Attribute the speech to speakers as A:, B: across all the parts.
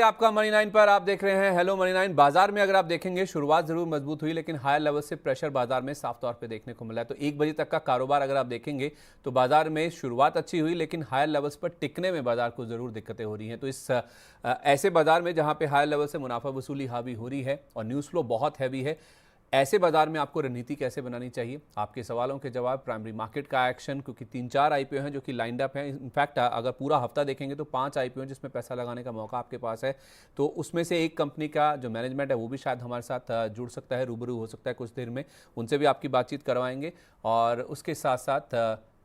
A: आपका मनी 9 पर आप देख रहे हैं हेलो मनी 9। बाजार में अगर आप देखेंगे शुरुआत जरूर मजबूत हुई, लेकिन हायर लेवल से प्रेशर बाजार में साफ तौर पे देखने को मिला है। तो 1 बजे तक का कारोबार अगर आप देखेंगे तो बाजार में शुरुआत अच्छी हुई, लेकिन हायर लेवल्स पर टिकने में बाजार को जरूर दिक्कतें हो रही हैं। तो इस ऐसे बाजार में जहां पे हायर लेवल से मुनाफा वसूली हावी हो रही है और न्यूज़ फ्लो बहुत हैवी है, ऐसे बाजार में आपको रणनीति कैसे बनानी चाहिए, आपके सवालों के जवाब, प्राइमरी मार्केट का एक्शन, क्योंकि 3-4 आईपीओ हैं जो कि लाइंड अप हैं। इनफैक्ट अगर पूरा हफ्ता देखेंगे तो 5 आईपीओ हैं जिसमें पैसा लगाने का मौका आपके पास है। तो उसमें से एक कंपनी का जो मैनेजमेंट है वो भी शायद हमारे साथ जुड़ सकता है, रूबरू हो सकता है कुछ देर में, उनसे भी आपकी बातचीत करवाएंगे। और उसके साथ साथ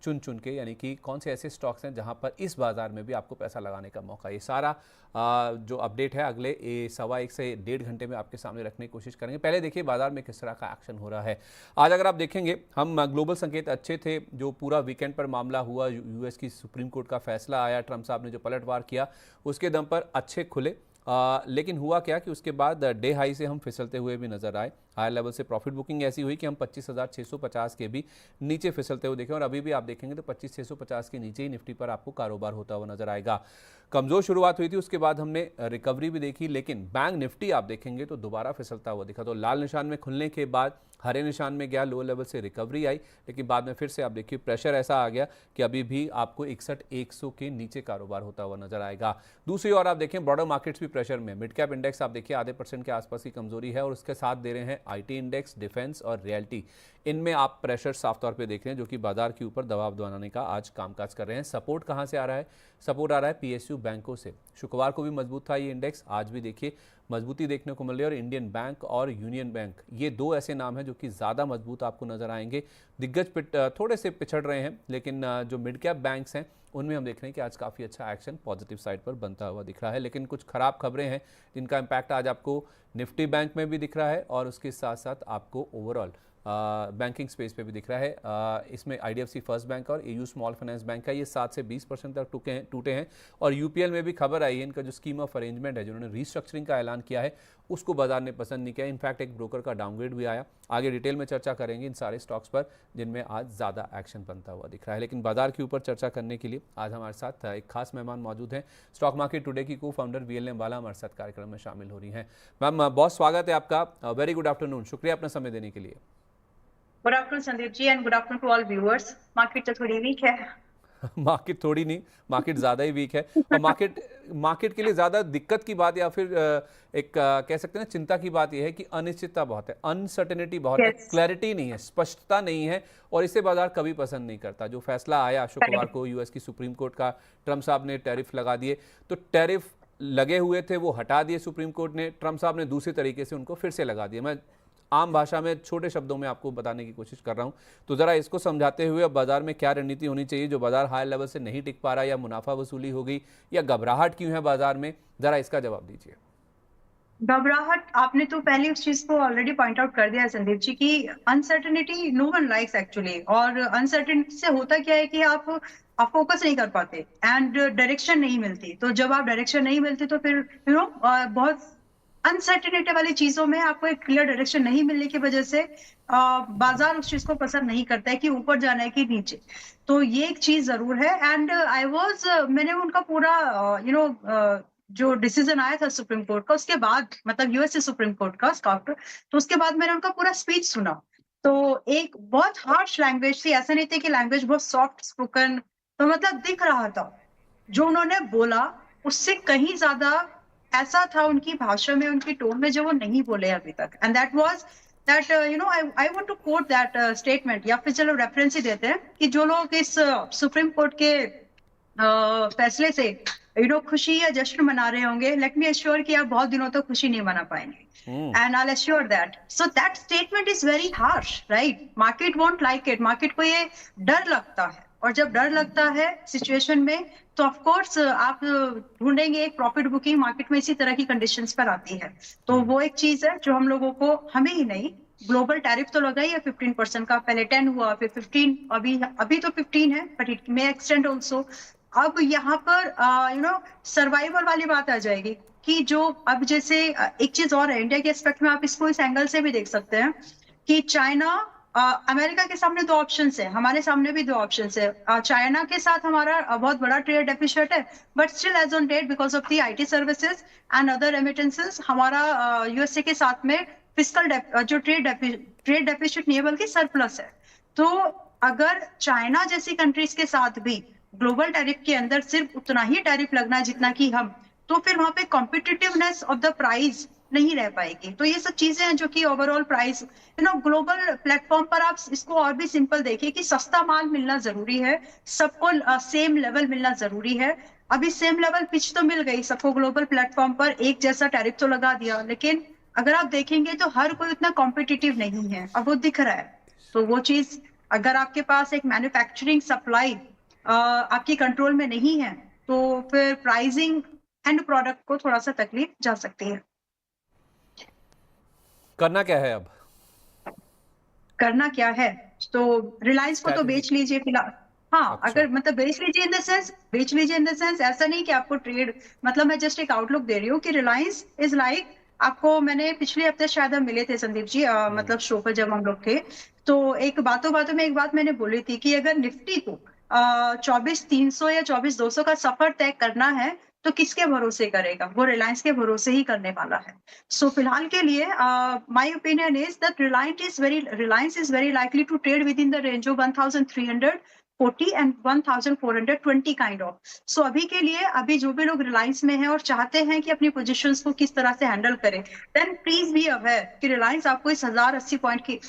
A: चुन के, यानी कि कौन से ऐसे स्टॉक्स हैं जहां पर इस बाजार में भी आपको पैसा लगाने का मौका, ये सारा जो अपडेट है अगले 1.25 से 1.5 घंटे में आपके सामने रखने की कोशिश करेंगे। पहले देखिए बाजार में किस तरह का एक्शन हो रहा है। आज अगर आप देखेंगे, हम ग्लोबल संकेत अच्छे थे, जो पूरा वीकेंड पर मामला हुआ, यूएस की सुप्रीम कोर्ट का फैसला आया, ट्रंप साहब ने जो पलटवार किया उसके दम पर अच्छे खुले। लेकिन हुआ क्या कि उसके बाद डे हाई से हम फिसलते हुए भी नजर आए। हायर लेवल से प्रॉफिट बुकिंग ऐसी हुई कि हम 25,650 के भी नीचे फिसलते हुए देखें, और अभी भी आप देखेंगे तो 25,650 के नीचे ही निफ्टी पर आपको कारोबार होता हुआ नजर आएगा। कमजोर शुरुआत हुई थी, उसके बाद हमने रिकवरी भी देखी, लेकिन बैंक निफ्टी आप देखेंगे तो दोबारा फिसलता हुआ दिखा। तो लाल निशान में खुलने के बाद हरे निशान में गया, लो लेवल से रिकवरी आई, लेकिन बाद में फिर से आप देखिए प्रेशर ऐसा आ गया कि अभी भी आपको 61,100 के नीचे कारोबार होता हुआ नजर आएगा। दूसरी ओर आप देखें ब्रॉडर मार्केट्स भी प्रेशर में। मिड कैप इंडेक्स आप देखिए आधे % के आसपास की कमजोरी है, और उसके साथ दे रहे हैं आईटी इंडेक्स, डिफेंस और रियल्टी। इनमें आप प्रेशर साफ तौर पे देख रहे हैं जो कि बाजार के ऊपर दबाव बनाने का आज कामकाज कर रहे हैं। सपोर्ट कहां से आ रहा है? सपोर्ट आ रहा है पीएसयू बैंकों से। शुक्रवार को भी मजबूत था ये इंडेक्स, आज भी देखिए मजबूती देखने को मिल रही है। और इंडियन बैंक और यूनियन बैंक, ये दो ऐसे नाम हैं जो कि ज़्यादा मजबूत आपको नजर आएंगे। दिग्गज थोड़े से पिछड़ रहे हैं, लेकिन जो मिड कैप बैंक्स हैं उनमें हम देख रहे हैं कि आज काफ़ी अच्छा एक्शन पॉजिटिव साइड पर बनता हुआ दिख रहा है। लेकिन कुछ खराब खबरें हैं जिनका इम्पैक्ट आज आपको निफ्टी बैंक में भी दिख रहा है, और उसके साथ साथ आपको ओवरऑल बैंकिंग स्पेस पे भी दिख रहा है। इसमें आईडीएफसी फर्स्ट बैंक और एयू स्मॉल फाइनेंस बैंक का ये 7 से 20% तक टूटे हैं। और यूपीएल में भी खबर आई है, इनका जो स्कीम ऑफ अरेंजमेंट है, जिन्होंने रीस्ट्रक्चरिंग का ऐलान किया है, उसको बाजार ने पसंद नहीं किया। इनफैक्ट एक ब्रोकर का डाउनग्रेड भी आया। आगे डिटेल में चर्चा करेंगे इन सारे स्टॉक्स पर जिनमें आज ज़्यादा एक्शन बनता हुआ दिख रहा है। लेकिन बाजार के ऊपर चर्चा करने के लिए आज हमारे साथ एक खास मेहमान मौजूद हैं। स्टॉक मार्केट टुडे की को फाउंडर वीएल नेमवाला हमारे साथ कार्यक्रम में शामिल हो रही हैं। मैम बहुत स्वागत है आपका। वेरी गुड आफ्टरनून, शुक्रिया अपना समय देने के लिए।
B: Good afternoon Sandeep ji, and good afternoon to all viewers. Market तो थोड़ी वीक है।
A: मार्केट थोड़ी नहीं, मार्केट ज़्यादा ही वीक है। और मार्केट के लिए ज़्यादा दिक्कत की बात, या फिर एक कह सकते हैं चिंता की बात यह है कि अनिश्चितता बहुत है, अनसर्टेनिटी बहुत है, क्लैरिटी नहीं है, स्पष्टता नहीं है, और इसे बाजार कभी पसंद नहीं करता। जो फैसला आया शुक्रवार को यूएस की सुप्रीम कोर्ट का, ट्रंप साहब ने टैरिफ लगा दिए, तो टैरिफ लगे हुए थे वो हटा दिए सुप्रीम कोर्ट ने, ट्रंप साहब ने दूसरे तरीके से उनको फिर से लगा दिए। मैं आम भाषा में छोटे शब्दों में आपको बताने की कोशिश कर रहा हूं, तो जरा इसको समझाते हुए अब बाजार में क्या रणनीति होनी चाहिए। जो बाजार हाई लेवल से नहीं टिक पा रहा, या मुनाफा वसूली हो गई, या घबराहट क्यों है बाजार में, जरा इसका जवाब दीजिए।
B: घबराहट, आपने तो पहले उस चीज को ऑलरेडी पॉइंट आउट कर दिया है संदीप जी की uncertainty no one likes actually. और अनसर्टेनिटी से होता क्या है कि आप फोकस नहीं कर पाते एंड डायरेक्शन नहीं मिलती। तो जब आप डायरेक्शन नहीं मिलती तो फिर बहुत अनसर्टेनिटी वाली चीजों में आपको एक क्लियर डायरेक्शन नहीं मिलने की वजह से बाजार उस चीज को पसंद नहीं करता है कि ऊपर जाना है कि नीचे। तो ये एक चीज जरूर है। एंड मैंने उनका पूरा जो डिसीजन आया था सुप्रीम कोर्ट का, उसके बाद मतलब यूएस सुप्रीम कोर्ट का स्कॉट, तो उसके बाद मैंने उनका पूरा स्पीच सुना। तो एक बहुत हार्श लैंग्वेज थी, ऐसा नहीं थी कि लैंग्वेज बहुत सॉफ्ट स्पोकन, तो मतलब दिख रहा था जो उन्होंने बोला उससे कहीं ज्यादा ऐसा था उनकी भाषा में, उनकी टोन में, जो वो नहीं बोले अभी तक। And that was that I want to quote that statement, या फिर चलो रेफरेंस ही देते हैं कि जो लोग इस सुप्रीम कोर्ट के फैसले से खुशी या जश्न मना रहे होंगे, लेट मी एश्योर कि आप बहुत दिनों तक खुशी नहीं मना पाएंगे। And I assure that so that statement is very harsh, right? Market won't like it. Market को ये डर लगता है, और जब डर लगता है सिचुएशन में तो ऑफ कोर्स आप ढूंढेंगे एक प्रॉफिट बुकिंग। मार्केट में इसी तरह की कंडीशंस पर आती है। तो वो एक चीज है जो हम लोगों को, हमें ही नहीं, ग्लोबल टैरिफ तो लगा ही है 15% का, पहले 10 हुआ, फिर 15, अभी तो 15 है, but it may extend also. अब यहाँ पर सर्वाइवल वाली बात आ जाएगी कि जो अब जैसे एक चीज और है इंडिया के एस्पेक्ट में, आप इसको इस एंगल से भी देख सकते हैं कि चाइना अमेरिका के सामने दो ऑप्शंस है, हमारे सामने भी दो ऑप्शंस है। चाइना के साथ हमारा बहुत बड़ा ट्रेड डेफिसिट है, but still as on date because of the IT services and other remittances हमारा यूएसए के साथ में फिस्कल जो ट्रेड डेफिसिट नहीं है बल्कि सरप्लस है। तो अगर चाइना जैसी कंट्रीज के साथ भी ग्लोबल टैरिफ के अंदर सिर्फ उतना ही टैरिफ लगना है जितना कि हम, तो फिर वहां पे कॉम्पिटिटिवनेस ऑफ द प्राइस नहीं रह पाएगी। तो ये सब चीजें हैं जो कि ओवरऑल प्राइस ग्लोबल प्लेटफॉर्म पर आप इसको और भी सिंपल देखिए कि सस्ता माल मिलना जरूरी है, सबको सेम लेवल मिलना जरूरी है। अभी सेम लेवल पिच तो मिल गई सबको, ग्लोबल प्लेटफॉर्म पर एक जैसा टैरिफ तो लगा दिया, लेकिन अगर आप देखेंगे तो हर कोई उतना कॉम्पिटिटिव नहीं है, अब वो दिख रहा है। तो वो चीज अगर आपके पास एक मैन्युफैक्चरिंग सप्लाई आपकी कंट्रोल में नहीं है तो फिर प्राइसिंग एंड प्रोडक्ट को थोड़ा सा तकलीफ जा सकती है।
A: करना क्या है अब?
B: करना क्या है तो रिलायंस को तो बेच लीजिए फिलहाल। हाँ,
A: अच्छा।
B: अगर मतलब बेच लीजिए इन द सेंस, बेच लीजिए इन द सेंस ऐसा नहीं कि आपको ट्रेड, मतलब मैं जस्ट एक आउटलुक दे रही हूँ कि रिलायंस इज लाइक, आपको मैंने पिछले हफ्ते शायद हम मिले थे संदीप जी, मतलब शो पर जब हम लोग थे, तो एक बातों बातों में एक बात मैंने बोली थी कि अगर निफ्टी को 24,300 या 24,200 का सफर तय करना है तो किसके भरोसे करेगा, वो रिलायंस के भरोसे ही करने वाला है। सो फिलहाल के लिए my opinion is that Reliance is very likely to trade within the range of 1340 and 1420 kind of. So अभी के लिए, अभी जो भी लोग रिलायंस में हैं और चाहते हैं कि अपनी पोजीशंस को किस तरह से हैंडल करें, देन प्लीज बी अवेयर कि रिलायंस आपको इस 1080 पॉइंट की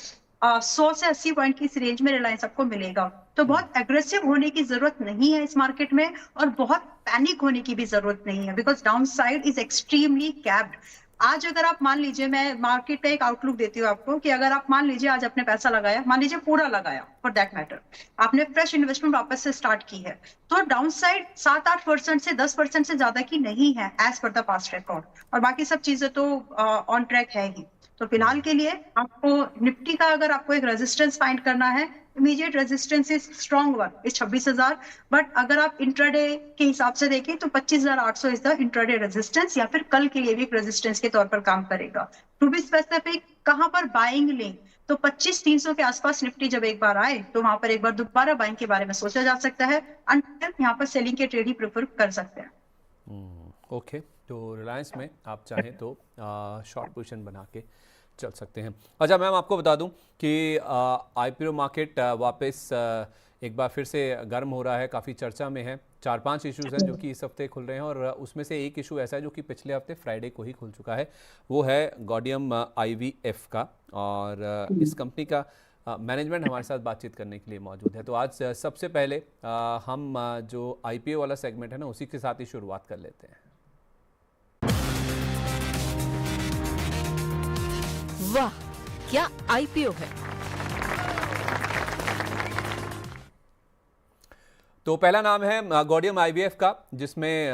B: 100 से 80 पॉइंट की इस रेंज में रिलायंस आपको मिलेगा। तो बहुत एग्रेसिव होने की जरूरत नहीं है इस मार्केट में, और बहुत पैनिक होने की भी जरूरत नहीं है, because down side is extremely capped. आज अगर आप मान लीजिए, मैं मार्केट का एक आउटलुक देती हूँ आपको, कि अगर आप मान लीजिए आज आपने पैसा लगाया, मान लीजिए पूरा लगाया फॉर दैट मैटर, आपने फ्रेश इन्वेस्टमेंट वापस से स्टार्ट की है, तो डाउन साइड 7-8% से 10% से ज्यादा की नहीं है as per the past record, और बाकी सब चीजें तो ऑन ट्रैक है ही। तो फिलहाल के लिए आपको निफ्टी का अगर आपको एक रेजिस्टेंस फाइंड करना है, immediate resistance is strong one is 26,000, but अगर आप इंट्राडे के हिसाब से देखें तो 25,800 इज द इंट्राडे रेजिस्टेंस, या फिर कल के लिए भी एक रेजिस्टेंस के तौर पर काम करेगा। टू बी स्पेसिफिक, कहां पर बाइंग लें, तो 25,300 के आसपास निफ्टी जब एक बार आए तो वहां पर एक बार दोबारा बाइंग के बारे में सोचा जा सकता है, अंटिल यहाँ पर सेलिंग के ट्रेड ही प्रेफर कर सकते हैं।
A: ओके, तो रिलायंस में आप चाहें तो शॉर्ट पोजीशन बना के चल सकते हैं। अच्छा मैम, आपको बता दूं कि आईपीओ मार्केट वापस एक बार फिर से गर्म हो रहा है, काफ़ी चर्चा में है। 4-5 इश्यूज हैं जो कि इस हफ्ते खुल रहे हैं, और उसमें से एक इशू ऐसा है जो कि पिछले हफ्ते फ्राइडे को ही खुल चुका है, वो है गॉडियम आईवीएफ का। और इस कंपनी का मैनेजमेंट हमारे साथ बातचीत करने के लिए मौजूद है। तो आज सबसे पहले हम जो आईपीओ वाला सेगमेंट है ना, उसी के साथ ही शुरुआत कर लेते हैं।
C: वाह, क्या आईपीओ है।
A: तो पहला नाम है गॉडियम आईवीएफ का, जिसमें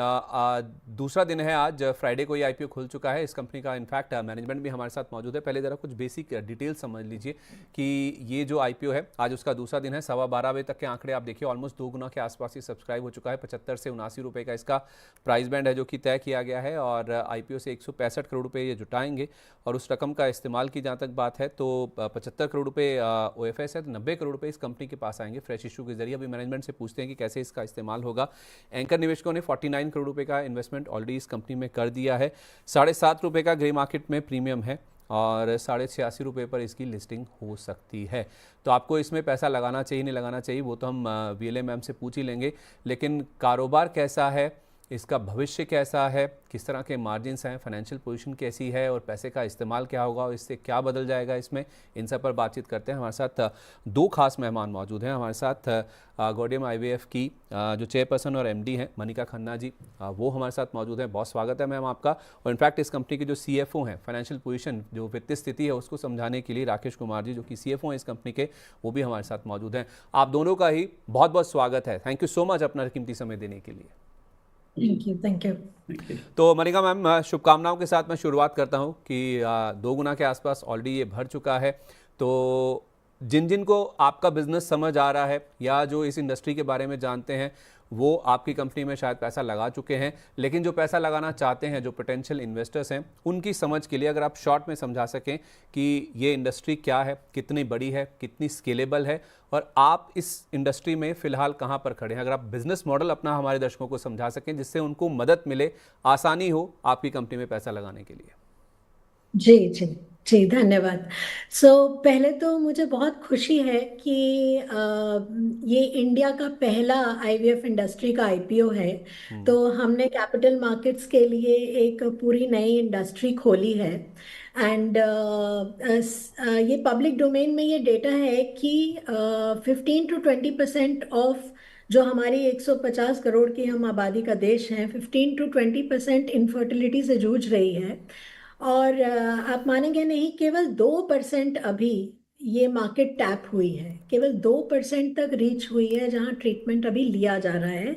A: दूसरा दिन है आज। फ्राइडे को ये आईपीओ खुल चुका है इस कंपनी का। इनफैक्ट मैनेजमेंट भी हमारे साथ मौजूद है। पहले ज़रा कुछ बेसिक डिटेल समझ लीजिए कि ये जो आईपीओ है आज उसका दूसरा दिन है। 12:15 बजे तक के आंकड़े आप देखिए, ऑलमोस्ट 2 गुना के आसपास ही सब्सक्राइब हो चुका है। 75 से 79 रुपये का इसका प्राइस बैंड है जो कि तय किया गया है, और आईपीओ से 165 करोड़ रुपये ये जुटाएंगे। और उस रकम का इस्तेमाल की जहाँ तक बात है तो 75 करोड़ रुपये ओएफएस है, तो 90 करोड़ रुपये इस कंपनी के पास आएंगे फ्रेश इशू के जरिए। अभी मैनेजमेंट से पूछते हैं कि कैसे इसका इस्तेमाल होगा। एंकर निवेशकों ने 49 करोड़ रुपए का इन्वेस्टमेंट ऑलरेडी इस कंपनी में कर दिया है। 7.5 रुपये का ग्रे मार्केट में प्रीमियम है, और 86.5 रुपये पर इसकी लिस्टिंग हो सकती है। तो आपको इसमें पैसा लगाना चाहिए नहीं लगाना चाहिए वो तो हम वीएलए मैम से पूछ ही लेंगे, लेकिन कारोबार कैसा है, इसका भविष्य कैसा है, किस तरह के मार्जिन्स हैं, फाइनेंशियल पोजीशन कैसी है, और पैसे का इस्तेमाल क्या होगा और इससे क्या बदल जाएगा इसमें, इन सब पर बातचीत करते हैं। हमारे साथ 2 खास मेहमान मौजूद हैं। हमारे साथ गॉडियम आईवीएफ की जो चेयरपर्सन और एमडी हैं मनिका खन्ना जी, वो हमारे साथ मौजूद हैं। बहुत स्वागत है मैम आपका। और इनफैक्ट इस कंपनी के जो सीएफओ हैं, फाइनेंशियल पोजीशन जो वित्तीय स्थिति है उसको समझाने के लिए राकेश कुमार जी जो कि सीएफओ हैं इस कंपनी के, वो भी हमारे साथ मौजूद हैं। आप दोनों का ही बहुत बहुत स्वागत है। थैंक यू सो मच अपना कीमती समय देने के लिए।
D: Thank you.
A: तो मनिका मैम, शुभकामनाओं के साथ मैं शुरुआत करता हूं कि 2 गुना के आसपास ऑलरेडी ये भर चुका है। तो जिन जिन को आपका बिजनेस समझ आ रहा है या जो इस इंडस्ट्री के बारे में जानते हैं, वो आपकी कंपनी में शायद पैसा लगा चुके हैं, लेकिन जो पैसा लगाना चाहते हैं, जो पोटेंशियल इन्वेस्टर्स हैं, उनकी समझ के लिए अगर आप शॉर्ट में समझा सकें कि ये इंडस्ट्री क्या है, कितनी बड़ी है, कितनी स्केलेबल है और आप इस इंडस्ट्री में फ़िलहाल कहाँ पर खड़े हैं। अगर आप बिजनेस मॉडल अपना हमारे दर्शकों को समझा सकें जिससे उनको मदद मिले, आसानी हो आपकी कंपनी में पैसा लगाने के लिए।
D: जी जी जी, धन्यवाद। पहले तो मुझे बहुत खुशी है कि ये इंडिया का पहला आईवीएफ इंडस्ट्री का आईपीओ है। तो हमने कैपिटल मार्केट्स के लिए एक पूरी नई इंडस्ट्री खोली है। एंड ये पब्लिक डोमेन में ये डेटा है कि 15 to 20% ऑफ जो हमारी 150 करोड़ की हम आबादी का देश है, 15 to 20% इनफर्टिलिटी से जूझ रही है। और आप मानेंगे नहीं, केवल 2% अभी ये मार्केट टैप हुई है, केवल 2% तक रीच हुई है जहां ट्रीटमेंट अभी लिया जा रहा है।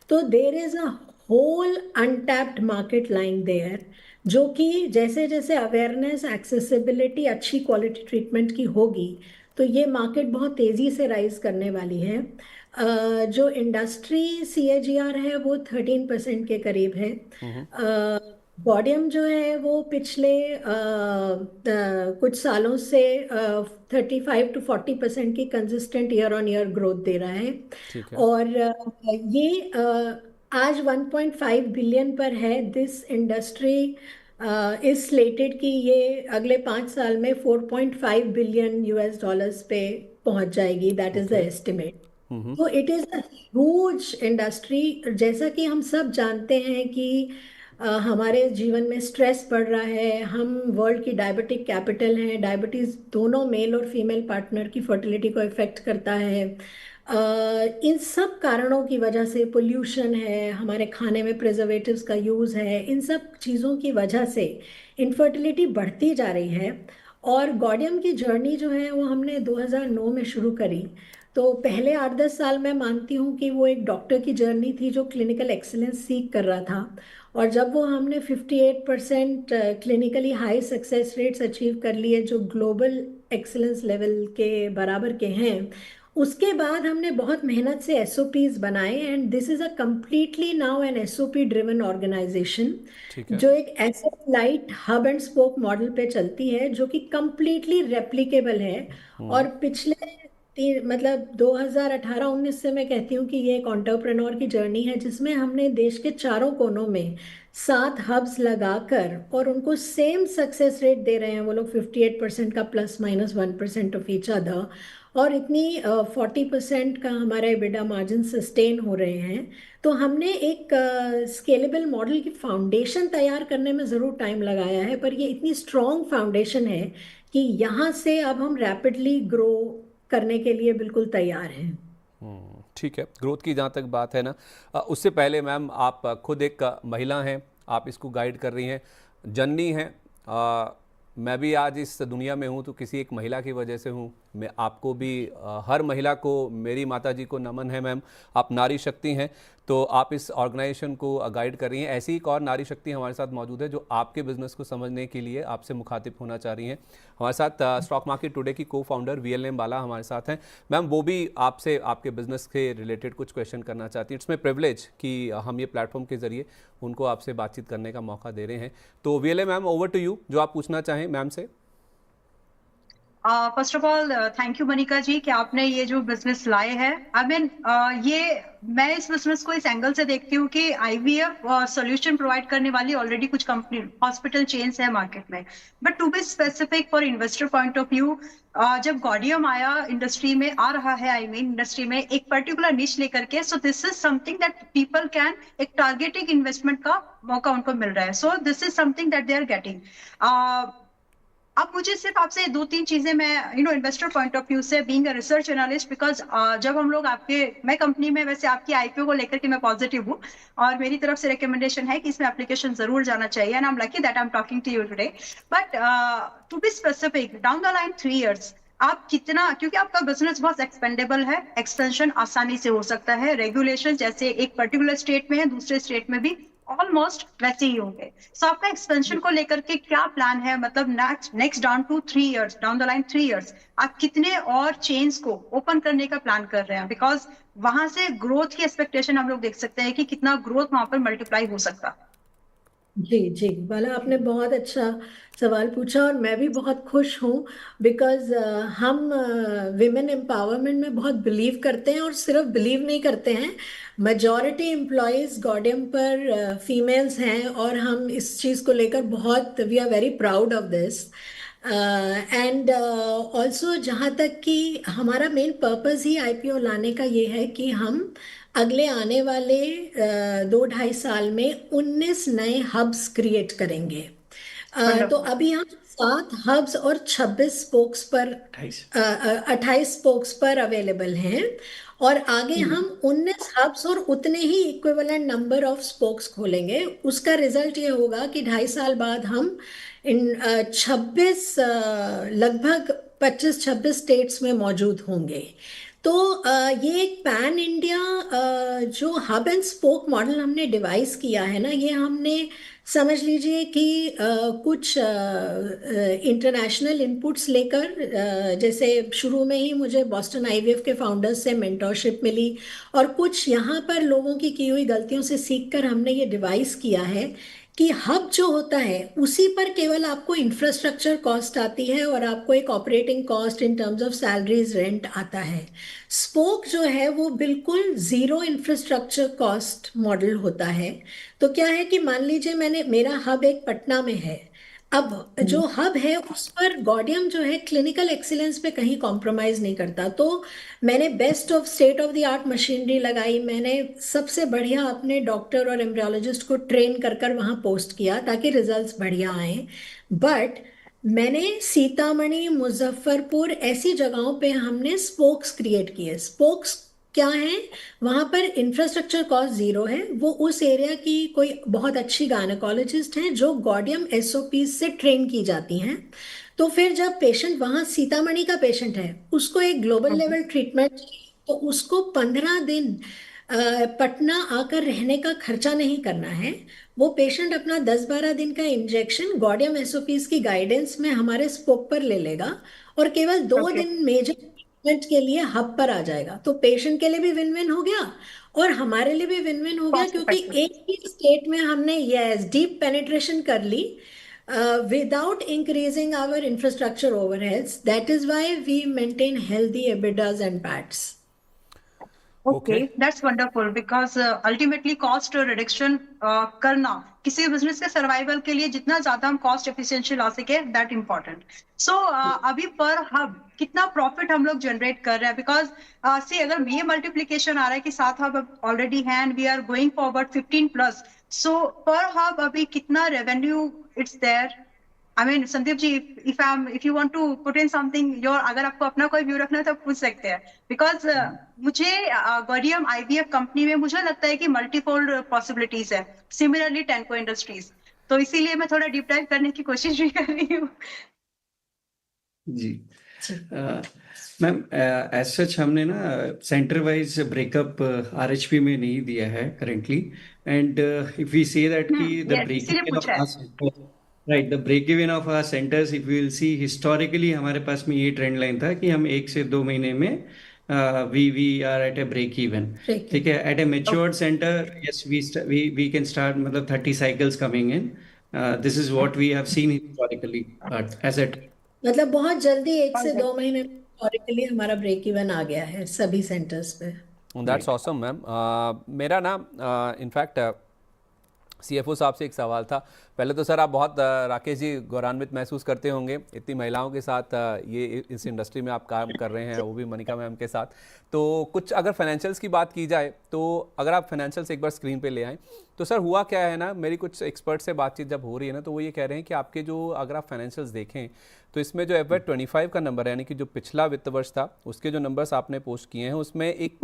D: तो there is a whole untapped market line there, जो कि जैसे जैसे अवेयरनेस, एक्सेसिबिलिटी, अच्छी क्वालिटी ट्रीटमेंट की होगी तो ये मार्केट बहुत तेज़ी से राइज करने वाली है। जो इंडस्ट्री CAGR है वो 13% के करीब है। गॉडियम जो है वो पिछले कुछ सालों से 35 to 40% की consistent year on year growth दे रहा है।
A: ठीक है।
D: और ये आज 1.5 बिलियन पर है। दिस इंडस्ट्री इज स्लेटेड कि ये अगले 5 साल में 4.5 बिलियन US डॉलर्स पे पहुंच जाएगी। That is the estimate. तो it is a huge industry. जैसा कि हम सब जानते हैं कि हमारे जीवन में स्ट्रेस बढ़ रहा है, हम वर्ल्ड की डायबिटिक कैपिटल हैं, डायबिटीज़ दोनों मेल और फीमेल पार्टनर की फर्टिलिटी को इफेक्ट करता है। इन सब कारणों की वजह से, पोल्यूशन है, हमारे खाने में प्रिजर्वेटिव्स का यूज़ है, इन सब चीज़ों की वजह से इनफर्टिलिटी बढ़ती जा रही है। और गॉडियम की जर्नी जो है वो हमने 2009 में शुरू करी। तो पहले 8-10 साल मैं मानती हूँ कि वो एक डॉक्टर की जर्नी थी जो क्लिनिकल एक्सीलेंस सीख कर रहा था। और जब वो हमने 58% clinically high success rates achieve कर लिए, जो ग्लोबल एक्सीलेंस लेवल के बराबर के हैं, उसके बाद हमने बहुत मेहनत से SOPs बनाए। And this is a completely now an SOP driven organisation जो एक asset light hub and spoke model पे चलती है, जो कि कम्प्लीटली रेप्लिकेबल है। और पिछले मतलब 2018-19 से मैं कहती हूँ कि ये एक एंटरप्रेन्योर की जर्नी है जिसमें हमने देश के चारों कोनों में 7 हब्स लगाकर और उनको सेम सक्सेस रेट दे रहे हैं वो लोग, 58% का ±1% ऑफ ईच अदर। और इतनी 40% का हमारा EBITDA मार्जिन सस्टेन हो रहे हैं। तो हमने एक स्केलेबल मॉडल की फाउंडेशन तैयार करने में ज़रूर टाइम लगाया है, पर ये इतनी स्ट्रॉन्ग फाउंडेशन है कि यहाँ से अब हम रैपिडली ग्रो करने के लिए बिल्कुल तैयार हैं।
A: ठीक है। ग्रोथ की जहाँ तक बात है ना, उससे पहले मैम आप खुद एक महिला हैं, आप इसको गाइड कर रही हैं, जननी हैं। मैं भी आज इस दुनिया में हूँ तो किसी एक महिला की वजह से हूँ। मैं आपको भी, हर महिला को, मेरी माता जी को नमन है मैम। आप नारी शक्ति हैं, तो आप इस ऑर्गेनाइजेशन को गाइड कर रही हैं। ऐसी एक और नारी शक्ति हमारे साथ मौजूद है जो आपके बिजनेस को समझने के लिए आपसे मुखातिब होना चाह रही हैं। हमारे साथ स्टॉक मार्केट टुडे की को-फाउंडर VLM बाला हमारे साथ हैं। मैम, वो भी आपसे आपके बिजनेस के रिलेटेड कुछ क्वेश्चन करना चाहती हैं। इट्स माई प्रिविलेज कि हम ये प्लेटफॉर्म के जरिए उनको आपसे बातचीत करने का मौका दे रहे हैं। तो VLM ma'am, over to you, जो आप पूछना चाहें मैम से।
B: First of all thank you Manika ji कि आपने ये जो बिजनेस लाए हैं। आई मीन मैं इस बिजनेस को इस एंगल से देखती हूँ कि IVF सोल्यूशन प्रोवाइड करने वाली ऑलरेडी कुछ कंपनी, हॉस्पिटल चेन्स है मार्केट में। But to be specific for investor point of view, जब गॉडियम आया इंडस्ट्री में, आ रहा है आई मीन इंडस्ट्री में एक पर्टिकुलर निश लेकर के, so this is something that people can, एक टारगेटिंग इन्वेस्टमेंट का मौका उनको मिल रहा है। So this is something that they are getting. अब मुझे सिर्फ आपसे 2-3 चीजें, मैं इन्वेस्टर पॉइंट ऑफ व्यू से, being a research analyst, because जब हम लोग मैं कंपनी में, वैसे आपकी IPO को लेकर के मैं पॉजिटिव हूँ और मेरी तरफ से रिकमेंडेशन है कि इसमें एप्लीकेशन जरूर जाना चाहिए। And I am lucky that I am talking to you today. But to be specific, down the line 3 years आप कितना, क्योंकि आपका बिजनेस बहुत एक्सपेंडेबल है, एक्सपेंशन आसानी से हो सकता है, रेगुलेशन जैसे एक पर्टिकुलर स्टेट में है दूसरे स्टेट में भी ऑलमोस्ट वैसे ही होंगे। सो आपका एक्सपेंशन को लेकर के क्या प्लान है, मतलब next down to 3 years, down the line 3 years आप कितने और चेन्स को ओपन करने का प्लान कर रहे हैं? बिकॉज वहां से ग्रोथ की एक्सपेक्टेशन हम लोग देख सकते हैं कि कितना ग्रोथ वहां पर मल्टीप्लाई हो सकता है।
D: जी जी, वाला आपने बहुत अच्छा सवाल पूछा और मैं भी बहुत खुश हूँ बिकॉज हम विमेन एम्पावरमेंट में बहुत बिलीव करते हैं और सिर्फ बिलीव नहीं करते हैं, मेजॉरिटी एम्प्लॉयज़ गॉडियम पर फीमेल्स हैं और हम इस चीज़ को लेकर बहुत we are very proud of this. And also जहाँ तक कि हमारा मेन पर्पस ही आईपीओ लाने का ये है कि हम अगले आने वाले 2-2.5 साल में 19 नए हब्स क्रिएट करेंगे। तो अभी हम 7 हब्स और 26 स्पोक्स पर 28 स्पोक्स पर अवेलेबल हैं और आगे हम 19 हब्स और उतने ही इक्विवेलेंट नंबर ऑफ स्पोक्स खोलेंगे। उसका रिजल्ट ये होगा कि 2.5 साल बाद हम इन 26 लगभग 25-26 स्टेट्स में मौजूद होंगे। तो ये एक पैन इंडिया जो हब एंड स्पोक मॉडल हमने डिवाइस किया है ना, ये हमने समझ लीजिए कि कुछ इंटरनेशनल इनपुट्स लेकर, जैसे शुरू में ही मुझे बॉस्टन आईवीएफ के फाउंडर्स से मेंटरशिप मिली और कुछ यहाँ पर लोगों की हुई गलतियों से सीखकर हमने ये डिवाइस किया है कि हब जो होता है उसी पर केवल आपको इंफ्रास्ट्रक्चर कॉस्ट आती है और आपको एक operating cost in terms of salaries rent आता है। स्पोक जो है वो बिल्कुल जीरो इंफ्रास्ट्रक्चर कॉस्ट मॉडल होता है। तो क्या है कि मान लीजिए मेरा हब एक पटना में है, अब जो हब है उस पर गॉडियम जो है क्लिनिकल एक्सीलेंस पे कहीं कॉम्प्रोमाइज नहीं करता। तो मैंने best of state of the art machinery लगाई, मैंने सबसे बढ़िया अपने डॉक्टर और एम्ब्रियोलॉजिस्ट को ट्रेन कर कर वहाँ पोस्ट किया ताकि रिजल्ट्स बढ़िया आए। बट मैंने सीतामढ़ी, मुजफ्फरपुर ऐसी जगहों पे हमने स्पोक्स क्रिएट किए। स्पोक्स क्या है, वहां पर इंफ्रास्ट्रक्चर कॉस्ट जीरो है, वो उस एरिया की कोई बहुत अच्छी गायनेकोलॉजिस्ट हैं जो गॉडियम एसओपी से ट्रेन की जाती हैं। तो फिर जब पेशेंट वहां सीतामढ़ी का पेशेंट है, उसको एक ग्लोबल लेवल ट्रीटमेंट, तो उसको 15 दिन पटना आकर रहने का खर्चा नहीं करना है। वो पेशेंट अपना 10-12 दिन का इंजेक्शन गॉडियम एसओपीज की गाइडेंस में हमारे स्पोक पर ले लेगा और केवल 2 दिन मेजर ट्रीटमेंट के लिए हब पर आ जाएगा। तो पेशेंट के लिए भी विन विन हो गया और हमारे लिए भी विन विन हो गया, क्योंकि एक ही स्टेट में हमने यस डीप पेनिट्रेशन कर ली without increasing our infrastructure overheads. That is why we maintain healthy EBITDAs and PATs.
B: Okay, that's wonderful because ultimately cost reduction करना किसी बिजनेस के सर्वाइवल के लिए जितना ज्यादा हम कॉस्ट एफिशिएंसी ला सके दैट इम्पोर्टेंट। सो अभी पर हब कितना प्रॉफिट हम लोग जनरेट कर रहे हैं? बिकॉज सी अगर ये मल्टीप्लीकेशन आ रहा है कि 7 हब ऑलरेडी हैं and we are going forward 15+, so per hub अभी कितना revenue it's there? I mean, Sandeep ji, if you want to put in something, अगर आपको अपना कोई व्यू रखना है तो पूछ सकते हैं। बिकॉज मुझे गॉडियम आईवीएफ कंपनी में मुझे लगता है कि मल्टीफोल्ड पॉसिबिलिटीज है, सिमिलरली टेंको इंडस्ट्रीज, तो इसीलिए मैं थोड़ा डीप डाइव करने की कोशिश भी कर रही हूँ।
E: जी मैम, एज सच हमने ना सेंटर वाइज ब्रेकअप आरएचपी में नहीं दिया है currently, and if we say that कि the break of our centre, right, the break even of our centres, if we will see historically हमारे पास में ये ट्रेंड लाइन था कि हम 1 से 2 महीने में we are at a break even, ठीक है। at a matured center, yes, we can start मतलब 30 cycles coming in, this is what we have seen historically, but as a
D: मतलब बहुत जल्दी 1 से 2 महीने में हिस्टोरिकली हमारा ब्रेक इवन आ गया है सभी सेंटर्स पे।
A: That's awesome ma'am. मेरा ना इनफैक्ट सीएफओ साहब से एक सवाल था। पहले तो सर आप बहुत राकेश जी गौरवान्वित महसूस करते होंगे, इतनी महिलाओं के साथ ये इस इंडस्ट्री में आप काम कर रहे हैं, वो भी मनिका मैम के साथ। तो कुछ अगर फाइनेंशियल्स की बात की जाए तो अगर आप फाइनेंशियल्स एक बार स्क्रीन पे ले आएँ तो सर हुआ क्या है ना, मेरी कुछ एक्सपर्ट से बातचीत जब हो रही है ना तो वो ये कह रहे हैं कि आपके जो अगर आप फाइनेंशियल्स देखें तो इसमें जो FY25 का नंबर है, यानी कि जो पिछला वित्त वर्ष था उसके जो नंबर्स आपने पोस्ट किए हैं उसमें एक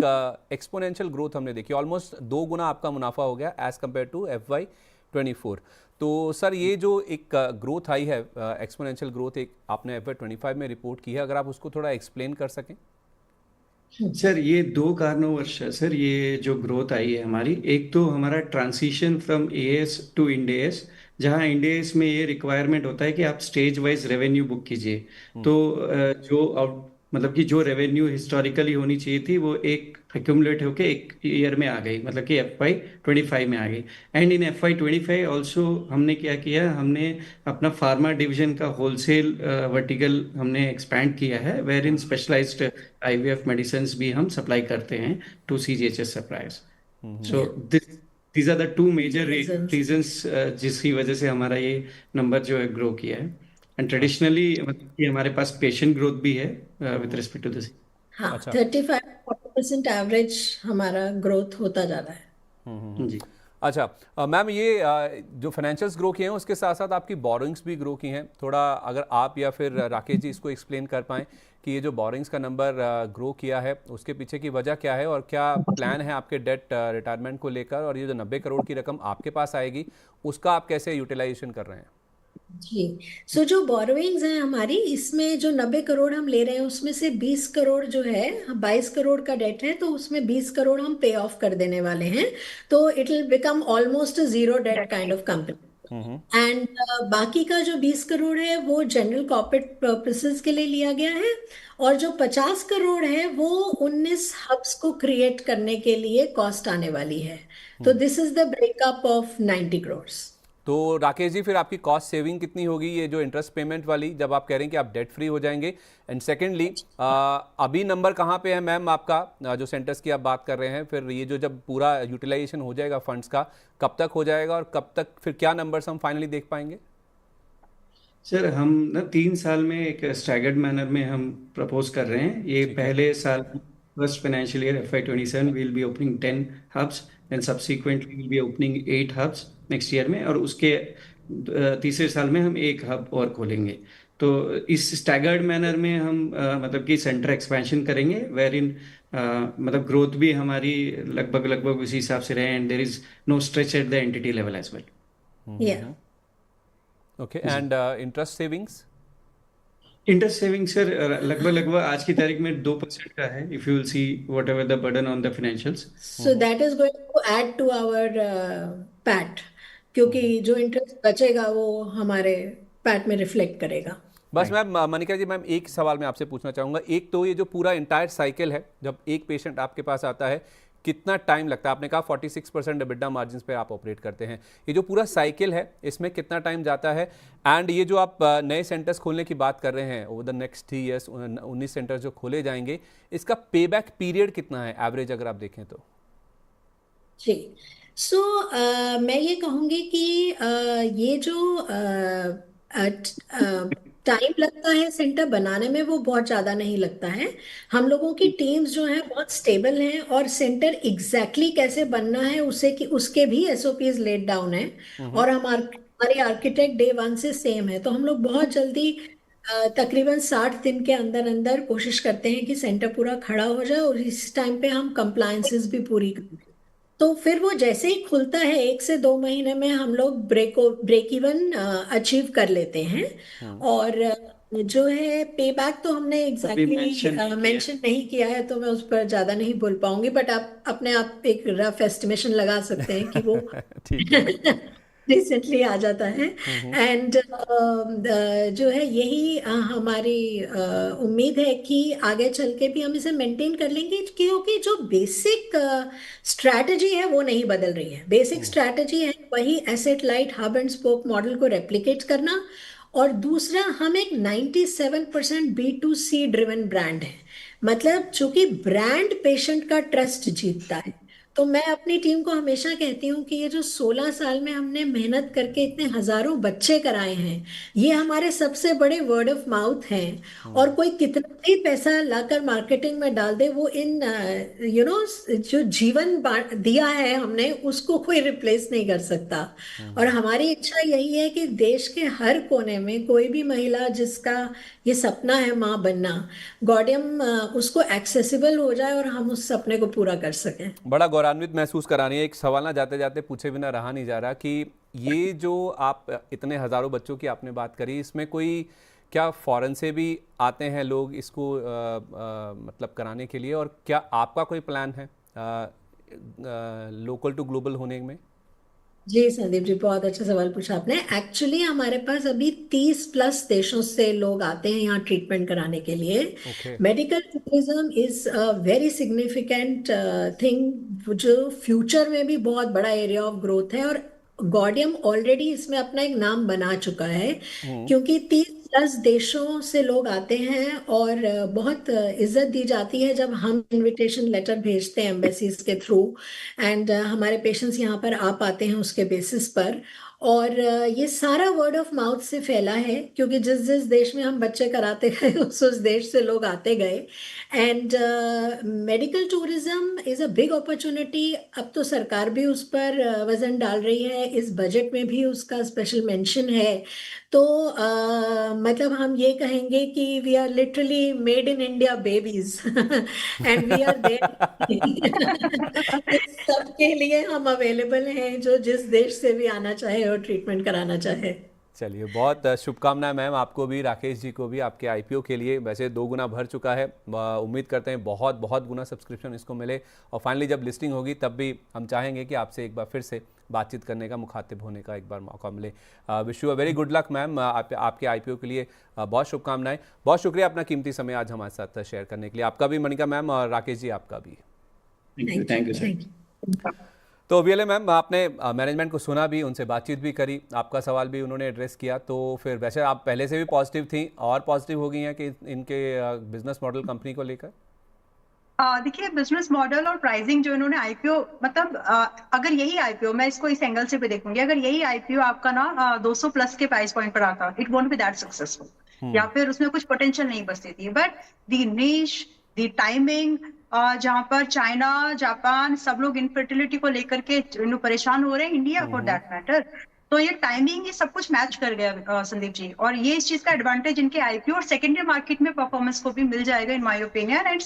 A: एक्सपोनेंशियल ग्रोथ हमने देखी, ऑलमोस्ट 2 गुना आपका मुनाफा हो गया एज़ कम्पेयर टू FY24। तो सर ये जो एक ग्रोथ आई है, एक्सपोनेंशियल ग्रोथ एक आपने FY25 में रिपोर्ट की है, अगर आप उसको थोड़ा एक्सप्लेन कर सकें।
E: सर ये दो कारणोंवश है सर, ये जो ग्रोथ आई है हमारी, एक तो हमारा transition from AS to Ind AS, जहाँ इंड एएस में ये रिक्वायरमेंट होता है कि आप स्टेज वाइज रेवेन्यू बुक कीजिए। तो जो आउट मतलब कि जो रेवेन्यू हिस्टोरिकली होनी चाहिए थी वो एक एक्यूमुलेट होके एक ईयर में आ गई, मतलब कि FY25 में आ गई। एंड इन FY25 ऑल्सो हमने क्या किया, हमने अपना फार्मा डिवीजन का होलसेल वर्टिकल हमने एक्सपैंड किया है, wherein specialised IVF medicine भी हम सप्लाई करते हैं to CGHS suppliers. So these are the two major reasons जिसकी वजह से हमारा ये नंबर जो है ग्रो किया है। एंड ट्रेडिशनली मतलब कि हमारे पास पेशेंट ग्रोथ भी है विद रिस्पेक्ट टू दिस।
D: हाँ,
A: अच्छा।
D: 35-40% एवरेज हमारा ग्रोथ होता जा रहा है।
E: जी
A: अच्छा मैम, ये जो फाइनेंशियल्स ग्रो किए हैं उसके साथ साथ आपकी बोरिंग्स भी ग्रो की हैं। थोड़ा अगर आप या फिर राकेश जी इसको एक्सप्लेन कर पाएँ कि ये जो बोरिंग्स का नंबर ग्रो किया है उसके पीछे की वजह क्या है, और क्या प्लान है आपके डेट रिटायरमेंट को लेकर, और ये जो 90 करोड़ की रकम आपके पास आएगी उसका आप कैसे यूटिलाइजेशन कर रहे हैं?
D: जी, सो जो बोरोइंग्स हैं हमारी, इसमें जो 90 करोड़ हम ले रहे हैं उसमें से 20 करोड़ जो है, 22 करोड़ का डेट है, तो उसमें 20 करोड़ हम पे ऑफ कर देने वाले हैं। तो it will become almost zero debt kind of company. And बाकी का जो 20 करोड़ है वो जनरल कॉर्पोरेट पर्पसेस के लिए लिया गया है, और जो 50 करोड़ है वो 19 हब्स को क्रिएट करने के लिए कॉस्ट आने वाली है। तो this is the breakup of 90 crore.
A: तो राकेश जी, फिर आपकी कॉस्ट सेविंग कितनी होगी ये जो इंटरेस्ट पेमेंट वाली, जब आप कह रहे हैं कि आप डेट फ्री हो जाएंगे? एंड सेकेंडली, अभी नंबर कहाँ पे है मैम आपका जो सेंटर्स की आप बात कर रहे हैं? फिर ये जो जब पूरा यूटिलाइजेशन हो जाएगा फंड्स का, कब तक हो जाएगा और कब तक फिर क्या नंबर्स हम फाइनली देख पाएंगे?
E: सर हम ना 3 साल में एक स्टैगर्ड मैनर में हम प्रपोज कर रहे हैं। ये
A: ठीक है।
E: पहले साल first financial year FY27 will be opening 10 hubs and subsequently will be opening 8 hubs next year में, और उसके तीसरे साल में हम एक हब और खोलेंगे। तो इस स्टैगर्ड मैनर में हम मतलब कि सेंटर एक्सपेंशन करेंगे, वेर इन मतलब ग्रोथ भी हमारी लगभग लगभग उसी हिसाब से रहे, and there is no stretch at the entity level as well.
D: या
A: okay, and interest savings?
E: Interest saving sir लगभग लगभग आज की तारीख में 2% का है, if you will see whatever the burden on the financials.
D: So that is going to add to our PAT, क्योंकि जो इंटरेस्ट बचेगा वो हमारे पैट में रिफ्लेक्ट करेगा।
A: बस मैम, मनिका जी, मैम एक सवाल मैं आपसे पूछना चाहूँगा। एक तो ये जो पूरा इंटायर साइकिल है, जब एक पेशेंट आपके पास आता है कितना टाइम लगता है? आपने कहा 46% EBITDA मार्जिन पे आप ऑपरेट करते हैं। ये जो पूरा साइकिल है इसमें कितना टाइम जाता है? एंड ये जो आप नए सेंटर्स खोलने की बात कर रहे हैं over the next 3 years, 19 centres जो खोले जाएंगे, इसका पे बैक पीरियड कितना है एवरेज अगर आप देखें तो?
D: जी, सो मैं ये कहूँगी कि ये जो टाइम लगता है सेंटर बनाने में वो बहुत ज़्यादा नहीं लगता है। हम लोगों की टीम्स जो हैं बहुत स्टेबल हैं, और सेंटर एग्जैक्टली कैसे बनना है उसे कि उसके भी SOPs लेट डाउन है, और हमारे आर्किटेक्ट डे 1 से सेम है। तो हम लोग बहुत जल्दी तकरीबन 60 दिन के अंदर अंदर कोशिश करते हैं कि सेंटर पूरा खड़ा हो जाए, और इस टाइम पे हम कंप्लायंसेस भी पूरी करें। तो फिर वो जैसे ही खुलता है 1 से 2 महीने में हम लोग ब्रेक इवन अचीव कर लेते हैं। और जो है पे बैक तो हमने एग्जैक्टली मेंशन नहीं किया है, तो मैं उस पर ज्यादा नहीं बोल पाऊंगी, बट आप एक रफ एस्टिमेशन लगा सकते हैं कि वो
A: ठीक है।
D: रिसेंटली आ जाता है। एंड जो है यही हमारी उम्मीद है कि आगे चल के भी हम इसे मेंटेन कर लेंगे, क्योंकि जो बेसिक स्ट्रैटेजी है वो नहीं बदल रही है। बेसिक स्ट्रैटेजी है वही asset light hub and spoke model को रेप्लिकेट करना, और दूसरा हम एक 97% B2C ड्रिवन ब्रांड है। मतलब चूंकि ब्रांड पेशेंट का ट्रस्ट जीतता है, तो मैं अपनी टीम को हमेशा कहती हूँ कि ये जो 16 साल में हमने मेहनत करके इतने हजारों बच्चे कराए हैं, ये हमारे सबसे बड़े वर्ड ऑफ माउथ हैं। और कोई कितना भी पैसा लाकर मार्केटिंग में डाल दे, वो इन जो जीवन दिया है हमने, उसको कोई रिप्लेस नहीं कर सकता। और हमारी इच्छा यही है कि देश के हर कोने में कोई भी महिला जिसका ये सपना है माँ बनना, गॉडियम उसको एक्सेसिबल हो जाए और हम उस सपने को पूरा कर सकें।
A: बड़ा गौरवान्वित महसूस करानी है। एक सवाल ना जाते जाते पूछे बिना रहा नहीं जा रहा कि ये जो आप इतने हज़ारों बच्चों की आपने बात करी, इसमें कोई क्या फॉरेन से भी आते हैं लोग इसको मतलब कराने के लिए, और क्या आपका कोई प्लान है लोकल टू ग्लोबल होने में?
D: जी संदीप जी, बहुत अच्छा सवाल पूछा आपने। एक्चुअली हमारे पास अभी 30+ देशों से लोग आते हैं यहाँ ट्रीटमेंट कराने के लिए।
A: Okay.
D: Medical tourism is a very significant thing, जो फ्यूचर में भी बहुत बड़ा एरिया ऑफ ग्रोथ है, और गॉडियम ऑलरेडी इसमें अपना एक नाम बना चुका है, क्योंकि 30+ देशों से लोग आते हैं, और बहुत इज्जत दी जाती है जब हम इनविटेशन लेटर भेजते हैं एम्बेसीज के थ्रू, एंड हमारे पेशेंट्स यहाँ पर आ पाते हैं उसके बेसिस पर। और ये सारा वर्ड ऑफ माउथ से फैला है, क्योंकि जिस जिस देश में हम बच्चे कराते गए उस देश से लोग आते गए। And medical tourism is a big opportunity. अब तो सरकार भी उस पर वजन डाल रही है, इस बजट में भी उसका स्पेशल मेंशन है। तो मतलब हम ये कहेंगे कि we are literally made in India babies and we are there. सबके लिए हम अवेलेबल हैं, जो जिस देश से भी आना चाहे और ट्रीटमेंट कराना चाहे।
A: चलिए, बहुत शुभकामनाएं मैम, आपको भी, राकेश जी को भी, आपके आईपीओ के लिए। वैसे 2 गुना भर चुका है, उम्मीद करते हैं बहुत बहुत गुना सब्सक्रिप्शन इसको मिले, और फाइनली जब लिस्टिंग होगी तब भी हम चाहेंगे कि आपसे एक बार फिर से बातचीत करने का, मुखातिब होने का एक बार मौका मिले। Wish you a very good luck ma'am, आपके आईपीओ के लिए बहुत शुभकामनाएं। बहुत शुक्रिया अपना कीमती समय आज हमारे साथ शेयर करने के लिए। आपका भी मणिका मैम, और राकेश जी आपका भी।
E: Thank you sir.
A: तो वीएलए मैम, आपने मैनेजमेंट को सुना भी, उनसे बातचीत भी करी, आपका सवाल भी उन्होंने एड्रेस किया, तो फिर वैसे आप पहले से भी पॉजिटिव थी, और पॉजिटिव हो गई हैं कि इनके बिजनेस मॉडल कंपनी को लेकर?
B: देखिए, बिजनेस मॉडल और प्राइसिंग जो इन्होंने आईपीओ, मतलब अगर यही आईपीओ, मैं इसको इस एंगल से भी देखूंगी, अगर यही आईपीओ आपका ना 200+ के प्राइस पॉइंट पर आता, it won't be that successful, या फिर उसमें कुछ पोटेंशियल नहीं बचती थी। बट द निश, द टाइमिंग, जहां पर चाइना, जापान, सब लोग इनफर्टिलिटी को लेकर के परेशान हो रहे हैं, इंडिया फॉर दैट मैटर, तो ये टाइमिंग, ये सब कुछ मैच कर गया संदीप जी, और ये इस चीज का एडवांटेज इनके आईपीओ और सेकेंडरी मार्केट में परफॉर्मेंस को भी मिल जाएगा इन माय ओपिनियन, एंड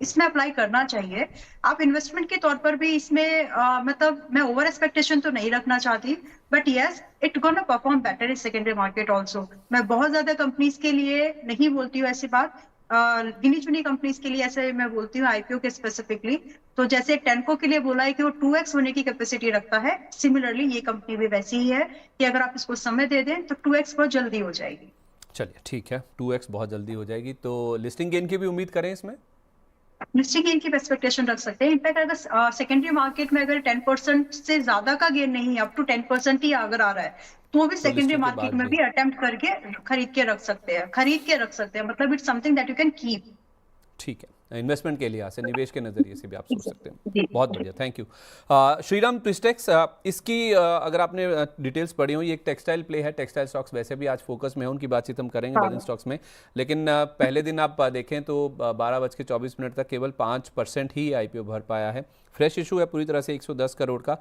B: इसमें अप्लाई करना चाहिए। आप इन्वेस्टमेंट के तौर पर भी इसमें मतलब मैं ओवर एक्सपेक्टेशन तो नहीं रखना चाहती, but yes, it gonna perform better in secondary market also. मैं बहुत ज्यादा कंपनीज के लिए नहीं बोलती हूँ ऐसी बात, गिनी चुनी कंपनीज के लिए ऐसे मैं बोलती हूँ आईपीओ के स्पेसिफिकली। तो जैसे टेंको के लिए बोला है कि वो 2x होने की कैपेसिटी रखता है, सिमिलरली ये कंपनी भी वैसी ही है कि अगर आप इसको समय दे दें तो 2x बहुत जल्दी हो जाएगी।
A: चलिए ठीक है, 2x बहुत जल्दी हो जाएगी, तो लिस्टिंग गेन की भी उम्मीद करें इसमें?
B: लिस्टिंग गेन की एक्सपेक्टेशन रख सकते हैं। इनफैक्ट अगर सेकेंडरी मार्केट में अगर 10% से ज्यादा का गेन नहीं, अप टू 10% ही अगर आ रहा है, तो भी सेकेंडरी मार्केट में भी अटेम्प्ट करके खरीद के रख सकते हैं, मतलब it's something that you can keep.
A: ठीक है, इन्वेस्टमेंट के लिए, से निवेश के नजरिए से भी आप सोच सकते हैं। बहुत बढ़िया, थैंक यू। श्रीराम ट्विस्टेक्स, इसकी अगर आपने डिटेल्स पढ़ी हो, ये एक टेक्सटाइल प्ले है, टेक्सटाइल स्टॉक्स वैसे भी आज फोकस में है, उनकी बातचीत हम करेंगे बजाज स्टॉक्स में, लेकिन पहले दिन आप देखें तो 12:24 तक केवल 5% ही आईपीओ भर पाया है। फ्रेश इशू है पूरी तरह से 110 करोड़ का,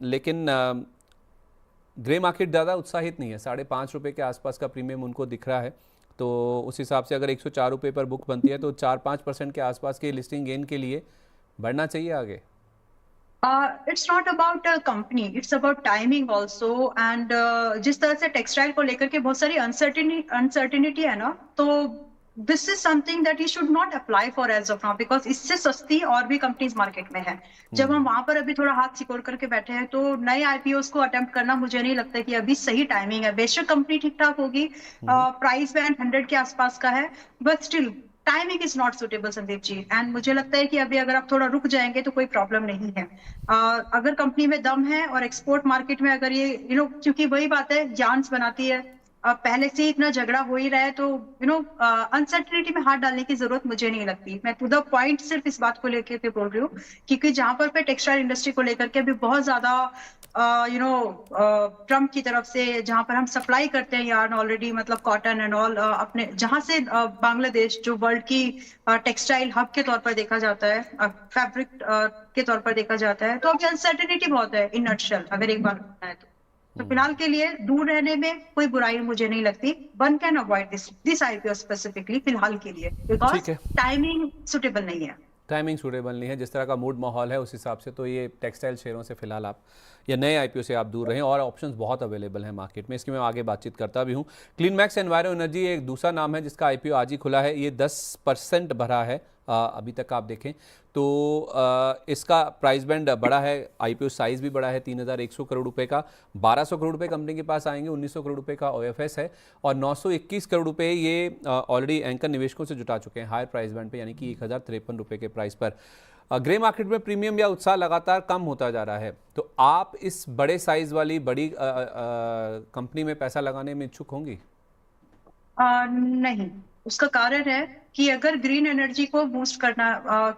A: लेकिन ग्रे मार्केट ज़्यादा उत्साहित नहीं है, 5.5 रुपये के आसपास का प्रीमियम उनको दिख रहा है, तो उस हिसाब से अगर 104 रुपये पर बुक बनती है तो 4-5% के आसपास के लिस्टिंग गेन के लिए बढ़ना चाहिए आगे।
B: It's not about company, it's about timing also, and जिस तरह से टेक्सटाइल को लेकर के बहुत सारी अनसर्टिनिटी है ना, तो this is something that you should not apply for as of now, because इससे सस्ती और भी कंपनीज मार्केट में है। जब हम वहां पर अभी थोड़ा हाथ सिकोड़ करके बैठे हैं, तो नए आईपीओ को अटेम्प्ट करना मुझे नहीं लगता कि अभी सही टाइमिंग है। बेशक कंपनी ठीक ठाक होगी, प्राइस बैंड 100 के आसपास का है, but still timing is not suitable Sandeep ji, and मुझे लगता है कि अभी अगर आप थोड़ा रुक जाएंगे तो कोई प्रॉब्लम नहीं है। अगर कंपनी में दम है और एक्सपोर्ट मार्केट में अगर ये क्योंकि वही बात है, जान्स बनाती है, पहले से ही इतना झगड़ा हो ही रहा है, तो अनसर्टिनिटी में हाथ डालने की जरूरत मुझे नहीं लगती। मैं टू द पॉइंट सिर्फ इस बात को लेकर के बोल रही हूँ, क्योंकि जहां पर टेक्सटाइल इंडस्ट्री को लेकर के अभी बहुत ज्यादा ट्रम्प की तरफ से, जहां पर हम सप्लाई करते हैं यार्न ऑलरेडी, मतलब कॉटन एंड ऑल, अपने जहां से बांग्लादेश जो वर्ल्ड की टेक्सटाइल हब के तौर पर देखा जाता है, फैब्रिक के तौर पर देखा जाता है, तो अभी अनसर्टिनिटी बहुत है इन नटशेल, अगर एक बार है तो फिलहाल के लिए दूर रहने में कोई बुराई मुझे नहीं लगती। One can avoid this IPO specifically फिलहाल के लिए, बिकॉज टाइमिंग सुटेबल नहीं है।
A: टाइमिंग सूटेबल नहीं है, जिस तरह का मूड माहौल है उस हिसाब से तो ये टेक्सटाइल शेयरों से फिलहाल आप या नए आईपीओ से आप दूर रहें, और ऑप्शंस बहुत अवेलेबल हैं मार्केट में, इसकी मैं आगे बातचीत करता भी हूँ। क्लीनमैक्स एनवायरो एनर्जी एक दूसरा नाम है जिसका आईपीओ आज ही खुला है, ये 10% भरा है अभी तक आप देखें तो इसका प्राइस बैंड बड़ा है, आईपीओ साइज़ भी बड़ा है, 3,100 करोड़ रुपए का, 1,200 करोड़ रुपए कंपनी के पास आएंगे, 1,900 करोड़ रुपए का ओएफएस है और 921 करोड़ रुपए ये ऑलरेडी एंकर निवेशकों से जुटा चुके हैं हायर प्राइस बैंड पे, यानी कि 1,053 रुपए के प्राइस पर। ग्रे मार्केट में प्रीमियम या उत्साह लगातार कम होता जा रहा है, तो आप इस बड़े साइज वाली बड़ी कंपनी में पैसा लगाने में इच्छुक होंगी?
B: नहीं, उसका कारण है कि अगर ग्रीन एनर्जी को बूस्ट करना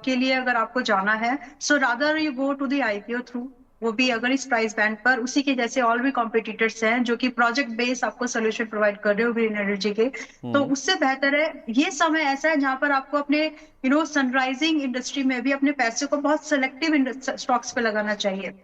B: के लिए अगर आपको जाना है, so rather you go to the IPO through, वो भी अगर इस प्राइस बैंड पर उसी के जैसे और भी कॉम्पिटिटर्स हैं जो कि प्रोजेक्ट बेस आपको सोल्यूशन प्रोवाइड कर रहे हो ग्रीन एनर्जी के, तो उससे बेहतर है ये समय ऐसा है जहां पर आपको अपने सनराइजिंग इंडस्ट्री में भी अपने पैसे को बहुत सेलेक्टिव स्टॉक्स पे लगाना चाहिए।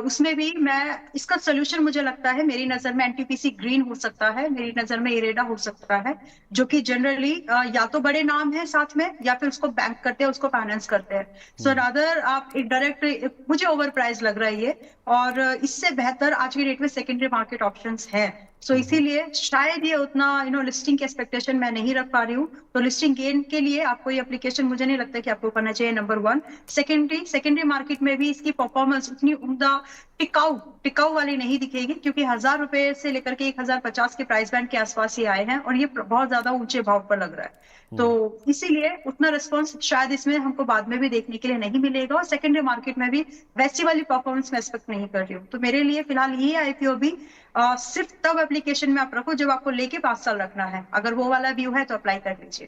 B: उसमें भी मैं इसका सोल्यूशन मुझे लगता है, मेरी नजर में एनटीपीसी ग्रीन हो सकता है, मेरी नजर में इरेडा हो सकता है, जो कि जनरली या तो बड़े नाम है साथ में या फिर उसको बैंक करते हैं, उसको फाइनेंस करते हैं। सो रादर आप एक डायरेक्ट, मुझे ओवर प्राइस लग रहा है ये, और इससे बेहतर आज की डेट में सेकेंडरी मार्केट ऑप्शंस है। सो इसीलिए शायद ये उतना लिस्टिंग की एक्सपेक्टेशन मैं नहीं रख पा रही हूँ, तो लिस्टिंग गेन के लिए आपको ये एप्लीकेशन मुझे नहीं लगता कि आपको करना चाहिए, नंबर 1। सेकेंडरी मार्केट में भी इसकी परफॉर्मेंस उतनी उम्दा टिकाऊ वाली नहीं दिखेगी, क्योंकि 1,000 रुपए से लेकर के 1,050 के प्राइस बैंड के आसपास ही आए हैं और ये बहुत ज्यादा ऊंचे भाव पर लग रहा है, तो इसीलिए उतना रिस्पॉन्स शायद इसमें हमको बाद में भी देखने के लिए नहीं मिलेगा, और सेकेंडरी मार्केट में भी वैसी वाली परफॉर्मेंस मैं एक्सपेक्ट नहीं कर रही हूँ। तो मेरे लिए फिलहाल ये आईपीओ भी सिर्फ तब एप्लीकेशन में आप रखो जब आपको लेके 5 साल रखना है, अगर वो वाला व्यू है तो अप्लाई कर लीजिए।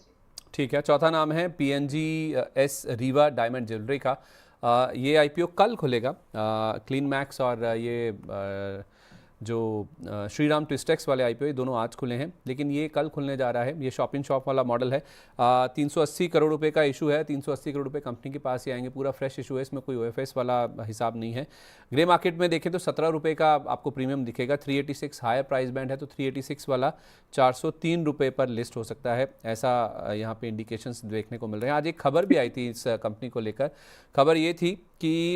A: ठीक है, चौथा नाम है PNGS रीवा डायमंड ज्वेलरी का। ये आईपीओ कल खुलेगा, क्लीनमैक्स और ये जो श्रीराम ट्विस्टेक्स वाले आईपीओ दोनों आज खुले हैं, लेकिन ये कल खुलने जा रहा है। ये शॉपिंग शॉप वाला मॉडल है, 380 करोड़ रुपए का इशू है, 380 करोड़ रुपए कंपनी के पास ही आएंगे, पूरा फ्रेश इशू है, इसमें कोई ओएफएस वाला हिसाब नहीं है। ग्रे मार्केट में देखें तो 17 रुपए का आपको प्रीमियम दिखेगा, 386 हायर प्राइस बैंड है, तो 386 वाला 403 रुपए पर लिस्ट हो सकता है, ऐसा यहाँ पे इंडिकेशंस देखने को मिल रहे हैं। आज एक खबर भी आई थी इस कंपनी को लेकर, खबर ये थी कि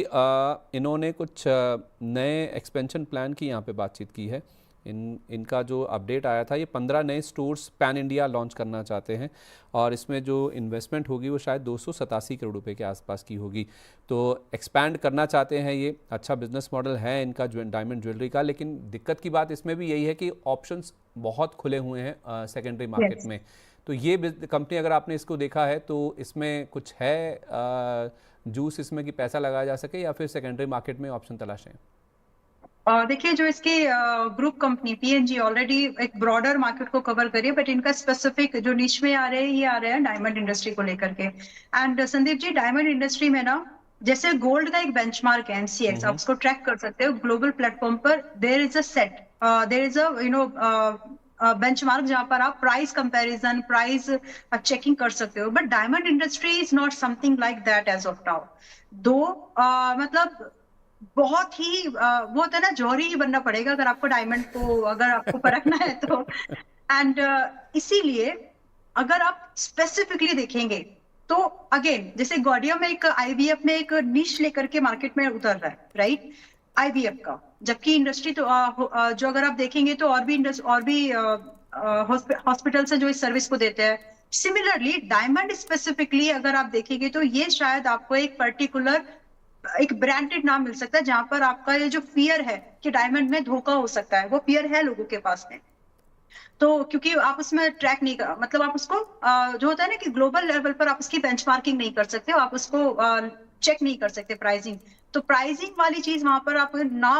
A: इन्होंने कुछ नए एक्सपेंशन प्लान की यहाँ पे बातचीत की है। इनका जो अपडेट आया था, ये 15 नए स्टोर्स पैन इंडिया लॉन्च करना चाहते हैं और इसमें जो इन्वेस्टमेंट होगी वो शायद 287 करोड़ रुपए के आसपास की होगी। तो एक्सपैंड करना चाहते हैं, ये अच्छा बिजनेस मॉडल है इनका डायमंड ज्वेलरी का, लेकिन दिक्कत की बात इसमें भी यही है कि ऑप्शंस बहुत खुले हुए हैं सेकेंडरी मार्केट में। तो ये कंपनी, अगर आपने इसको देखा है तो इसमें कुछ है जूस इसमें कि पैसा लगाया जा सके, या फिर सेकेंडरी मार्केट में ऑप्शन तलाशें?
B: देखिए, जो इसकी ग्रुप कंपनी पीएनजी ऑलरेडी एक ब्रॉडर मार्केट को कवर करिए, बट इनका स्पेसिफिक जो निश में आ रहे हैं, ये आ रहे हैं डायमंड इंडस्ट्री को लेकर के। And Sandeep ji, diamond industry में ना, जैसे गोल्ड का एक बेंचमार्क है एमसीएक्स, आप उसको ट्रैक कर सकते हो ग्लोबल प्लेटफॉर्म पर। There is a set, there is a benchmark जहां पर आप प्राइस कंपैरिजन, प्राइस चेकिंग कर सकते हो, but diamond industry is not something like that as of now. मतलब बहुत ही वो होता है ना, जौहरी ही बनना पड़ेगा अगर आपको डायमंड को अगर आपको परखना है तो। एंड इसीलिए अगर आप स्पेसिफिकली देखेंगे तो अगेन, जैसे गॉडिया में एक आईवीएफ में एक निश लेकर के मार्केट में उतर रहा है, राइट, आईवीएफ का, जबकि इंडस्ट्री तो जो अगर आप देखेंगे तो और भी हॉस्पिटल से जो इस सर्विस को देते हैं। सिमिलरली डायमंड स्पेसिफिकली अगर आप देखेंगे तो ये शायद आपको एक पर्टिकुलर एक ब्रांडेड नाम मिल सकता है जहां पर आपका ये जो फियर है कि डायमंड में धोखा हो सकता है, वो फियर है लोगों के पास में। तो क्योंकि आप उसमें ट्रैक नहीं कर, मतलब आप उसको जो होता है ना कि ग्लोबल लेवल पर आप उसकी बेंचमार्किंग नहीं कर सकते, आप उसको चेक नहीं कर सकते प्राइसिंग। तो प्राइसिंग वाली चीज वहां पर आप ना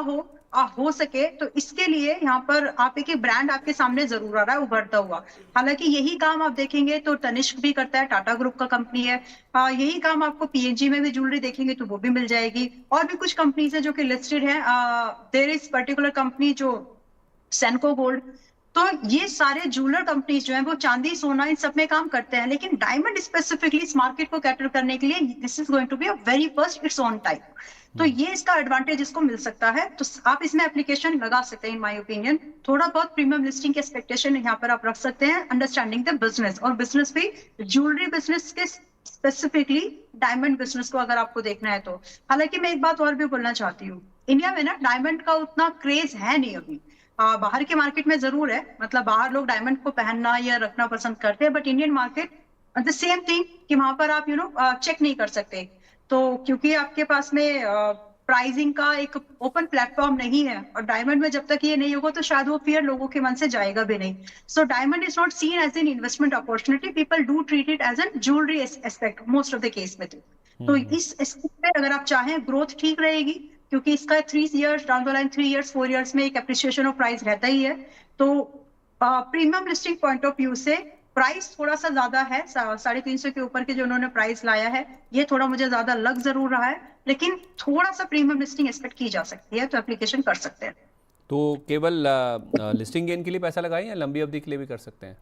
B: हो सके, तो इसके लिए यहाँ पर आप एक ब्रांड आपके सामने जरूर आ रहा है उभरता हुआ। हालांकि यही काम आप देखेंगे तो तनिष्क भी करता है, टाटा ग्रुप का कंपनी है। यही काम आपको पीएनजी में भी ज्वेलरी देखेंगे तो वो भी मिल जाएगी, और भी कुछ कंपनीज है जो कि लिस्टेड है। देयर इज पर्टिकुलर कंपनी जो सेनको गोल्ड। तो ये सारे ज्वेलर कंपनीज जो है वो चांदी सोना इन सब में काम करते हैं, लेकिन डायमंड स्पेसिफिकली इस मार्केट को कैटर करने के लिए this is going to be a very first its own type. तो ये इसका एडवांटेज इसको मिल सकता है, तो आप इसमें एप्लीकेशन लगा सकते हैं। इन माय ओपिनियन थोड़ा बहुत प्रीमियम लिस्टिंग के एक्सपेक्टेशन यहाँ पर आप रख सकते हैं, अंडरस्टैंडिंग द बिजनेस, और बिजनेस भी ज्वेलरी बिजनेस के स्पेसिफिकली डायमंड बिजनेस को अगर आपको देखना है तो। हालांकि मैं एक बात और भी बोलना चाहती हूँ, इंडिया में ना डायमंड का उतना क्रेज है नहीं अभी। बाहर के मार्केट में जरूर है, मतलब बाहर लोग डायमंड को पहनना या रखना पसंद करते हैं, but Indian market the same thing कि वहां पर आप चेक नहीं कर सकते। तो क्योंकि आपके पास में प्राइसिंग का एक ओपन प्लेटफॉर्म नहीं है, और डायमंड में जब तक ये नहीं होगा तो शायद वो फियर लोगों के मन से जाएगा भी नहीं। So diamond is not seen as an investment opportunity, people do treat it as an jewellery aspect most of the case में। तो इस एस्पेक्ट पे अगर आप चाहें ग्रोथ ठीक रहेगी, क्योंकि इसका 3 years down the line, 3 years 4 years में एक एप्रिसिएशन ऑफ प्राइस रहता ही है। तो premium listing point of view से प्राइस थोड़ा सा ज्यादा है, 350 के ऊपर के जो उन्होंने प्राइस लाया है, ये थोड़ा मुझे ज्यादा लग जरूर रहा है, लेकिन थोड़ा सा प्रीमियम लिस्टिंग एक्सपेक्ट की जा सकती है, तो एप्लीकेशन कर सकते हैं।
A: तो केवल लिस्टिंग गेन के लिए पैसा लगाएं या लंबी अवधि के लिए भी कर सकते हैं?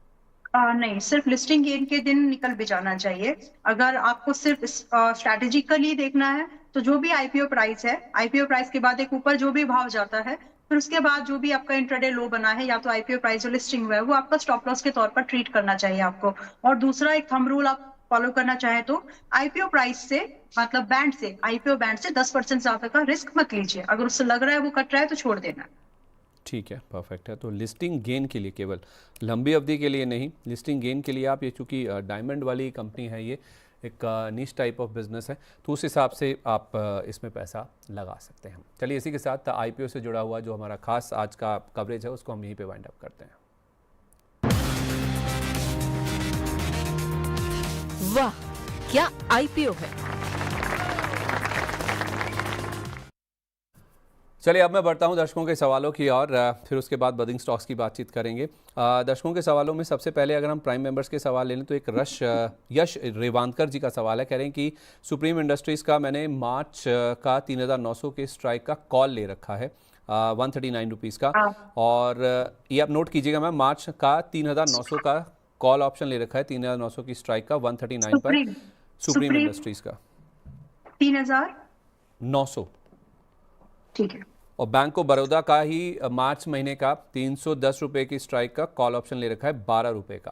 B: नहीं, सिर्फ लिस्टिंग गेन के दिन निकल भी जाना चाहिए। अगर आपको सिर्फ स्ट्रैटेजिकली देखना है तो जो भी आईपीओ प्राइस है, आईपीओ प्राइस के बाद एक ऊपर जो भी भाव जाता है, फिर उसके बाद जो भी आपका इंट्राडे लो बना है, या तो आईपीओ प्राइस जो लिस्टिंग हुआ है, वो आपका स्टॉप लॉस के तौर पर ट्रीट करना चाहिए आपको। और दूसरा एक थंब रूल आप फॉलो करना चाहे तो आईपीओ प्राइस से, मतलब बैंड से, आईपीओ बैंड से 10% ज्यादा का रिस्क मत लीजिए। अगर उससे लग रहा है वो कट रहा है तो छोड़ देना।
A: ठीक है, परफेक्ट है। तो लिस्टिंग गेन के लिए, केवल लंबी अवधि के लिए नहीं, लिस्टिंग गेन के लिए आप, ये चूंकि डायमंड वाली कंपनी है, ये एक नीश टाइप ऑफ बिजनेस है, तो उस हिसाब से आप इसमें पैसा लगा सकते हैं। चलिए, इसी के साथ आईपीओ से जुड़ा हुआ जो हमारा खास आज का कवरेज है उसको हम यहीं पे वाइंड अप करते हैं।
C: वाह, क्या आईपीओ है।
A: चलिए, अब मैं बढ़ता हूं दर्शकों के सवालों की और फिर उसके बाद बडिंग स्टॉक्स की बातचीत करेंगे। दर्शकों के सवालों में सबसे पहले अगर हम प्राइम मेंबर्स के सवाल ले लें तो एक यश रेवानकर जी का सवाल है। कह रहे हैं कि सुप्रीम इंडस्ट्रीज़ का मैंने मार्च का 3900 के स्ट्राइक का कॉल ले रखा है 139 रुपीज़ का, और ये आप नोट कीजिएगा मैम, मार्च का 3900 का कॉल ऑप्शन ले रखा है, 3900 की स्ट्राइक का 139 पर सुप्रीम इंडस्ट्रीज़ का
B: 3900। ठीक है।
A: और बैंक ऑफ बड़ौदा का ही मार्च महीने का 310 रुपए की स्ट्राइक का कॉल ऑप्शन ले रखा है 12 रुपए का।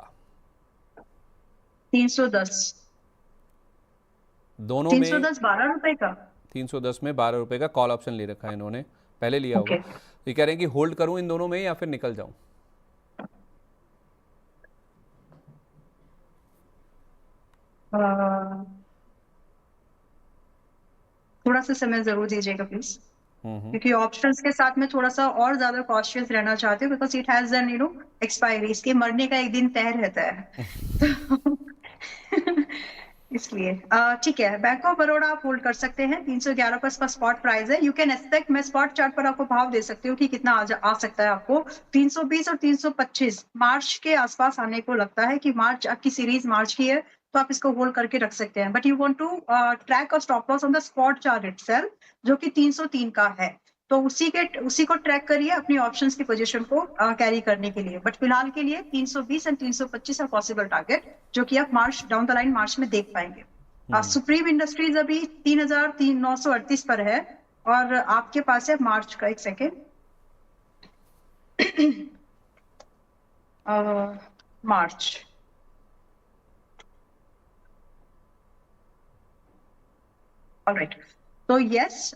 B: 310
A: दोनों में
B: 310 12 रुपए का,
A: 310 में 12 रुपए का कॉल ऑप्शन ले रखा है इन्होंने, पहले लिया होगा। ये कह रहे हैं कि होल्ड करूं इन दोनों में या फिर निकल जाऊं?
B: थोड़ा सा समय जरूर दीजिएगा प्लीज, क्योंकि ऑप्शंस के साथ में थोड़ा सा और ज्यादा कॉशियस रहना चाहते हो, because it has an expiry, इसके मरने का एक दिन तय रहता है। इसलिए ठीक है, बैंक ऑफ बड़ौदा आप होल्ड कर सकते हैं। 311 पर स्पॉट प्राइस है। यू कैन एक्सपेक्ट, मैं स्पॉट चार्ट पर आपको भाव दे सकती हूँ कि कितना आ सकता है आपको। 320 और 325 मार्च के आसपास आने को लगता है कि मार्च आपकी सीरीज मार्च की है, तो आप इसको होल्ड करके रख सकते हैं। But you want to track और stop loss on the spot chart itself, जो कि 303 का है, तो उसी को ट्रैक करिए अपनी ऑप्शंस की पोजीशन को कैरी करने के लिए। बट फिलहाल के लिए 320 एंड 325 आर पॉसिबल टारगेट, जो कि आप मार्च डाउन द लाइन मार्च में देख पाएंगे। सुप्रीम इंडस्ट्रीज अभी 3938 पर है, और आपके पास है मार्च का, एक सेकेंड, मार्च ऑलराइट, तो यस,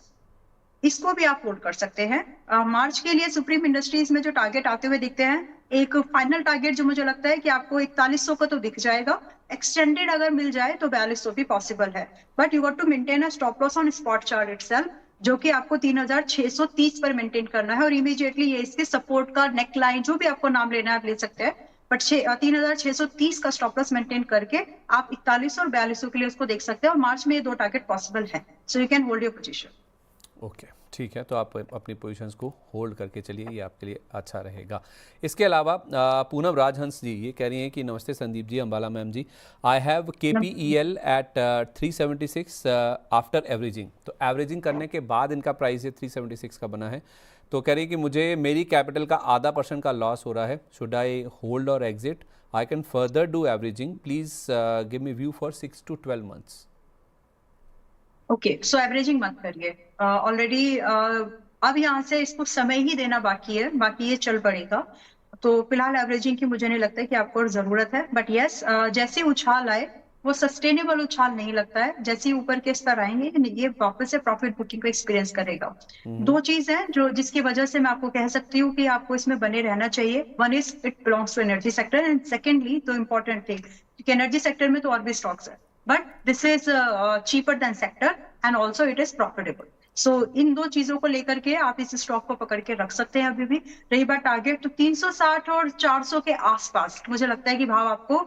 B: इसको भी आप होल्ड कर सकते हैं। मार्च के लिए सुप्रीम इंडस्ट्रीज में जो टारगेट आते हुए दिखते हैं, एक फाइनल टारगेट जो मुझे लगता है कि आपको 4100 का तो दिख जाएगा, एक्सटेंडेड अगर मिल जाए तो 4200 भी पॉसिबल है। But you got to maintain a stop loss on spot chart itself, जो कि आपको 3630 पर मेंटेन करना है, और इमीडिएटली ये इसके सपोर्ट का नेक लाइन, जो भी आपको नाम लेना है आप ले सकते हैं, बट 3630 का स्टॉप लॉस मेंटेन करके आप 4100 और 4200 के लिए उसको देख सकते हैं, और मार्च में ये दो टारगेट पॉसिबल है, so you can hold your position.
A: Okay, ठीक है, तो आप अपनी पोजीशंस को होल्ड करके चलिए, ये आपके लिए अच्छा रहेगा। इसके अलावा पूनम राजहंस जी ये कह रही हैं कि नमस्ते Sandeep ji, Ambala ma'am ji, I have KPEL at 376 after averaging. तो एवरेजिंग करने के बाद इनका प्राइस ये 376 का बना है। तो कह रही है कि मुझे मेरी कैपिटल का आधा % का लॉस हो रहा है, शुड आई होल्ड और exit? I can further do averaging, please give me view for 6 to 12 months।
B: Okay, so averaging मत करिए ऑलरेडी, अब यहाँ से इसको समय ही देना बाकी है, बाकी ये चल पड़ेगा। तो फिलहाल एवरेजिंग की मुझे नहीं लगता कि आपको जरूरत है, बट यस, जैसे उछाल आए वो सस्टेनेबल उछाल नहीं लगता है। जैसे ही ऊपर के स्तर आएंगे ये वापस से प्रॉफिट बुकिंग को एक्सपीरियंस करेगा। दो चीज है जो जिसकी वजह से मैं आपको कह सकती हूँ कि आपको इसमें बने रहना चाहिए। One is it belongs to energy sector, and secondly तो इम्पोर्टेंट थिंग कि एनर्जी सेक्टर में तो और भी स्टॉक्स है, but this is cheaper than sector and also it is profitable. So इन दो चीजों को लेकर के आप इस स्टॉक को पकड़ के रख सकते हैं। अभी भी रही बात टारगेट, तो 360 और 400 के आसपास मुझे लगता है कि भाव आपको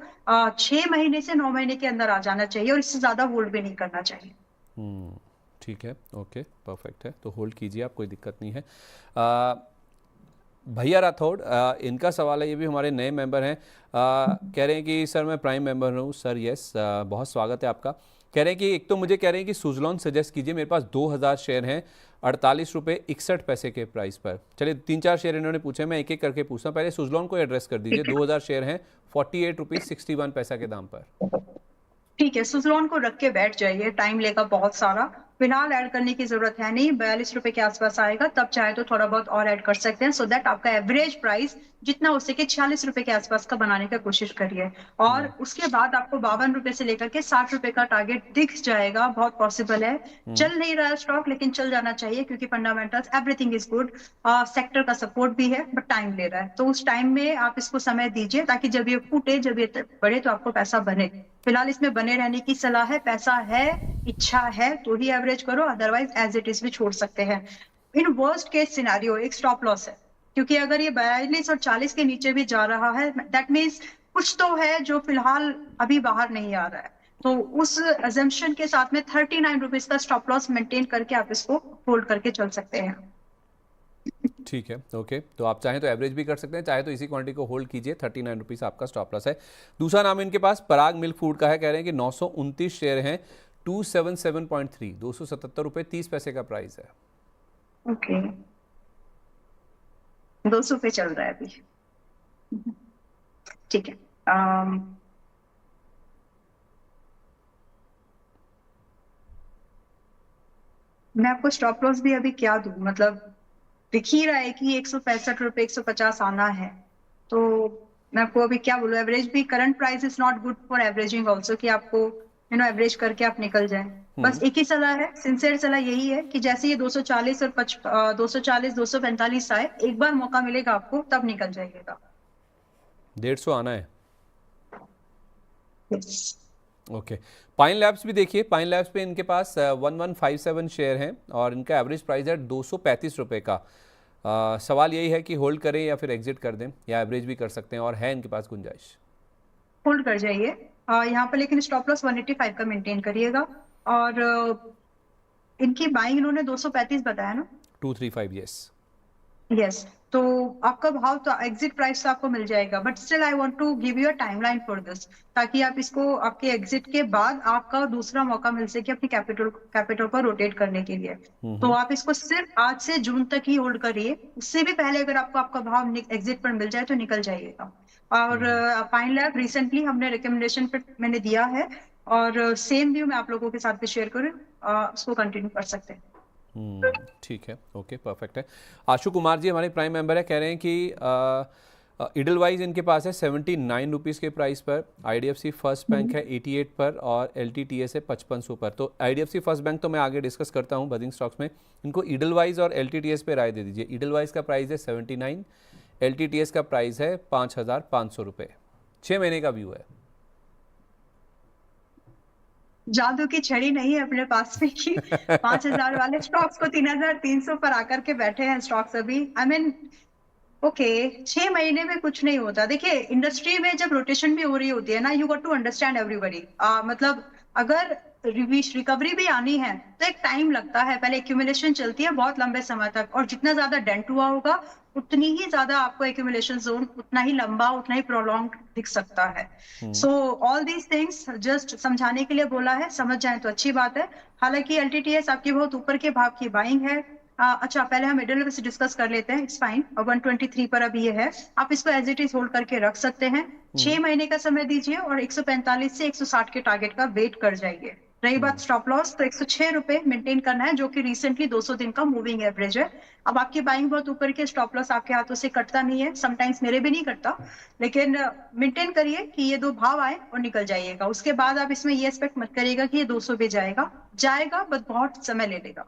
B: 6 महीने से 9 महीने के अंदर आ जाना चाहिए और इससे ज्यादा होल्ड भी नहीं करना चाहिए।
A: ठीक है, ओके, परफेक्ट है, तो होल्ड कीजिए आप, कोई दिक्कत नहीं है। भैया राठौड़, इनका सवाल है, ये भी हमारे नए मेंबर हैं, कह रहे हैं कि सर मैं प्राइम मेंबर हूँ। सर यस, बहुत स्वागत है आपका। कह रहे हैं कि एक तो मुझे कह रहे हैं कि सुजलॉन सजेस्ट कीजिए, मेरे पास 2000 शेयर हैं 48 रुपये 61 पैसे के प्राइस पर। चलिए 3-4 शेयर इन्होंने पूछे, मैं एक एक करके पूछता हूँ। पहले सुजलॉन को एड्रेस कर दीजिए। 2000 शेयर हैं 48 रुपये 61 पैसा के दाम पर।
B: ठीक है, सुजलॉन को रख के बैठ जाइए, टाइम लेगा बहुत सारा। फिलहाल ऐड करने की जरूरत है नहीं, 42 रुपए के आसपास आएगा तब चाहे तो थोड़ा बहुत और ऐड कर सकते हैं, सो दैट आपका एवरेज प्राइस जितना हो सके 46 रुपए के आसपास का बनाने का कोशिश करिए। और उसके बाद आपको 52 रुपए से लेकर के 60 रुपए का टारगेट दिख जाएगा, बहुत पॉसिबल है। चल नहीं रहा है स्टॉक, लेकिन चल जाना चाहिए क्योंकि fundamentals everything is good, sector का सपोर्ट भी है, बट टाइम ले रहा है। तो उस टाइम में आप इसको समय दीजिए ताकि जब ये फूटे, जब ये बढ़े तो आपको पैसा बने। फिलहाल इसमें बने रहने की सलाह है, पैसा है, इच्छा है तो ही एवरेज करो, अदरवाइज एज इट इज भी छोड़ सकते हैं। इन वर्स्ट केस सिनेरियो एक स्टॉप लॉस है, क्योंकि अगर ये 42 और 40 के नीचे भी जा रहा है, दैट मीन्स कुछ तो है जो फिलहाल अभी बाहर नहीं आ रहा है। तो उस अजम्पशन के साथ में 39 रुपीज का स्टॉप लॉस मेंटेन करके आप इसको होल्ड करके चल सकते हैं।
A: ठीक है, ओके, तो आप चाहें तो एवरेज भी कर सकते हैं, चाहे तो इसी क्वांटिटी को होल्ड कीजिए। 39 रुपीज़ आपका स्टॉप लॉस है। दूसरा नाम इनके पास पराग मिल्क फूड का है, कह रहे हैं कि 929 शेयर हैं 277.3, 277 रुपये 30 पैसे का प्राइस है।
B: ओके, 200 पे चल रहा है अभी, ठीक है। मैं आपको स्टॉप लॉस भी अभी क्या दूं, मतलब दिख ही रहा है कि 165 रुपए 150 आना है, तो मैं आपको अभी क्या बोलूं। एवरेज भी, current price is not good for averaging also, कि आपको एवरेज करके आप निकल जाएं। बस एक ही सलाह है, सिंसियर सलाह यही है कि जैसे ये 240 और 240 245 आए, एक बार मौका मिलेगा आपको तब निकल जाइएगा।
A: 150 आना है।
B: yes.
A: ओके, पाइन लैब्स भी देखिए। पाइन लैब्स पे इनके पास 1157 शेयर हैं और इनका एवरेज प्राइस है 235 रुपये का। सवाल यही है कि होल्ड करें या फिर एग्जिट कर दें, या एवरेज भी कर सकते हैं और है इनके पास गुंजाइश।
B: होल्ड कर जाइए यहाँ पर, लेकिन स्टॉप लॉस 185 का मेंटेन करिएगा। और इनकी बाइंग इन्होंने 235 बताया ना,
A: 235, यस
B: यस। तो आपका भाव तो एग्जिट प्राइस तो आपको मिल जाएगा, but still I want to give you a timeline for this, ताकि आप इसको आपके एग्जिट के बाद आपका दूसरा मौका मिल सके अपनी कैपिटल को रोटेट करने के लिए। तो आप इसको सिर्फ आज से जून तक ही होल्ड करिए, उससे भी पहले अगर आपको आपका भाव एग्जिट पर मिल जाए तो निकल जाइएगा। और पाइन लैब रिसेंटली हमने रिकमेंडेशन पे मैंने दिया है, और सेम व्यू मैं आप लोगों के साथ भी शेयर करूँ, उसको कंटिन्यू कर सकते हैं।
A: ठीक है, ओके, परफेक्ट है। आशु कुमार जी हमारे प्राइम मेंबर है, कह रहे हैं कि इडलवाइज इनके पास है 79 रुपीज़ के प्राइस पर, IDFC फर्स्ट बैंक है 88 पर और LTTS है 5500 पर। तो IDFC फर्स्ट बैंक तो मैं आगे डिस्कस करता हूँ बदिंग स्टॉक्स में। इनको इडलवाइज और LTTS पे राय दे दीजिए। इडलवाइज का प्राइस है 79, LTTS का प्राइस है 5500 रुपये। 6 महीने का व्यू है।
B: जादू की छड़ी नहीं है अपने पास में कि 5000 वाले स्टॉक्स को 3300 पर आकर के बैठे हैं स्टॉक्स अभी। आई मीन ओके, 6 महीने में कुछ नहीं होता। देखिए इंडस्ट्री में जब रोटेशन भी हो रही होती है ना, you got to understand everybody. मतलब अगर रिकवरी भी आनी है तो एक टाइम लगता है, पहले एक्यूमुलेशन चलती है बहुत लंबे समय तक, और जितना ज्यादा डेंट हुआ होगा उतनी ही ज्यादा आपको एक्यूमुलेशन जोन उतना ही लंबा, उतना ही प्रोलॉन्ग दिख सकता है। So all these things just समझाने के लिए बोला है, समझ जाए तो अच्छी बात है। हालांकि LTTS आपकी बहुत ऊपर के भाग की बाइंग है। अच्छा, पहले हम मिडिल से डिस्कस कर लेते हैं, इट्स फाइन। 123 पर अभी ये है, आप इसको एज इट इज होल्ड करके रख सकते हैं। 6 महीने का समय दीजिए और 145 से 160 के टारगेट का वेट कर जाइए। रही बात स्टॉप लॉस, तो 106 रुपए मेंटेन करना है, जो कि रिसेंटली 200 दिन का मूविंग एवरेज है। अब आपकी बाइंग बहुत ऊपर के, स्टॉप लॉस आपके हाथों से कटता नहीं है, समटाइम्स मेरे भी नहीं कटता, लेकिन मेंटेन करिए कि ये दो भाव आए और निकल जाइएगा। उसके बाद आप इसमें ये एक्सपेक्ट मत करिएगा कि ये 200 पे जाएगा बट बहुत समय ले लेगा।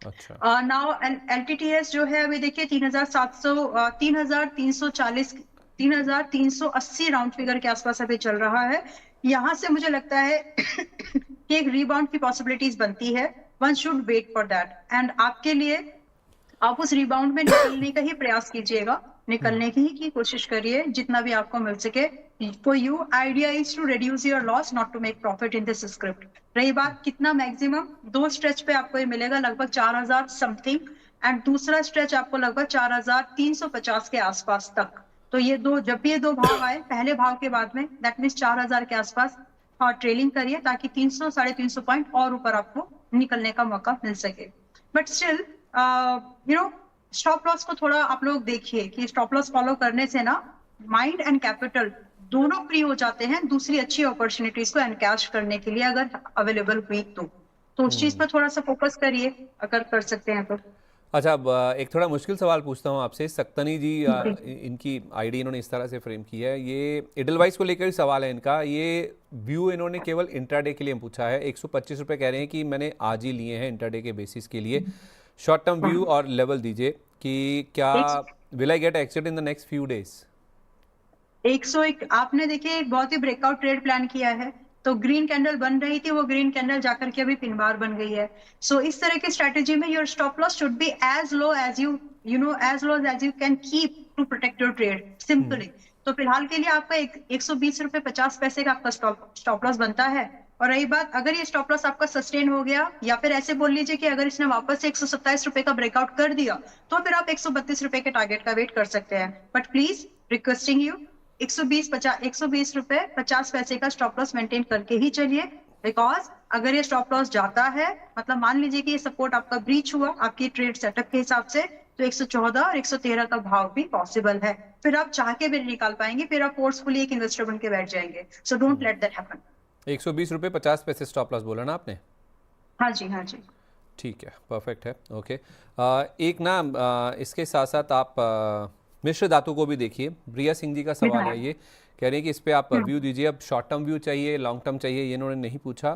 A: अच्छा,
B: नाउ एलटीटीएस जो है अभी देखिए 3700 3340 3380 राउंड फिगर के आसपास अभी चल रहा है। यहाँ से मुझे लगता है कि एक रीबाउंड की पॉसिबिलिटीज बनती है। One should wait for that, and आपके लिए आप उस रिबाउंड में निकलने का ही प्रयास कीजिएगा, निकलने की कोशिश करिए जितना भी आपको मिल सके। For you idea is to reduce your loss, not to make profit in this script. रही बात कितना मैक्सिमम, दो स्ट्रेच पे आपको ये मिलेगा लगभग 4000 समथिंग, एंड दूसरा स्ट्रेच आपको लगभग 4350 के आसपास तक। तो ये दो, जब भी ये दो भाव आए, पहले भाव के बाद में, दैट मीन्स 4000 के आसपास और ट्रेलिंग करिए, ताकि 300 350 पॉइंट और ऊपर आपको निकलने का मौका मिल सके। बट स्टिल स्टॉप लॉस को थोड़ा आप लोग देखिए कि स्टॉप लॉस फॉलो करने से ना माइंड एंड कैपिटल दोनों फ्री हो जाते हैं दूसरी अच्छी अपॉर्चुनिटीज को एनकैश करने के लिए, अगर अवेलेबल हुई तो उस चीज पर थोड़ा सा फोकस करिए अगर कर सकते हैं तो।
A: अच्छा, अब एक थोड़ा मुश्किल सवाल पूछता हूँ आपसे। सक्तनी जी, इनकी आईडी इन्होंने इस तरह से फ्रेम की है, ये एडलवाइस को लेकर सवाल है इनका। ये व्यू इन्होंने केवल इंट्राडे के लिए पूछा है। 125 रुपये कह रहे हैं कि मैंने आज ही लिए हैं इंट्राडे के बेसिस के लिए। शॉर्ट टर्म व्यू और लेवल दीजिए कि क्या will I get exit in the next few days.
B: 101 आपने देखिए एक बहुत ही ब्रेकआउट ट्रेड प्लान किया है, तो ग्रीन कैंडल बन रही थी, वो ग्रीन कैंडल जाकर के अभी पिन बार बन गई है। सो इस तरह की स्ट्रेटेजी में your stop loss should be as low as as low as you can keep to protect your trade simply. तो फिलहाल के लिए आपका 120 रुपए 50 पैसे का आपका स्टॉप लॉस बनता है। और रही बात, अगर ये स्टॉप लॉस आपका सस्टेन हो गया, या फिर ऐसे बोल लीजिए कि अगर इसने वापस से 127 रुपए का ब्रेकआउट कर दिया, तो फिर आप 132 रुपए के टारगेट का वेट कर सकते हैं। बट प्लीज रिक्वेस्टिंग यू 120 रुपए 50 पैसे का स्टॉप लॉस मेंटेन करके ही चलिए, बिकॉज अगर ये स्टॉप लॉस जाता है, मतलब मान लीजिए कि ये सपोर्ट आपका ब्रीच हुआ आपकी ट्रेड सेटअप के हिसाब से, तो 114 और 113 का भाव भी पॉसिबल है। फिर आप चाह के भी नहीं निकाल पाएंगे, फिर आप फोर्सफुली एक इन्वेस्टर बन के बैठ जाएंगे। So don't let that happen.
A: 120 रुपये 50 पैसे स्टॉप लॉस बोला ना आपने?
B: हाँ जी, हाँ जी,
A: ठीक है, परफेक्ट है। ओके, एक ना इसके साथ साथ आप मिश्र धातु को भी देखिए। प्रिया सिंह जी का सवाल है, ये कह रहे हैं कि इस पे आप व्यू दीजिए। अब शॉर्ट टर्म व्यू चाहिए, लॉन्ग टर्म चाहिए, ये इन्होंने नहीं पूछा।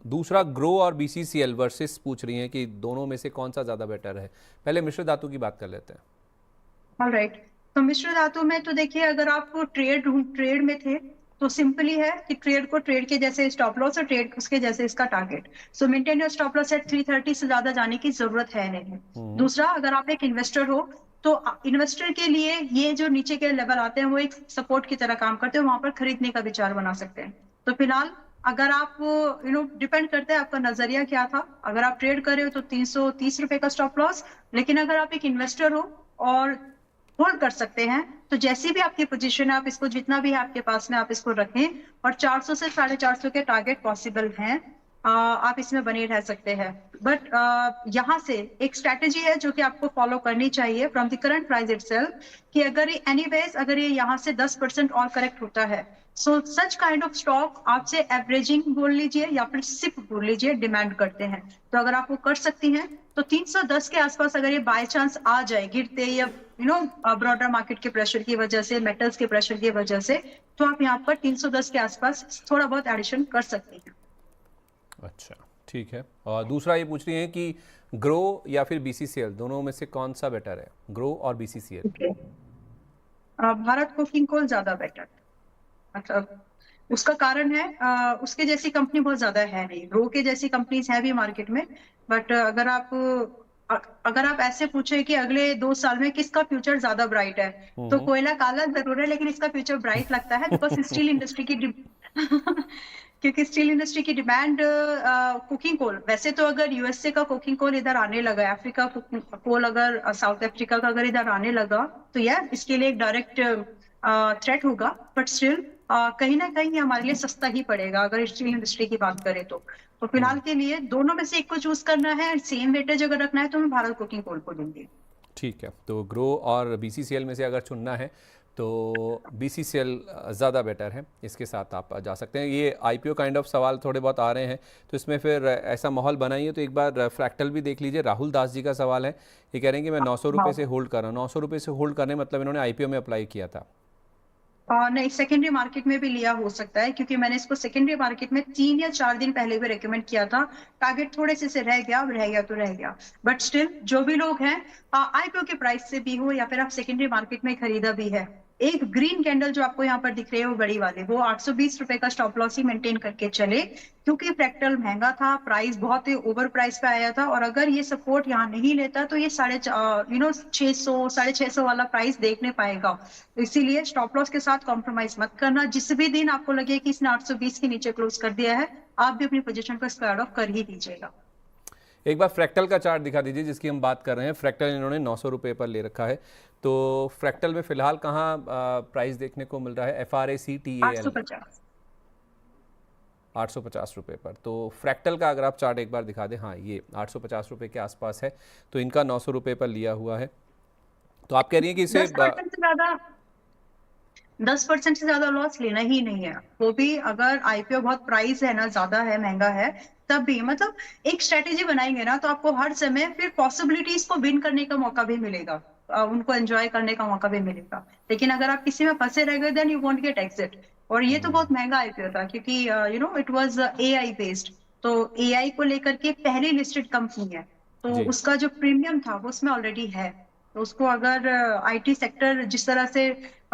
A: दूसरा ग्रो और बीसीसीएल वर्सेस पूछ रही हैं कि दोनों में से कौन सा ज़्यादा बेटर है। पहले मिश्र धातु की बात कर लेते हैं।
B: ऑलराइट, तो मिश्र धातु में तो देखिए, अगर आप ट्रेड में थे तो सिंपली है कि ट्रेड को ट्रेड के जैसे स्टॉप लॉस और ट्रेड उसके जैसे इसका target. So maintain your stop loss at 330 से ज्यादा जाने की जरूरत है नहीं। दूसरा, अगर आप एक इन्वेस्टर हो तो इन्वेस्टर के लिए ये जो नीचे के लेवल आते हैं वो एक सपोर्ट की तरह काम करते हैं, वहां पर खरीदने का विचार बना सकते हैं। तो फिलहाल अगर आप डिपेंड करता है आपका नजरिया क्या था। अगर आप ट्रेड कर रहे हो तो 330 रुपए का स्टॉप लॉस, लेकिन अगर आप एक इन्वेस्टर हो और होल्ड कर सकते हैं, तो जैसी भी आपकी पोजीशन है, आप इसको जितना भी है आपके पास में आप इसको रखें, और 400 से 450 के टारगेट पॉसिबल हैं, आप इसमें बने रह सकते हैं। बट यहाँ से एक स्ट्रेटेजी है जो कि आपको फॉलो करनी चाहिए from the current price itself, कि अगर ये एनीवेज अगर ये यहाँ से 10% और करेक्ट होता है, सो सच काइंड ऑफ स्टॉक आपसे एवरेजिंग बोल लीजिए या फिर सिप बोल लीजिए डिमांड करते हैं। तो अगर आप वो कर सकती हैं तो 310 के आसपास अगर ये बाय चांस आ जाए गिरते, या ब्रॉडर मार्केट के प्रेशर की वजह से, मेटल्स के प्रेशर की वजह से, तो आप यहाँ पर 310 के आसपास थोड़ा बहुत एडिशन कर सकती हैं।
A: अच्छा, ठीक है। और दूसरा ये पूछ रही हैं कि ग्रो या फिर बीसीसीएल, दोनों में से कौन सा बेटर है, ग्रो और बीसीसीएल?
B: भारत कोकिंग कोल ज्यादा बेटर, मतलब उसका कारण है उसके जैसी कंपनी बहुत ज्यादा है नहीं। ग्रो के जैसी कंपनीज है भी मार्केट में, बट अगर आप ऐसे पूछे कि अगले 2 साल में किसका फ्यूचर ज्यादा ब्राइट है, तो कोयला काला जरूर है लेकिन इसका फ्यूचर ब्राइट लगता है, बिकॉज स्टील इंडस्ट्री की क्योंकि स्टील इंडस्ट्री की डिमांड कुकिंग कोल, वैसे तो अगर यूएसए का कुकिंग कोल इधर आने लगा, अफ्रीका कोल अगर साउथ अफ्रीका का अगर इधर आने लगा, तो यार इसके लिए एक डायरेक्ट थ्रेट होगा, बट स्टिल कहीं ना कहीं हमारे लिए सस्ता ही पड़ेगा अगर स्टील इंडस्ट्री की बात करें तो। फिलहाल के लिए दोनों में से एक को चूज करना है, सेम वेटेज अगर रखना है तो मैं भारत कोकिंग कोल को दूंगी।
A: ठीक है, तो ग्रो और बीसीसीएल में से अगर चुनना है तो BCCL ज़्यादा बेटर है, इसके साथ आप जा सकते हैं। ये IPO काइंड ऑफ सवाल थोड़े बहुत आ रहे हैं, तो इसमें फिर ऐसा माहौल बनाइए। तो एक बार फ्रैक्टल भी देख लीजिए। राहुल दास जी का सवाल है, ये कह रहे हैं कि मैं 900 रुपये से होल्ड कर रहा हूँ। 900 रुपये से होल्ड करने मतलब इन्होंने IPO में अप्लाई किया था।
B: नहीं, सेकेंडरी मार्केट में भी लिया हो सकता है, क्योंकि मैंने इसको सेकेंडरी मार्केट में 3 या 4 दिन पहले भी रेकमेंड किया था। टारगेट थोड़े से रह गया, अब रह गया तो रह गया, बट स्टिल जो भी लोग हैं आईपीओ के प्राइस से भी हो या फिर आप सेकेंडरी मार्केट में खरीदा भी है, एक ग्रीन कैंडल जो आपको यहाँ पर दिख रही है वो बड़ी वाले, वो 820 रुपए का स्टॉप लॉस ही मेंटेन करके चले, क्योंकि फ्रैक्टल महंगा था, प्राइस बहुत ही ओवर प्राइस पे आया था, और अगर ये सपोर्ट यहाँ नहीं लेता तो ये 650 650 वाला प्राइस देखने पाएगा। तो इसीलिए स्टॉप लॉस के साथ कॉम्प्रोमाइज मत करना। जिस भी दिन आपको लगे कि इसने 820 के नीचे क्लोज कर दिया है, आप भी अपनी पोजीशन को स्क्वायर ऑफ कर ही दीजिएगा।
A: एक बार फ्रैक्टल का चार्ट दिखा दीजिए जिसकी हम बात कर रहे हैं। फ्रैक्टल इन्होंने 900 रुपये पर ले रखा है, तो फ्रैक्टल में फिलहाल कहाँ प्राइस देखने को मिल रहा है? FRACTAL 850 रुपये पर। तो फ्रैक्टल का अगर आप चार्ट एक बार दिखा दें, हाँ ये 850 रुपये के आसपास है, तो इनका 900 रुपये पर लिया हुआ है। तो आप कह रही हैं कि इसे
B: 10% से ज्यादा लॉस लेना ही नहीं है, वो भी अगर आईपीओ बहुत प्राइस है ना, ज्यादा है, महंगा है, तब भी मतलब एक स्ट्रेटेजी बनाएंगे ना तो आपको हर समय फिर पॉसिबिलिटीज को विन करने का मौका भी मिलेगा, उनको एंजॉय करने का मौका भी मिलेगा। लेकिन अगर आप किसी में फंसे रह गए then you won't get exit. और ये तो बहुत महंगा आईपीओ था, क्योंकि इट वाज एआई बेस्ड, तो एआई को लेकर के पहली लिस्टेड कंपनी है, तो
A: जी।
B: उसका जो प्रीमियम था वो उसमें ऑलरेडी है। तो उसको अगर आईटी सेक्टर जिस तरह से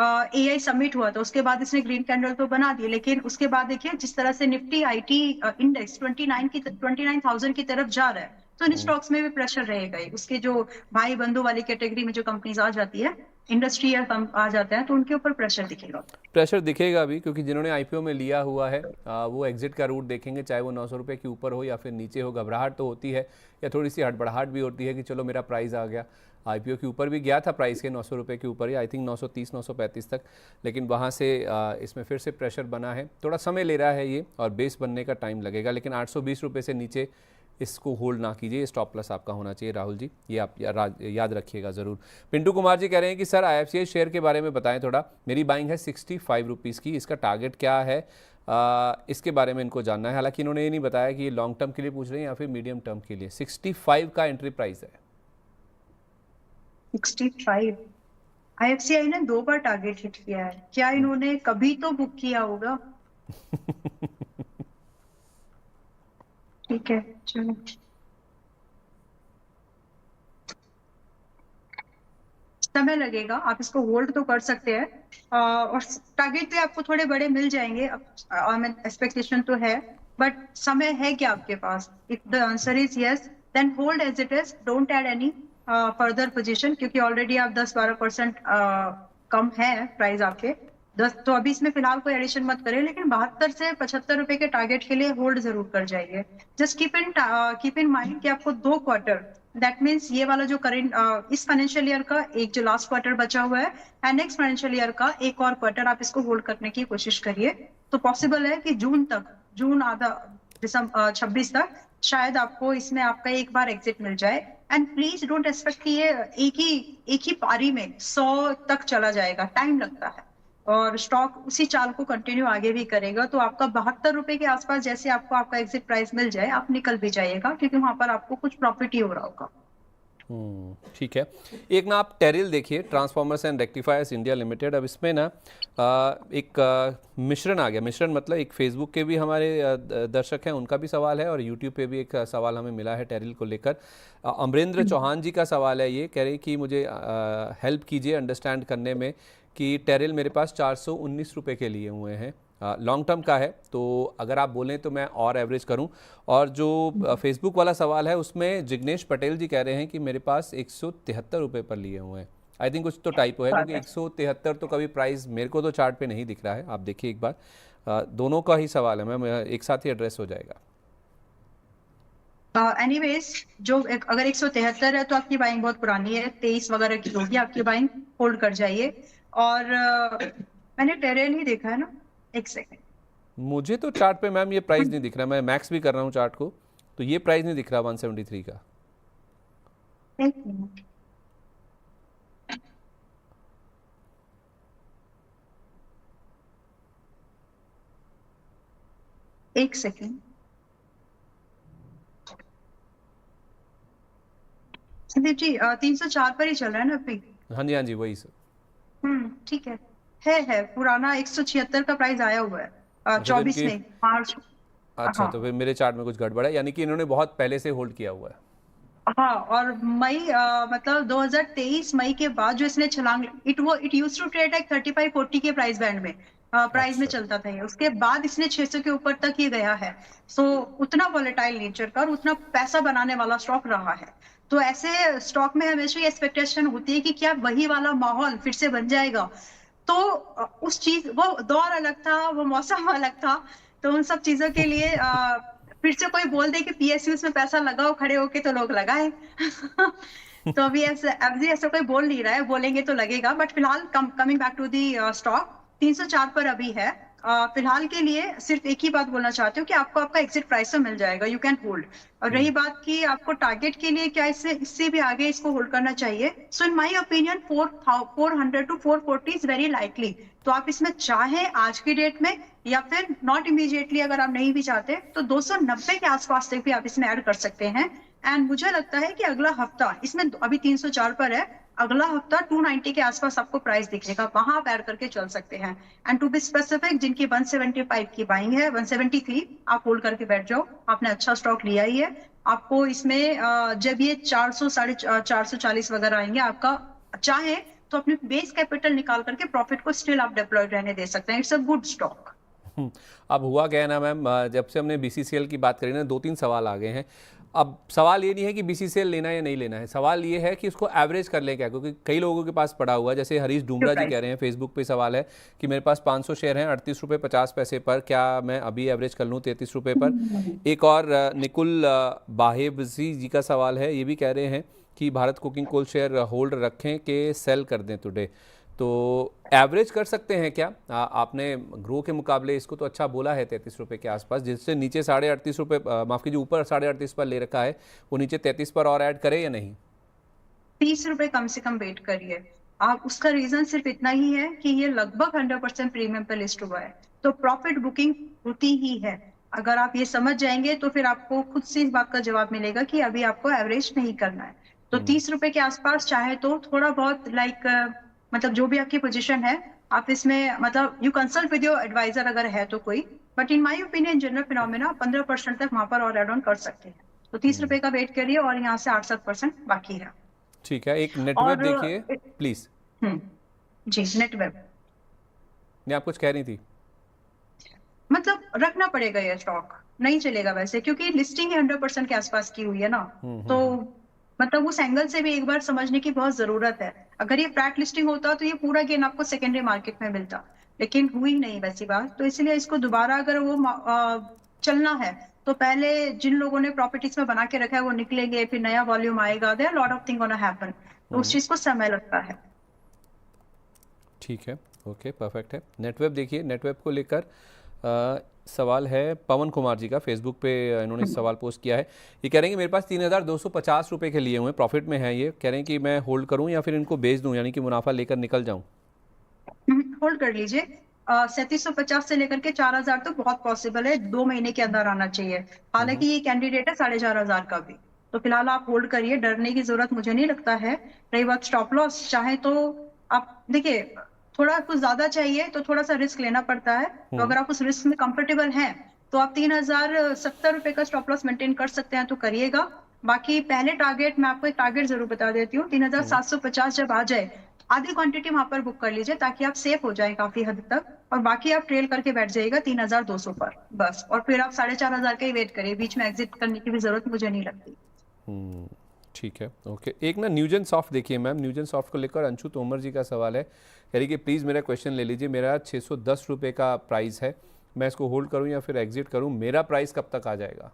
B: एआई समिट हुआ था उसके बाद इसने ग्रीन कैंडल तो बना दी, लेकिन उसके बाद देखिए जिस तरह से निफ्टी आईटी इंडेक्स 29,000 की तरफ जा रहा है, तो इन स्टॉक्स में भी प्रेशर रहेगा ही। उसके जो भाई बंधु वाली कैटेगरी में जो कंपनीज आ जाती है, इंडस्ट्री आ जाते हैं, तो उनके ऊपर प्रेशर दिखेगा।
A: प्रेशर दिखेगा अभी, क्योंकि जिन्होंने आईपीओ में लिया हुआ है वो एग्जिट का रूट देखेंगे, चाहे वो 900 रुपये के ऊपर हो या फिर नीचे हो। घबराहट तो होती है या थोड़ी सी हड़बड़ाहट भी होती है कि चलो मेरा प्राइस आ गया, आईपीओ के ऊपर भी गया था प्राइस के 900 रुपये के ऊपर ही, आई थिंक 930 935 तक, लेकिन वहाँ से इसमें फिर से प्रेशर बना है। थोड़ा समय ले रहा है ये और बेस बनने का टाइम लगेगा, लेकिन 820 रुपये से नीचे इसको होल्ड ना कीजिए। स्टॉप प्लस आपका होना चाहिए राहुल जी, ये आप याद रखिएगा ज़रूर। पिंटू कुमार जी कह रहे हैं कि सर IFCI शेयर के बारे में बताएं थोड़ा, मेरी बाइंग है 65 रुपीज़ की, इसका टारगेट क्या है? इसके बारे में इनको जानना है। हालांकि इन्होंने ये नहीं बताया कि ये लॉन्ग टर्म के लिए पूछ रहे हैं या फिर मीडियम टर्म के लिए। 65 का एंट्री प्राइस है।
B: 65 IFCI ने 2 बार टारगेट हिट किया है, क्या इन्होंने कभी तो बुक किया होगा? ठीक है, चलो समय लगेगा, आप इसको होल्ड तो कर सकते हैं, और टारगेट पे आपको थोड़े बड़े मिल जाएंगे, एक्सपेक्टेशन तो है, बट समय है क्या आपके पास? If the answer is yes, then hold as it is, don't add any further position, क्योंकि ऑलरेडी आप 10-12% कम है प्राइस आपके 10, तो अभी इसमें फिलहाल कोई एडिशन मत करें, लेकिन 72 से 75 रुपए के टारगेट के लिए होल्ड जरूर कर जाइए। जस्ट कीप इन माइंड कि आपको 2 क्वार्टर, दैट मीन्स ये वाला जो करेंट इस फाइनेंशियल ईयर का एक जो लास्ट क्वार्टर बचा हुआ है, एंड नेक्स्ट फाइनेंशियल ईयर का एक और क्वार्टर, आप इसको होल्ड करने की कोशिश करिए। तो पॉसिबल है कि जून आधा दिसंबर 26 तक शायद आपको इसमें आपका एक बार एग्जिट मिल जाए। एंड प्लीज डोंट एक्सपेक्ट कि ये एक ही पारी में 100 तक चला जाएगा, टाइम लगता है, और स्टॉक उसी चाल को कंटिन्यू आगे भी करेगा। तो आपका 72 रुपए के आसपास जैसे आपको आपका एग्जिट प्राइस मिल जाए, आप निकल भी जाइएगा, क्योंकि वहां पर आपको कुछ प्रॉफिट ही हो रहा होगा।
A: ठीक है। एक ना आप टेरिल देखिए, transformers and rectifiers India limited. अब इसमें ना एक मिश्रण आ गया। मिश्रण मतलब एक फेसबुक के भी हमारे दर्शक हैं, उनका भी सवाल है, और यूट्यूब पे भी एक सवाल हमें मिला है टेरिल को लेकर। अमरेंद्र चौहान जी का सवाल है, ये कह रहे हैं कि मुझे हेल्प कीजिए अंडरस्टैंड करने में कि टेरिल मेरे पास 419 रुपये के लिए हुए हैं, लॉन्ग टर्म का है, तो अगर आप बोलें तो मैं और एवरेज करूं। और जो फेसबुक वाला सवाल है उसमें जिग्नेश पटेल जी कह रहे हैं कि मेरे पास 173 रुपये पर लिए हुए हैं। आई थिंक कुछ तो टाइपो है, क्योंकि 173 तो कभी प्राइस मेरे को तो चार्ट पे नहीं दिख रहा है, आप देखिए एक बार। दोनों का ही सवाल है मैम, एक साथ ही एड्रेस हो जाएगा।
B: एनीवेज जो अगर 173 है तो आपकी बाइंग बहुत पुरानी है, 23 वगैरह की होगी आपकी बाइंग, होल्ड कर जाइए। और मैंने टेरेल ही देखा है ना, एक सेकंड,
A: मुझे तो चार्ट पे मैम ये प्राइस नहीं दिख रहा, मैं मैक्स भी कर रहा हूँ चार्ट को, तो ये प्राइस नहीं दिख रहा 173 का।
B: एक मिनट, एक सेकेंड संदीप जी, 304 पर ही चल रहा है ना अभी?
A: हाँ जी वही सर।
B: ठीक है पुराना 176 का प्राइस आया हुआ है
A: अच्छा,
B: 24
A: इनकी-
B: में मार्च।
A: अच्छा,
B: हाँ
A: तो फिर मेरे चार्ट में कुछ गड़बड़ है, यानी कि इन्होंने बहुत पहले से होल्ड किया हुआ है।
B: हाँ, और मई मतलब 2023 मई के बाद जो इसने छलांग, it used to trade like 35-40 के प्राइस बैंड में, प्राइस में
A: अच्छा।
B: चलता था ये। उसके बाद इसने 600 के ऊपर तक ये गया है। सो उतना वॉलेटाइल नेचर का और उतना पैसा बनाने वाला स्टॉक रहा है। तो ऐसे स्टॉक में हमेशा ये एक्सपेक्टेशन होती है कि क्या वही वाला माहौल फिर से बन जाएगा। तो उस चीज, वो दौर अलग था, वो मौसम अलग था। तो उन सब चीजों के लिए फिर से कोई बोल दे कि पीएसयूज में पैसा लगाओ खड़े होके, तो लोग लगाए। तो अभी ऐसा कोई बोल नहीं रहा है, बोलेंगे तो लगेगा। बट फिलहाल coming back to the stock, 304 पर अभी है। फिलहाल के लिए सिर्फ एक ही बात बोलना चाहती हूँ कि आपको आपका एग्जिट प्राइस तो मिल जाएगा, यू कैन होल्ड। और रही बात कि आपको टारगेट के लिए क्या इससे भी आगे इसको होल्ड करना चाहिए, so in my opinion 400 to 440 is very likely. तो आप इसमें चाहे आज की डेट में या फिर नॉट इमीडिएटली, अगर आप नहीं भी चाहते तो 290 के आसपास तक भी आप इसमें ऐड कर सकते हैं। एंड मुझे लगता है कि अगला हफ्ता, इसमें अभी 304 पर है, अगला हफ्ता 290 के आसपास आपको प्राइस दिखेगा, वहां आप ऐड करके चल सकते हैं। एंड टू बी स्पेसिफिक, जिनकी 175 की बाइंग है, 173 आप होल्ड करके बैठ जाओ, आपने अच्छा स्टॉक लिया ही है। आपको इसमें जब ये 400 440 वगैरह आएंगे, आपका चाहे तो अपने बेस कैपिटल निकाल करके प्रॉफिट को स्टिल आप डिप्लॉयड रहने दे सकते हैं। It's a good stock.
A: अब हुआ क्या है ना मैम, जब से हमने बीसीसीएल की बात करी ना, 2-3 सवाल आ गए हैं। अब सवाल ये नहीं है कि बीसीसीएल लेना है या नहीं लेना है, सवाल ये है कि उसको एवरेज कर लें क्या, क्योंकि कई लोगों के पास पड़ा हुआ है। जैसे हरीश डूमरा जी कह रहे हैं, फेसबुक पे सवाल है कि मेरे पास 500 शेयर हैं 38 रुपये 50 पैसे पर, क्या मैं अभी एवरेज कर लूँ 33 रुपये पर। एक और निकुल बाहेबजी जी का सवाल है, ये भी कह रहे हैं कि Bharat cooking coal share hold रखें कि सेल कर दें टुडे। तो एवरेज कर सकते हैं क्या? आपने ग्रो के मुकाबले इसको तो अच्छा बोला है 33 रुपये के आसपास, जिससे नीचे 38.5 रुपये, माफ़ कीजिए ऊपर 38.5 पर ले रखा है, वो नीचे 33 पर और ऐड करे या नहीं?
B: 30 रुपए कम से कम वेट करिए आप। उसका रीजन सिर्फ इतना ही है कि ये लगभग 100% प्रीमियम पे लिस्ट हुआ है, तो प्रॉफिट बुकिंग होती ही है। अगर आप ये समझ जाएंगे तो फिर आपको खुद से इस बात का जवाब मिलेगा कि अभी आपको एवरेज नहीं करना है। तो 30 रुपए के आसपास चाहे तो थोड़ा बहुत मतलब जो भी आपकी पोजीशन है, आप इसमें मतलब you consult with your advisor अगर है तो कोई। But in my opinion general phenomena 15% तक वहां पर और एड ऑन कर सकते हैं। तो 30 रुपए का वेट करिए और यहाँ से 8-7% बाकी है।
A: ठीक है, एक नेटवेब देखिए प्लीज।
B: जी, नेटवेब
A: नहीं, आप कुछ कह रही थी?
B: मतलब रखना पड़ेगा ये स्टॉक, नहीं चलेगा वैसे, क्योंकि लिस्टिंग 100% के आसपास की हुई है ना। तो मतलब उस एंगल से भी एक बार समझने की बहुत जरूरत है। अगर ये फ्लैट लिस्टिंग होता तो ये पूरा गेन आपको सेकेंडरी मार्केट में मिलता, लेकिन हुई नहीं वैसी बात। तो इसलिए इसको दोबारा अगर वो चलना है तो पहले जिन लोगों ने प्रॉपर्टीज में बना के रखा है वो निकलेंगे, फिर नया वॉल्यूम आएगा, there lot of thing gonna happen. तो उस चीज को समय लगता है।
A: ठीक है, ओके, परफेक्ट है। नेटवेब देखिए, नेटवेब को लेकर सवाल है पवन कुमार जी का, फेसबुक पे इन्होंने सवाल पोस्ट किया है। ये कह रहे हैं कि मेरे पास 3,250 रुपये के लिए हुए, प्रॉफिट में है ये, कह रहे हैं कि मैं होल्ड करूं या फिर इनको बेच दूं, यानी कि मुनाफा लेकर निकल जाऊं।
B: होल्ड कर लीजिए। 3750 से लेकर के 4000 तो बहुत पॉसिबल है, 2 महीने के अंदर आना चाहिए। हालांकि ये कैंडिडेट है 4500 का भी। तो फिलहाल आप होल्ड करिए, डरने की जरूरत मुझे नहीं लगता है। रही बात स्टॉप लॉस, चाहे तो आप देखिए, थोड़ा कुछ ज्यादा चाहिए तो थोड़ा सा रिस्क लेना पड़ता है। तो अगर आप उस रिस्क में कंफर्टेबल हैं तो आप 3070 रुपए का स्टॉप लॉस मेंटेन कर सकते हैं तो करिएगा। बाकी पहले टारगेट, मैं आपको एक टारगेट जरूर बता देती हूँ, 3750 जब आ जाए आधी क्वांटिटी वहां पर बुक कर लीजिए ताकि आप सेफ हो जाए काफी हद तक, और बाकी आप ट्रेल करके बैठ जाइएगा 3200 पर बस। और फिर आप 4500 का ही वेट करिए, बीच में एग्जिट करने की भी जरूरत मुझे नहीं लगती।
A: ठीक है, ओके। एक ना न्यूजन सॉफ्ट देखिए मैम, न्यूजन सॉफ्ट को लेकर अंशु तोमर जी का सवाल है, कह रही कि प्लीज़ मेरा क्वेश्चन ले लीजिए। मेरा 610 रुपये का प्राइस है, मैं इसको होल्ड करूं या फिर एग्जिट करूं, मेरा प्राइस कब तक आ जाएगा?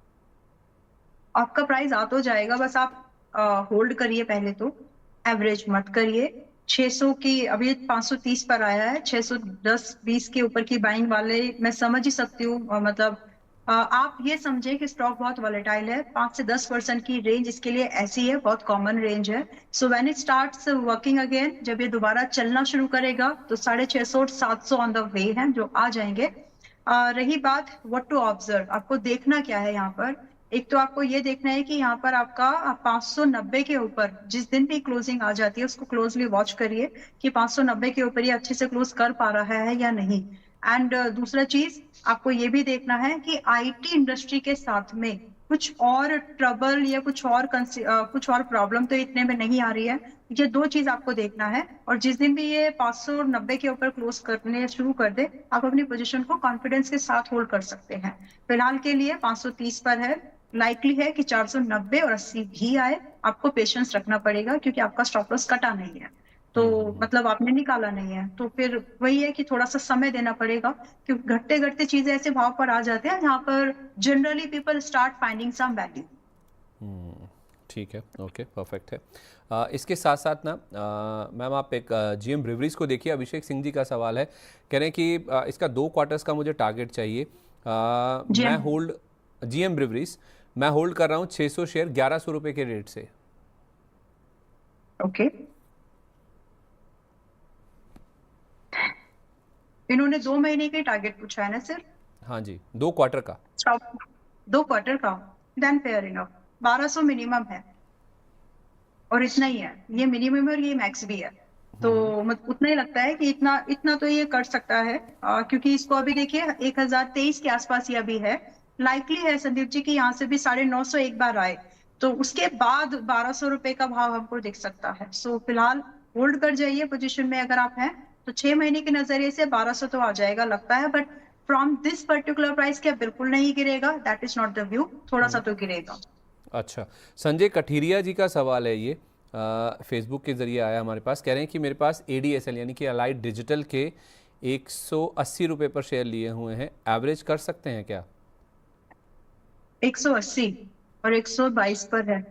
B: आपका प्राइस आ तो जाएगा, बस आप होल्ड करिए पहले तो, एवरेज मत करिए। 600 की अभी 530 पर आया है, 610-20 के ऊपर की बाइंग वाले मैं समझ ही सकती हूँ। मतलब आप ये समझे कि स्टॉक बहुत वॉलेटाइल है, 5 से 10% की रेंज इसके लिए ऐसी है, बहुत कॉमन रेंज है। So when it starts working again, जब ये दोबारा चलना शुरू करेगा तो 650 और 700 ऑन द वे हैं जो आ जाएंगे। रही बात व्हाट टू ऑब्जर्व, आपको देखना क्या है यहाँ पर। एक तो आपको ये देखना है कि यहाँ पर आपका 590 के ऊपर जिस दिन भी क्लोजिंग आ जाती है उसको क्लोजली वॉच करिए कि 590 के ऊपर ये अच्छे से क्लोज कर पा रहा है या नहीं। एंड दूसरा चीज आपको ये भी देखना है कि आईटी इंडस्ट्री के साथ में कुछ और ट्रबल या कुछ और प्रॉब्लम तो इतने में नहीं आ रही है। ये दो चीज आपको देखना है, और जिस दिन भी ये 590 के ऊपर क्लोज करने शुरू कर दे आप अपनी पोजीशन को कॉन्फिडेंस के साथ होल्ड कर सकते हैं। फिलहाल के लिए 530 पर है, लाइकली है कि 490 और 80 भी आए। आपको पेशेंस रखना पड़ेगा क्योंकि आपका स्टॉप लॉस कटा नहीं है, तो मतलब आपने निकाला नहीं है, तो फिर वही है कि थोड़ा सा समय देना पड़ेगा क्योंकि घटते घटते चीजें ऐसे भाव पर आ जाते हैं जहां पर generally people start finding some value.
A: ठीक है, ओके, परफेक्ट है। इसके साथ साथ ना मैम आप एक जीएम ब्रिवरीज को देखिए। अभिषेक सिंह जी का सवाल है, कह रहे हैं कि इसका 2 क्वार्टर्स का मुझे टारगेट चाहिए। मैं होल्ड जीएम ब्रिवरीज मैं होल्ड कर रहा हूँ 600 शेयर 1100 रुपए के रेट से।
B: ओके, इन्होंने 2 महीने के टारगेट पूछा है ना सर?
A: हाँ जी, 2 क्वार्टर का।
B: 2 क्वार्टर का, देन फेयर इनफ। 1200 मिनिमम है और इतना ही है, ये मिनिमम है और ये मैक्स भी है, तो उतना ही लगता है कि इतना तो ये कर सकता है। क्योंकि इसको अभी देखिए 1023 के आसपास ये अभी है। लाइकली है संदीप जी की यहाँ से भी 950 एक बार आए, तो उसके बाद 1200 रुपए का भाव हमको दिख सकता है। सो फिलहाल होल्ड कर जाइए पोजीशन में अगर आप हैं तो 6 महीने के नजरिए से 1200 तो आ जाएगा लगता है, but from this particular price क्या बिल्कुल नहीं गिरेगा, that is not the view, थोड़ा सा तो गिरेगा।
A: अच्छा, संजय कठिरिया जी का सवाल है, ये फेसबुक के जरिए आया हमारे पास। कह रहे हैं कि मेरे पास ADSL यानी कि अलाइड डिजिटल के 180 रुपए पर शेयर लिए हुए हैं, एवरेज कर सकते हैं क्या?
B: 180 और 122 पर है,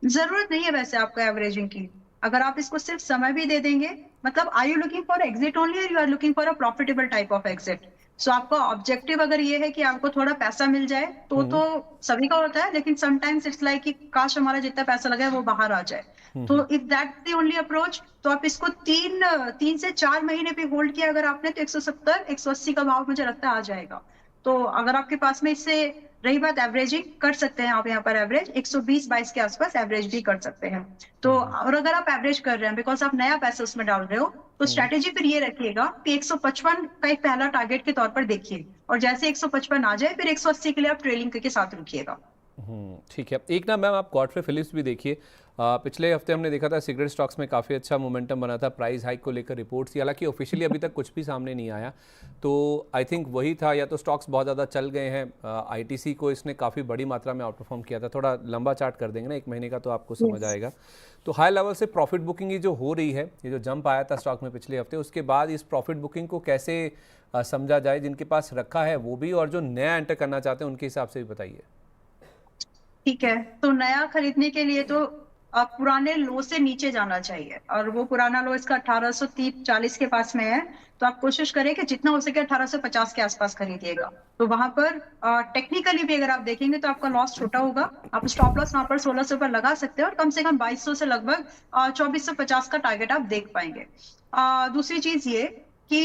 B: जरूरत नहीं है वैसे आपको एवरेजिंग की। अगर आप इसको सिर्फ समय भी दे देंगे, मतलब are you looking for exit only और you are looking for a profitable type of exit? So आपका ऑब्जेक्टिव अगर ये है कि आपको थोड़ा पैसा मिल जाए तो सभी का होता है, लेकिन समटाइम्स इट्स लाइक कि काश हमारा जितना पैसा लगा है वो बाहर आ जाए। तो if that the only approach, तो आप इसको 3 से 4 महीने पे होल्ड किया अगर आपने, तो 170 180 का भाव मुझे लगता है आ जाएगा। तो अगर आपके पास में इससे रही बात एवरेजिंग, कर सकते हैं आप यहाँ पर एवरेज 120-22 के आसपास एवरेज भी कर सकते हैं। तो और अगर आप एवरेज कर रहे हैं बिकॉज आप नया पैसा उसमें डाल रहे हो, तो स्ट्रेटेजी फिर ये रखिएगा कि 155 का एक पहला टारगेट के तौर पर देखिए, और जैसे 155 आ जाए फिर 180 के लिए आप ट्रेलिंग के साथ रुकिएगा।
A: ठीक है। एक ना मैम आप गॉडफ्रे फिलिप्स भी देखिए, पिछले हफ्ते हमने देखा था सिगरेट स्टॉक्स में काफ़ी अच्छा मोमेंटम बना था, प्राइस हाइक को लेकर रिपोर्ट्स थी, हालांकि ऑफिशियली अभी तक कुछ भी सामने नहीं आया, तो आई थिंक वही था, या तो स्टॉक्स बहुत ज़्यादा चल गए हैं। ITC को इसने काफ़ी बड़ी मात्रा में आउट परफॉर्म किया था। थोड़ा लंबा चार्ट कर देंगे ना 1 महीने का तो आपको समझ आएगा। तो हाई लेवल से प्रॉफिट बुकिंग ये जो हो रही है, ये जो जंप आया था स्टॉक में पिछले हफ्ते, उसके बाद इस प्रॉफिट बुकिंग को कैसे समझा जाए, जिनके पास रखा है वो भी और जो नया एंटर करना चाहते हैं उनके हिसाब से भी बताइए।
B: ठीक है, तो नया खरीदने के लिए तो पुराने लो से नीचे जाना चाहिए, और वो पुराना लो इसका 1830-40 के पास में है, तो आप कोशिश करें कि जितना हो सके 1850 के आसपास खरीदिएगा। तो वहां पर टेक्निकली भी अगर आप देखेंगे तो आपका लॉस छोटा होगा, आप स्टॉप लॉस वहां पर 1600 पर लगा सकते हैं और कम से कम 2200 से लगभग 2450 का टारगेट आप देख पाएंगे। दूसरी चीज ये कि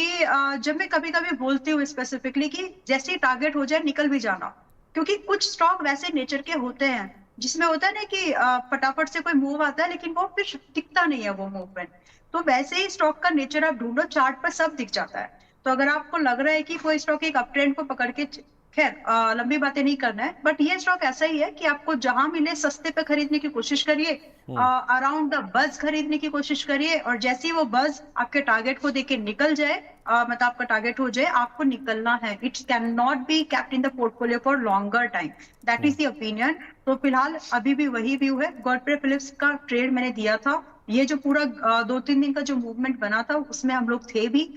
B: जब मैं कभी कभी बोलती हूँ स्पेसिफिकली कि जैसे ही टारगेट हो जाए निकल भी जाना, क्योंकि कुछ स्टॉक वैसे नेचर के होते हैं जिसमें होता है ना कि फटाफट से कोई मूव आता है लेकिन वो फिर दिखता नहीं है वो मूवमेंट। तो वैसे ही स्टॉक का नेचर आप ढूंढो, चार्ट पर सब दिख जाता है। तो अगर आपको लग रहा है कि कोई स्टॉक एक अप ट्रेंड को पकड़ के, खैर लंबी बातें नहीं करना है, बट ये स्टॉक ऐसा ही है कि आपको जहां मिले सस्ते पे खरीदने की कोशिश करिए, अराउंड द बज खरीदने की कोशिश करिए, और जैसे ही वो बज आपके टारगेट को देके निकल जाए, मतलब आपका टारगेट हो जाए, आपको निकलना है। It's can not be kept in the portfolio for longer time, that is the opinion. तो फिलहाल अभी भी वही व्यू है। गॉडफ्रे फिलिप्स का ट्रेड मैंने दिया था, ये जो पूरा 2-3 दिन का जो मूवमेंट बना था उसमें हम लोग थे भी,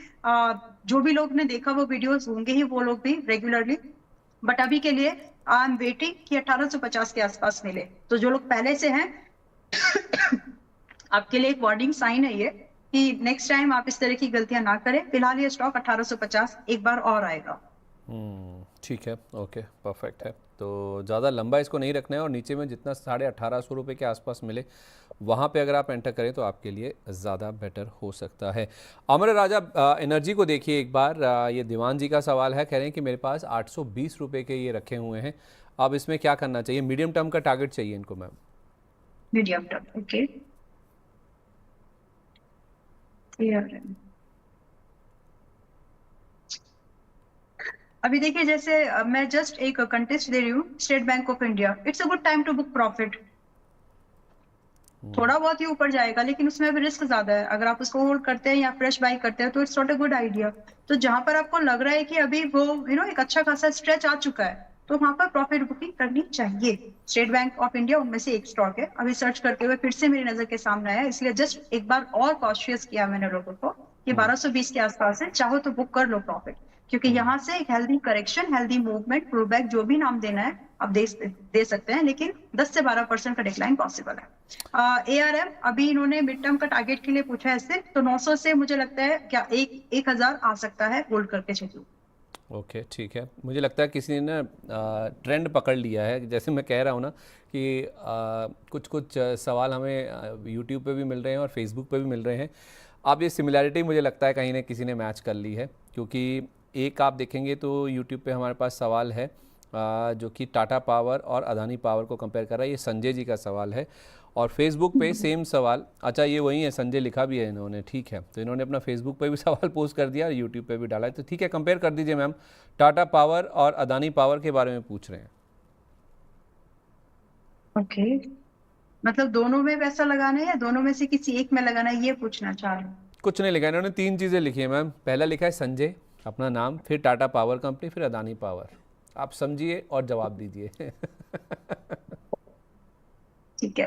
B: जो भी लोग ने देखा वो वीडियोस होंगे ही, वो लोग भी रेगुलरली। बट अभी के लिए आई एम वेटिंग कि 1850 के आसपास मिले। तो जो लोग पहले से हैं आपके लिए एक वार्निंग साइन है ये कि नेक्स्ट टाइम आप इस तरह की गलतियां ना करें। फिलहाल ये स्टॉक 1850 एक बार और आएगा।
A: ठीक है, ओके, परफेक्ट है। तो ज़्यादा लंबा इसको नहीं रखना है और नीचे में जितना 1850 रुपये के आसपास मिले वहाँ पे अगर आप एंटर करें तो आपके लिए ज़्यादा बेटर हो सकता है। अमर राजा एनर्जी को देखिए एक बार, ये दीवान जी का सवाल है, कह रहे हैं कि मेरे पास 820 रुपये के ये रखे हुए हैं, अब इसमें क्या करना चाहिए? मीडियम टर्म का टारगेट चाहिए इनको मैम।
B: Medium term, okay. अभी देखिए जैसे मैं जस्ट एक कंटेस्ट दे रही हूँ, State Bank of India, it's a good time to book profit. थोड़ा बहुत ही ऊपर जाएगा लेकिन उसमें अभी रिस्क ज्यादा है, अगर आप उसको होल्ड करते हैं या फ्रेश बाई करते हैं तो it's not a good idea. तो जहां पर आपको लग रहा है कि अभी वो एक अच्छा खासा स्ट्रेच आ चुका है तो वहां पर प्रॉफिट बुकिंग करनी चाहिए। स्टेट बैंक ऑफ इंडिया उनमें से एक स्टॉक है, अभी सर्च करते हुए फिर से मेरी नजर के सामने आया, इसलिए जस्ट एक बार और कॉशियस किया मैंने लोगों को कि 1220 के आसपास है, चाहो तो बुक कर लो प्रॉफिट, क्योंकि यहाँ से एक healthy correction, healthy movement, pull back, जो भी नाम देना है आप दे सकते हैं, लेकिन 10 से 12% का डिक्लाइन पॉसिबल है। ARM अभी इन्होंने मिड टर्म का टारगेट के लिए पूछा है सिर्फ, तो 900 से मुझे लगता है क्या 1000 आ सकता है, होल्ड करके चलिए।
A: ओके ठीक है, मुझे लगता है किसी ने ना ट्रेंड पकड़ लिया है, जैसे मैं कह रहा हूँ ना कि कुछ कुछ सवाल हमें यूट्यूब पे भी मिल रहे हैं और फेसबुक पे भी मिल रहे हैं। अब ये सिमिलैरिटी मुझे लगता है कहीं ना किसी ने मैच कर ली है, क्योंकि एक आप देखेंगे तो यूट्यूब पे हमारे पास सवाल है जो कि टाटा पावर और अदानी पावर को कंपेयर कर रहा है, ये संजय जी का सवाल है। और फेसबुक पे सेम सवाल, अच्छा ये वही है, संजय लिखा भी है इन्होंने, ठीक है, तो इन्होंने अपना फेसबुक पे भी सवाल पोस्ट कर दिया और यूट्यूब पे भी डाला है, तो ठीक है कंपेयर कर दीजिए मैम। टाटा पावर और अदानी पावर के बारे में पूछ रहे हैं।
B: ओके, मतलब दोनों में पैसा लगाना है या दोनों में से किसी एक में लगाना है, ये पूछना चाह रहे हैं?
A: कुछ नहीं लिखा, इन्होंने 3 चीज़ें लिखी है मैम। पहला लिखा है संजय अपना नाम, फिर टाटा पावर कंपनी, फिर अदानी पावर। आप समझिए और जवाब दीजिए।
B: ठीक है,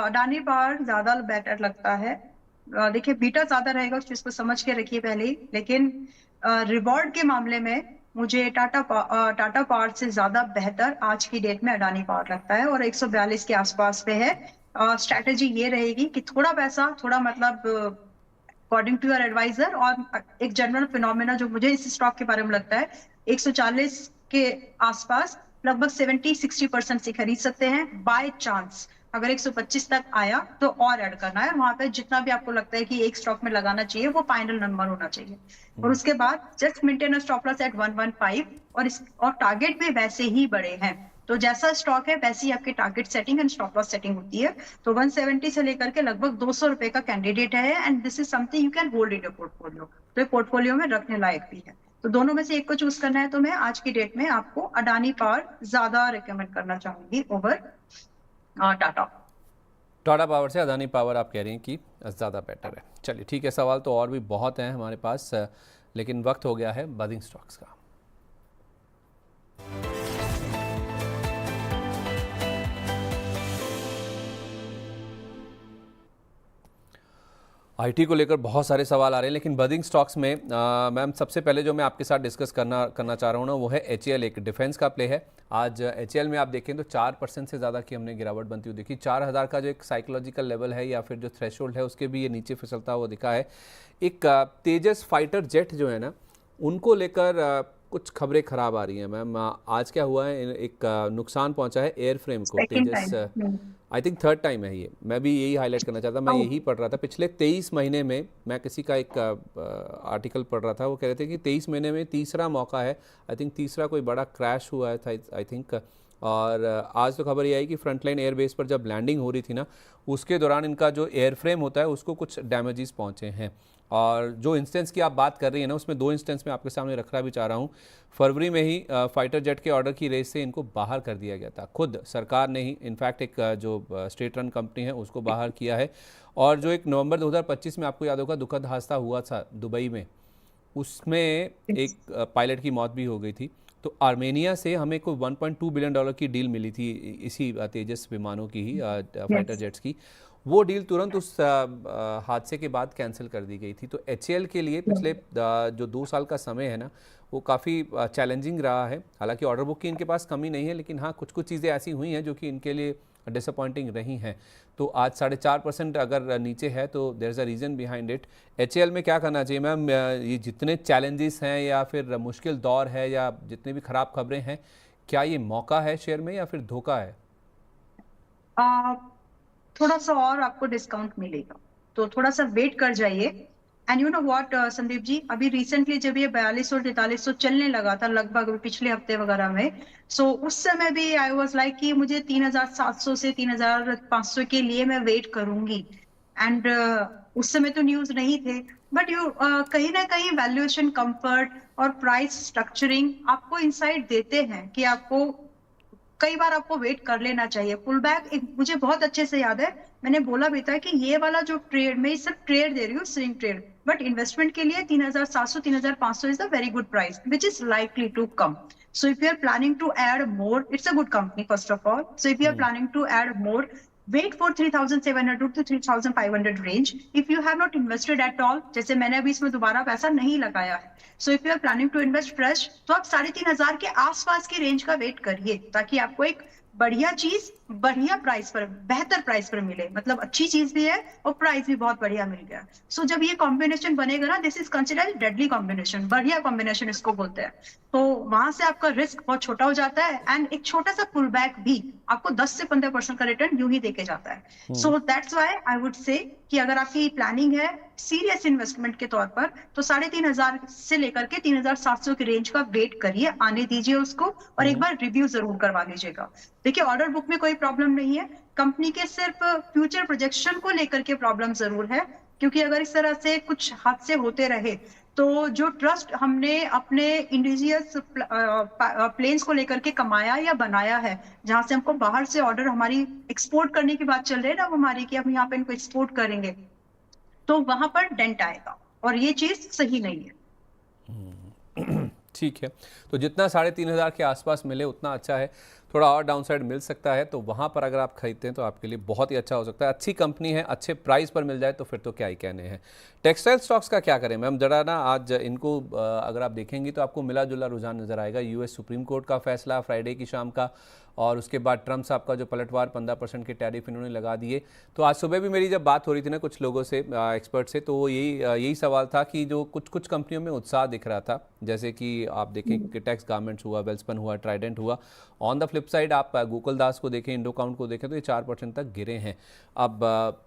B: अडानी पावर ज्यादा बेटर लगता है। देखिए बीटा ज्यादा रहेगा, उस चीज को समझ के रखिए पहले ही, लेकिन रिवॉर्ड के मामले में मुझे टाटा पावर से ज्यादा बेहतर आज की डेट में अडानी पावर लगता है, और 142 के आसपास पे है। स्ट्रैटेजी ये रहेगी कि थोड़ा पैसा, थोड़ा मतलब अकॉर्डिंग टू योर एडवाइजर, और एक जनरल फिनोमेना जो मुझे इस स्टॉक के बारे में लगता है, 140 के आसपास लगभग 70-60% से खरीद सकते हैं। बाय चांस अगर 125 तक आया तो और ऐड करना है, वहां पे जितना भी आपको लगता है कि एक स्टॉक में लगाना चाहिए वो फाइनल नंबर होना चाहिए, और उसके बाद just maintain a stop loss at 115, और टारगेट भी वैसे ही बड़े हैं। तो जैसा स्टॉक है वैसी आपकी target setting and stop loss setting होती है। तो 170 से लेकर के लगभग 200 रुपए का कैंडिडेट है, and this is something you can hold in your portfolio, तो ये पोर्टफोलियो में रखने लायक भी है। तो दोनों में से एक को चूज करना है तो मैं आज की डेट में आपको अडानी पावर ज्यादा रिकमेंड करना चाहूंगी ओवर टाटा
A: पावर से अदानी पावर आप कह रही हैं कि ज़्यादा बेटर है। चलिए ठीक है, सवाल तो और भी बहुत हैं हमारे पास, लेकिन वक्त हो गया है बदिंग स्टॉक्स का। आईटी को लेकर बहुत सारे सवाल आ रहे हैं, लेकिन बदिंग स्टॉक्स में मैम सबसे पहले जो मैं आपके साथ डिस्कस करना चाह रहा हूँ ना, वो है HAL। एक डिफेंस का प्ले है। आज HAL में आप देखें तो 4% से ज़्यादा की हमने गिरावट बनती हुई देखी। 4000 का जो एक साइकोलॉजिकल लेवल है या फिर जो थ्रेशोल्ड है उसके भी ये नीचे फिसलता हुआ दिखा है। एक तेजस फाइटर जेट जो है ना, उनको लेकर कुछ खबरें खराब आ रही हैं मैम। आज क्या हुआ है, एक नुकसान पहुंचा है एयर फ्रेम को। तेजस आई थिंक 3rd टाइम है ये, मैं भी यही हाईलाइट करना चाहता, मैं यही पढ़ रहा था पिछले 23 महीने में। मैं किसी का एक आर्टिकल पढ़ रहा था, वो कह रहे थे कि 23 महीने में तीसरा मौका है, आई थिंक तीसरा कोई बड़ा क्रैश हुआ है आई थिंक। और आज तो खबर ये आई कि फ्रंटलाइन एयरबेस पर जब लैंडिंग हो रही थी ना, उसके दौरान इनका जो एयर फ्रेम होता है उसको कुछ डैमेजेस पहुंचे हैं। और जो इंस्टेंस की आप बात कर रही हैं ना, उसमें 2 इंस्टेंस में आपके सामने रखना भी चाह रहा हूँ। फरवरी में ही फाइटर जेट के ऑर्डर की रेस से इनको बाहर कर दिया गया था, खुद सरकार ने ही, इनफैक्ट एक जो स्टेट रन कंपनी है उसको बाहर किया है। और जो एक नवंबर 2025 में आपको याद होगा दुखद हादसा हुआ था दुबई में, उसमें एक पायलट की मौत भी हो गई थी। तो आर्मेनिया से हमें कोई $1.2 बिलियन की डील मिली थी इसी तेजस विमानों की ही, फाइटर जेट्स की। वो डील तुरंत उस हादसे के बाद कैंसिल कर दी गई थी। तो HAL के लिए पिछले जो 2 साल का समय है ना, वो काफ़ी चैलेंजिंग रहा है। हालांकि ऑर्डर बुक की इनके पास कमी नहीं है, लेकिन हाँ कुछ कुछ चीज़ें ऐसी हुई हैं जो कि इनके लिए डिसअपॉइंटिंग रही हैं। तो आज 4.5% अगर नीचे है तो there is a reason behind it. HAL में क्या करना चाहिए मैम? ये जितने चैलेंजेस हैं या फिर मुश्किल दौर है या जितनी भी ख़राब खबरें हैं, क्या ये मौका है शेयर में या फिर धोखा है?
B: थोड़ा सा और आपको डिस्काउंट मिलेगा, तो थोड़ा सा वेट कर जाइए। And you know what Sandeep ji, अभी रिसेंटली जब ये 4200 4300 चलने लगा था लगभग पिछले हफ्ते वगैरह में, सो उस समय भी आई वाज लाइक कि मुझे 3700 से 3500 के लिए मैं वेट करूंगी। एंड उस समय तो न्यूज नहीं थे, बट कहीं ना कहीं वैल्यूएशन, कंफर्ट और प्राइस स्ट्रक्चरिंग आपको इंसाइट देते हैं कि आपको कई बार आपको वेट कर लेना चाहिए। पुल बैक मुझे बहुत अच्छे से याद है, मैंने बोला भी था कि ये वाला जो ट्रेड, मैं सिर्फ ट्रेड दे रही हूँ, स्विंग ट्रेड, बट इन्वेस्टमेंट के लिए 3700 3500 is a very good price which is likely to come. So if you are planning to add more, it's a good company first of all. So if you are planning to add more, wait for 3700 to 3500 range. If you have not invested at all, जैसे मैंने अभी इसमें दोबारा पैसा नहीं लगाया है, so if you are planning to invest fresh, तो आप 3500 के आसपास की रेंज का वेट करिए, ताकि आपको एक बढ़िया चीज बढ़िया प्राइस पर, बेहतर प्राइस पर मिले। मतलब अच्छी चीज भी है और प्राइस भी बहुत बढ़िया मिल गया। सो जब ये कॉम्बिनेशन बनेगा ना, this is considered deadly combination, बढ़िया कॉम्बिनेशन इसको बोलते हैं। तो वहां से आपका रिस्क बहुत छोटा हो जाता है एंड एक छोटा सा पुल बैक भी आपको 10 से 15% का रिटर्न यूं ही देके जाता है। So that's why I would say कि अगर आपकी प्लानिंग है सीरियस इन्वेस्टमेंट के तौर पर, तो 3500 से लेकर के 3700 की रेंज का वेट करिए, आने दीजिए उसको, और एक बार रिव्यू जरूर करवा लीजिएगा। देखिए, ऑर्डर बुक में कोई प्रॉब्लम नहीं है, कंपनी के सिर्फ फ्यूचर प्रोजेक्शन को लेकर के प्रॉब्लम जरूर है, क्योंकि अगर इस तरह से कुछ हादसे होते रहे तो जो ट्रस्ट हमने अपने इंडिजियस प्लेन्स को लेकर के कमाया या बनाया है, जहां से हमको बाहर से ऑर्डर हमारी एक्सपोर्ट करने की बात चल रही है ना हमारी, कि हम यहाँ पे इनको एक्सपोर्ट करेंगे, तो वहां पर डेंट आएगा और ये चीज सही नहीं है।
A: ठीक है, तो जितना 3500 के आसपास मिले उतना अच्छा है। थोड़ा और डाउनसाइड मिल सकता है, तो वहाँ पर अगर आप खरीदते हैं तो आपके लिए बहुत ही अच्छा हो सकता है। अच्छी कंपनी है, अच्छे प्राइस पर मिल जाए तो फिर तो क्या ही कहने हैं। टेक्सटाइल स्टॉक्स का क्या करें मैम? जरा ना आज इनको अगर आप देखेंगे तो आपको मिला जुला रुझान नजर आएगा। US सुप्रीम कोर्ट का फैसला फ्राइडे की शाम का, और उसके बाद ट्रम्प साहब का जो पलटवार 15% के टैरिफ इन्होंने लगा दिए। तो आज सुबह भी मेरी जब बात हो रही थी ना कुछ लोगों से, एक्सपर्ट से, तो यही सवाल था कि जो कुछ कंपनियों में उत्साह दिख रहा था, जैसे कि आप देखें कि टेक्स गारमेंट्स हुआ, वेल्सपन हुआ, ट्राइडेंट हुआ। ऑन द फ्लिप साइड आप गोकुलदास को देखें, इंडोकाउंट को देखें तो ये 4% तक गिरे हैं। अब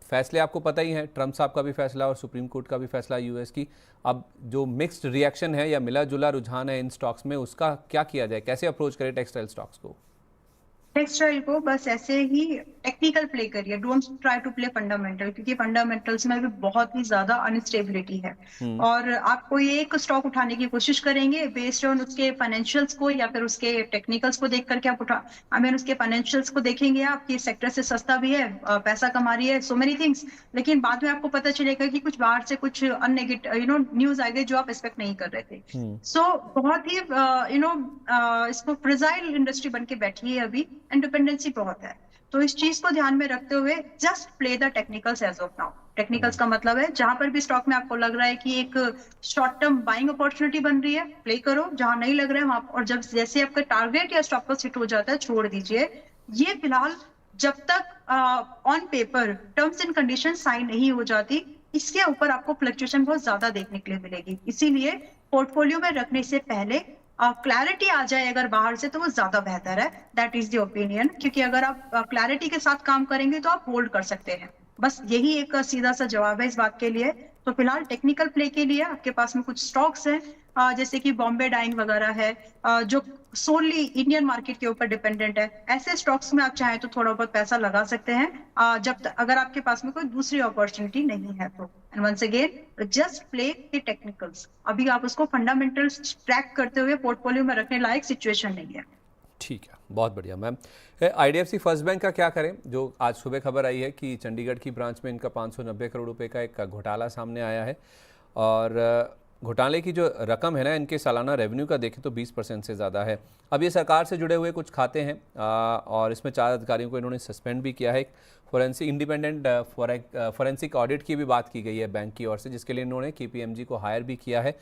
A: फैसले आपको पता ही है, ट्रम्प साहब का भी फैसला और सुप्रीम कोर्ट का भी फैसला US की। अब जो मिक्स्ड रिएक्शन है या मिला जुला रुझान है इन स्टॉक्स में, उसका क्या किया जाए, कैसे अप्रोच करें टेक्सटाइल स्टॉक्स को?
B: टेक्सटाइल को बस ऐसे ही टेक्निकल प्ले करिए, don't try to play fundamental, क्योंकि फंडामेंटल्स में भी बहुत ही ज्यादा अनस्टेबिलिटी है। और आप कोई एक स्टॉक उठाने की कोशिश करेंगे बेस्ड ऑन उसके फाइनेंशियल्स को या फिर उसके टेक्निकल्स को देख करके आप उसके फाइनेंशियल्स को देखेंगे आप कि सेक्टर से सस्ता भी है, पैसा कमा रही है, सो मेनी थिंग्स, लेकिन बाद में आपको पता चलेगा कि कुछ बाहर से कुछ अननेगेटिव न्यूज आ गई जो आप एक्सपेक्ट नहीं कर रहे थे। सो बहुत ही इसको फ्रेजाइल इंडस्ट्री बन के बैठी है अभी, इंडिपेंडेंसी बहुत है। तो इस चीज को ध्यान में रखते हुए just play the technicals as of now. Technicals का मतलब है जहां पर भी स्टॉक में आपको लग रहा है कि एक शॉर्ट टर्म बाइंग अपॉर्चुनिटी बन रही है, प्ले करो, जहां नहीं लग रहा है वहां, और जब जैसे आपका टारगेट या स्टॉप लॉस हिट हो जाता है छोड़ दीजिए। ये फिलहाल जब तक on paper terms and condition sign नहीं हो जाती, इसके ऊपर आपको फ्लक्चुएशन बहुत ज्यादा देखने के लिए मिलेगी। इसीलिए पोर्टफोलियो में रखने से पहले क्लैरिटी आ जाए अगर बाहर से, तो वो ज्यादा बेहतर है। दैट इज द ओपिनियन, क्योंकि अगर आप क्लैरिटी के साथ काम करेंगे तो आप होल्ड कर सकते हैं। बस यही एक सीधा सा जवाब है इस बात के लिए। तो फिलहाल टेक्निकल प्ले के लिए आपके पास में कुछ स्टॉक्स हैं, जैसे कि बॉम्बे डाइंग वगैरह है, जो सोनली इंडियन मार्केट के ऊपर डिपेंडेंट है। ऐसे स्टॉक्स में आप चाहें तो थोड़ा बहुत पैसा लगा सकते हैं, अगर आपके पास में कोई दूसरी अपॉर्चुनिटी नहीं है तो। And once again just play the technicals. अभी आप उसको फंडामेंटल्स ट्रैक करते हुए पोर्टफोलियो में रखने लायक सिचुएशन नहीं है।
A: ठीक है, बहुत बढ़िया मैम। IDFC फर्स्ट बैंक का क्या करें? जो आज सुबह खबर आई है कि चंडीगढ़ की ब्रांच में इनका 590 करोड़ रुपए का एक घोटाला सामने आया है, और घोटाले की जो रकम है ना, इनके सालाना रेवेन्यू का देखें तो 20% से ज़्यादा है। अब ये सरकार से जुड़े हुए कुछ खाते हैं, और इसमें 4 अधिकारियों को इन्होंने सस्पेंड भी किया है। इंडिपेंडेंट फॉरेंसिक ऑडिट की भी बात की गई है बैंक की ओर से, जिसके लिए इन्होंने KPMG को हायर भी किया है।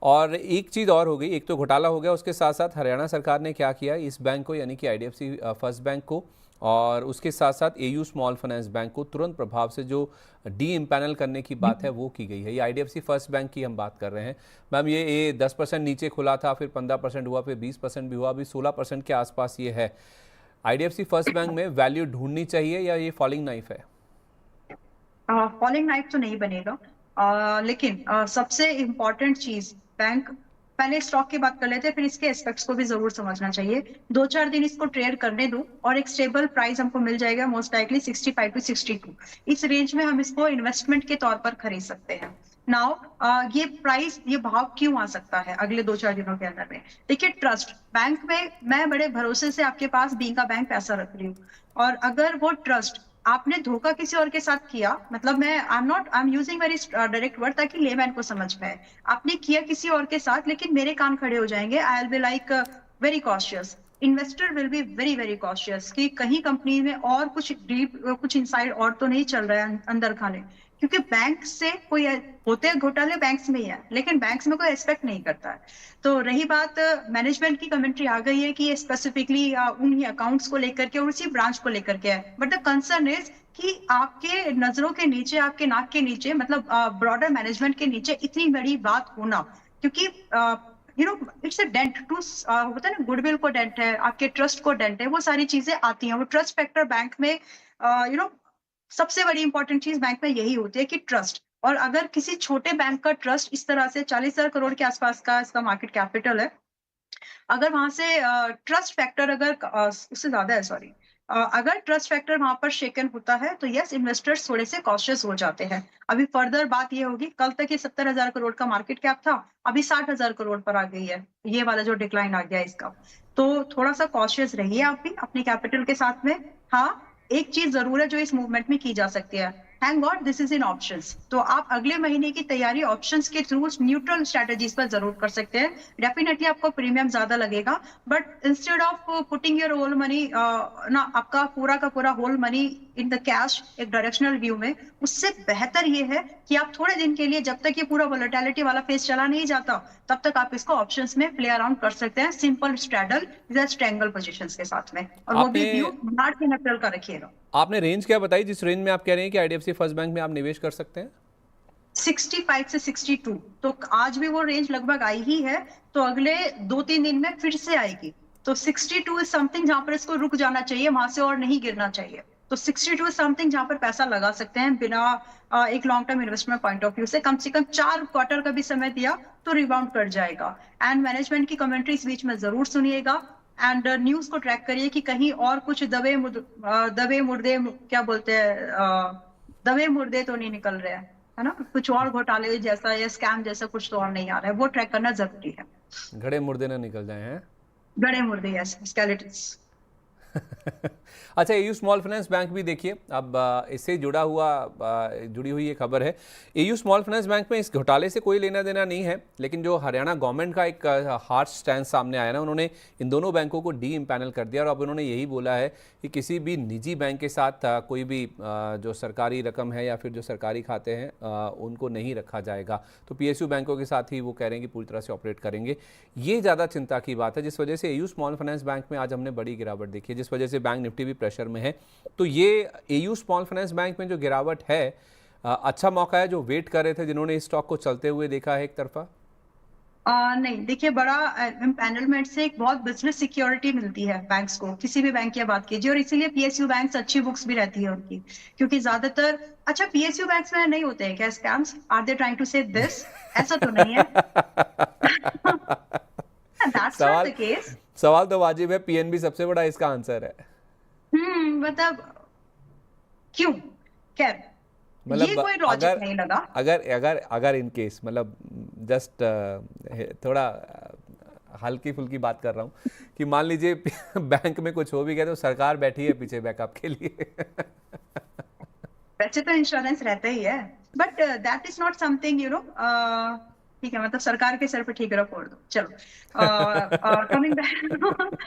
A: और एक चीज़ और हो गई, एक तो घोटाला हो गया, उसके साथ साथ हरियाणा सरकार ने क्या किया, इस बैंक को यानी कि IDFC फर्स्ट बैंक को और उसके साथ साथ एयू स्मॉल फाइनेंस बैंक को तुरंत प्रभाव से जो डी इम्पैनल करने की बात है वो की गई है। ये आईडीएफसी फर्स्ट बैंक की हम बात कर रहे हैं। मैम ये 10% नीचे खुला था, फिर 15% हुआ, फिर 20% भी हुआ, अभी 16% के आसपास ये है। आईडीएफसी फर्स्ट बैंक में वैल्यू ढूंढनी चाहिए या ये फॉलिंग नाइफ है?
B: फॉलिंग नाइफ तो नहीं बनेगा, लेकिन सबसे इम्पोर्टेंट चीज बैंक, पहले स्टॉक की बात कर लेते हैं, फिर इसके एस्पेक्ट्स को भी जरूर समझना चाहिए। 2-4 दिन इसको ट्रेड करने दो और एक स्टेबल प्राइस हमको मिल जाएगा, मोस्ट लाइकली 65 to 62। इस रेंज में हम इसको इन्वेस्टमेंट के तौर पर खरीद सकते हैं। नाउ ये प्राइस, ये भाव क्यों आ सकता है अगले 2-4 दिनों के अंदर में? देखिए, ट्रस्ट बैंक में मैं बड़े भरोसे से आपके पास बीइंग अ बैंक पैसा रख रही हूँ, और अगर वो ट्रस्ट आपने धोखा किसी और के साथ किया, मतलब मैं I am using very direct word ताकि लेमैन को समझ में आए, आपने किया किसी और के साथ, लेकिन मेरे कान खड़े हो जाएंगे। I will be like very cautious, investor will be very very cautious कि कहीं कंपनी में और कुछ डीप, कुछ इनसाइड और तो नहीं चल रहा है अंदर खाने, क्योंकि बैंक से कोई होते हैं घोटाले बैंक्स में ही है, लेकिन बैंक्स में कोई एक्सपेक्ट नहीं करता है। तो रही बात, मैनेजमेंट की कमेंट्री आ गई है कि ये स्पेसिफिकली उन्हीं अकाउंट्स को लेकर के और उसी ब्रांच को लेकर के है, बट द कंसर्न इज कि आपके नजरों के नीचे, आपके नाक के नीचे, मतलब ब्रॉडर मैनेजमेंट के नीचे इतनी बड़ी बात होना, क्योंकि you know it's a dent too, होता है ना, गुडविल को डेंट है, आपके ट्रस्ट को डेंट है, वो सारी चीजें आती हैं। वो ट्रस्ट फैक्टर बैंक में, यू नो, सबसे बड़ी इंपॉर्टेंट चीज बैंक में यही होती है कि ट्रस्ट। और अगर किसी छोटे बैंक का ट्रस्ट इस तरह से 40,000 करोड़ के आसपास का इसका मार्केट कैपिटल है, अगर वहां से ट्रस्ट फैक्टर अगर उससे ज्यादा है, सॉरी, अगर ट्रस्ट फैक्टर वहां पर शेकन होता है तो यस, इन्वेस्टर्स थोड़े से कॉशियस हो जाते हैं। अभी फर्दर बात ये होगी, कल तक ये 70,000 करोड़ का मार्केट कैप था, अभी 60,000 करोड़ पर आ गई है, ये वाला जो डिक्लाइन आ गया इसका। तो थोड़ा सा कॉशियस रहिए आप भी अपने कैपिटल के साथ में। हाँ, एक चीज जरूर है जो इस मूवमेंट में की जा सकती है, thank God this is in options. तो आप अगले महीने की तैयारी ऑप्शंस के थ्रू न्यूट्रल स्ट्रेटजीज पर जरूर कर सकते हैं। डेफिनेटली आपको प्रीमियम ज्यादा लगेगा, but instead of putting your whole money, ना आपका पूरा का पूरा whole money in the cash एक डायरेक्शनल व्यू में, उससे बेहतर ये है कि आप थोड़े दिन के लिए, जब तक ये पूरा वोलेटिलिटी वाला फेज चला नहीं जाता, तब तक आप इसको ऑप्शंस में प्ले अराउंड कर सकते हैं, सिंपल स्ट्रैडल या स्ट्रैंगल पोजीशंस के साथ में, और वो भी व्यू मार्च इन अप्रैल का रखिएगा।
A: आपने रेंज क्या बताई जिस रेंज में आप कह रहे हैं कि आईडीएफसी फर्स्ट बैंक में आप निवेश कर सकते हैं?
B: 65 से 62, तो आज भी वो रेंज लगभग आई ही है, तो अगले 2-3 दिन में फिर से आएगी। तो 62 इज समथिंग जहां पर इसको रुक जाना चाहिए, वहां से और नहीं गिरना चाहिए। तो 62 इज समथिंग जहां पर पैसा लगा सकते हैं बिना एक long term investment point of view से। कम 4 क्वार्टर का भी समय दिया तो रिबाउंड कर जाएगा। एंड मैनेजमेंट की कमेंट्री इस बीच में जरूर सुनिएगा, एंड न्यूज को ट्रैक करिए कि कहीं और कुछ दबे मुर्दे क्या बोलते हैं, दबे मुर्दे तो नहीं निकल रहे हैं, है ना, कुछ और घोटाले जैसा या स्कैम जैसा कुछ तो और नहीं आ रहा है, वो ट्रैक करना जरूरी है।
A: घड़े मुर्दे ना निकल जाए हैं,
B: गड़े मुर्दे, यस, स्केलेटन्स।
A: अच्छा, एयू स्मॉल फाइनेंस बैंक भी देखिए, अब इससे जुड़ी हुई ये खबर है। एयू स्मॉल फाइनेंस बैंक में इस घोटाले से कोई लेना देना नहीं है, लेकिन जो हरियाणा गवर्नमेंट का एक हार्श स्टैंड सामने आया ना, उन्होंने इन दोनों बैंकों को डी इम्पैनल कर दिया, और अब उन्होंने यही बोला है कि किसी भी निजी बैंक के साथ कोई भी जो सरकारी रकम है या फिर जो सरकारी खाते हैं उनको नहीं रखा जाएगा। तो पीएसयू बैंकों के साथ ही वो कह रहे हैं कि पूरी तरह से ऑपरेट करेंगे। ये ज़्यादा चिंता की बात है, जिस वजह से एयू स्मॉल फाइनेंस बैंक में आज हमने बड़ी गिरावट देखी है, जिस वजह से बैंक निफ्टी भी प्रेशर में है। तो ये एयू स्मॉल फाइनेंस बैंक में जो गिरावट है, अच्छा मौका है जो वेट कर रहे थे, जिन्होंने इस स्टॉक को चलते हुए देखा है एक तरफा?
B: नहीं, देखिए, बड़ा एम्पैनलमेंट से एक बहुत बिजनेस सिक्योरिटी मिलती है बैंक्स को, किसी भी बैंक की बात कीजिए, और इसीलिए पीएसयू बैंक्स अच्छी बुक्स भी रहती है उनकी, क्योंकि ज्यादातर, अच्छा, पीएसयू बैंक्स में नहीं होते हैं क्या scams? Are they trying to say this? ऐसा तो नहीं है। That's not the case.
A: सवाल तो वाजिब है, पीएनबी सबसे बड़ा इसका आंसर है।
B: मतलब क्यों? खैर, ये कोई लॉजिक नहीं लगा।
A: अगर इन केस, मतलब जस्ट थोड़ा हल्की फुल्की बात कर रहा हूँ कि मान लीजिए बैंक में कुछ हो भी गया तो सरकार बैठी है पीछे बैकअप के लिए।
B: वैसे तो इंश्योरेंस रहता ही है, but that is not something, you know, ठीक है, मतलब सरकार के सर पे ठीक फोड़ दो, चलो। कमिंग बैक,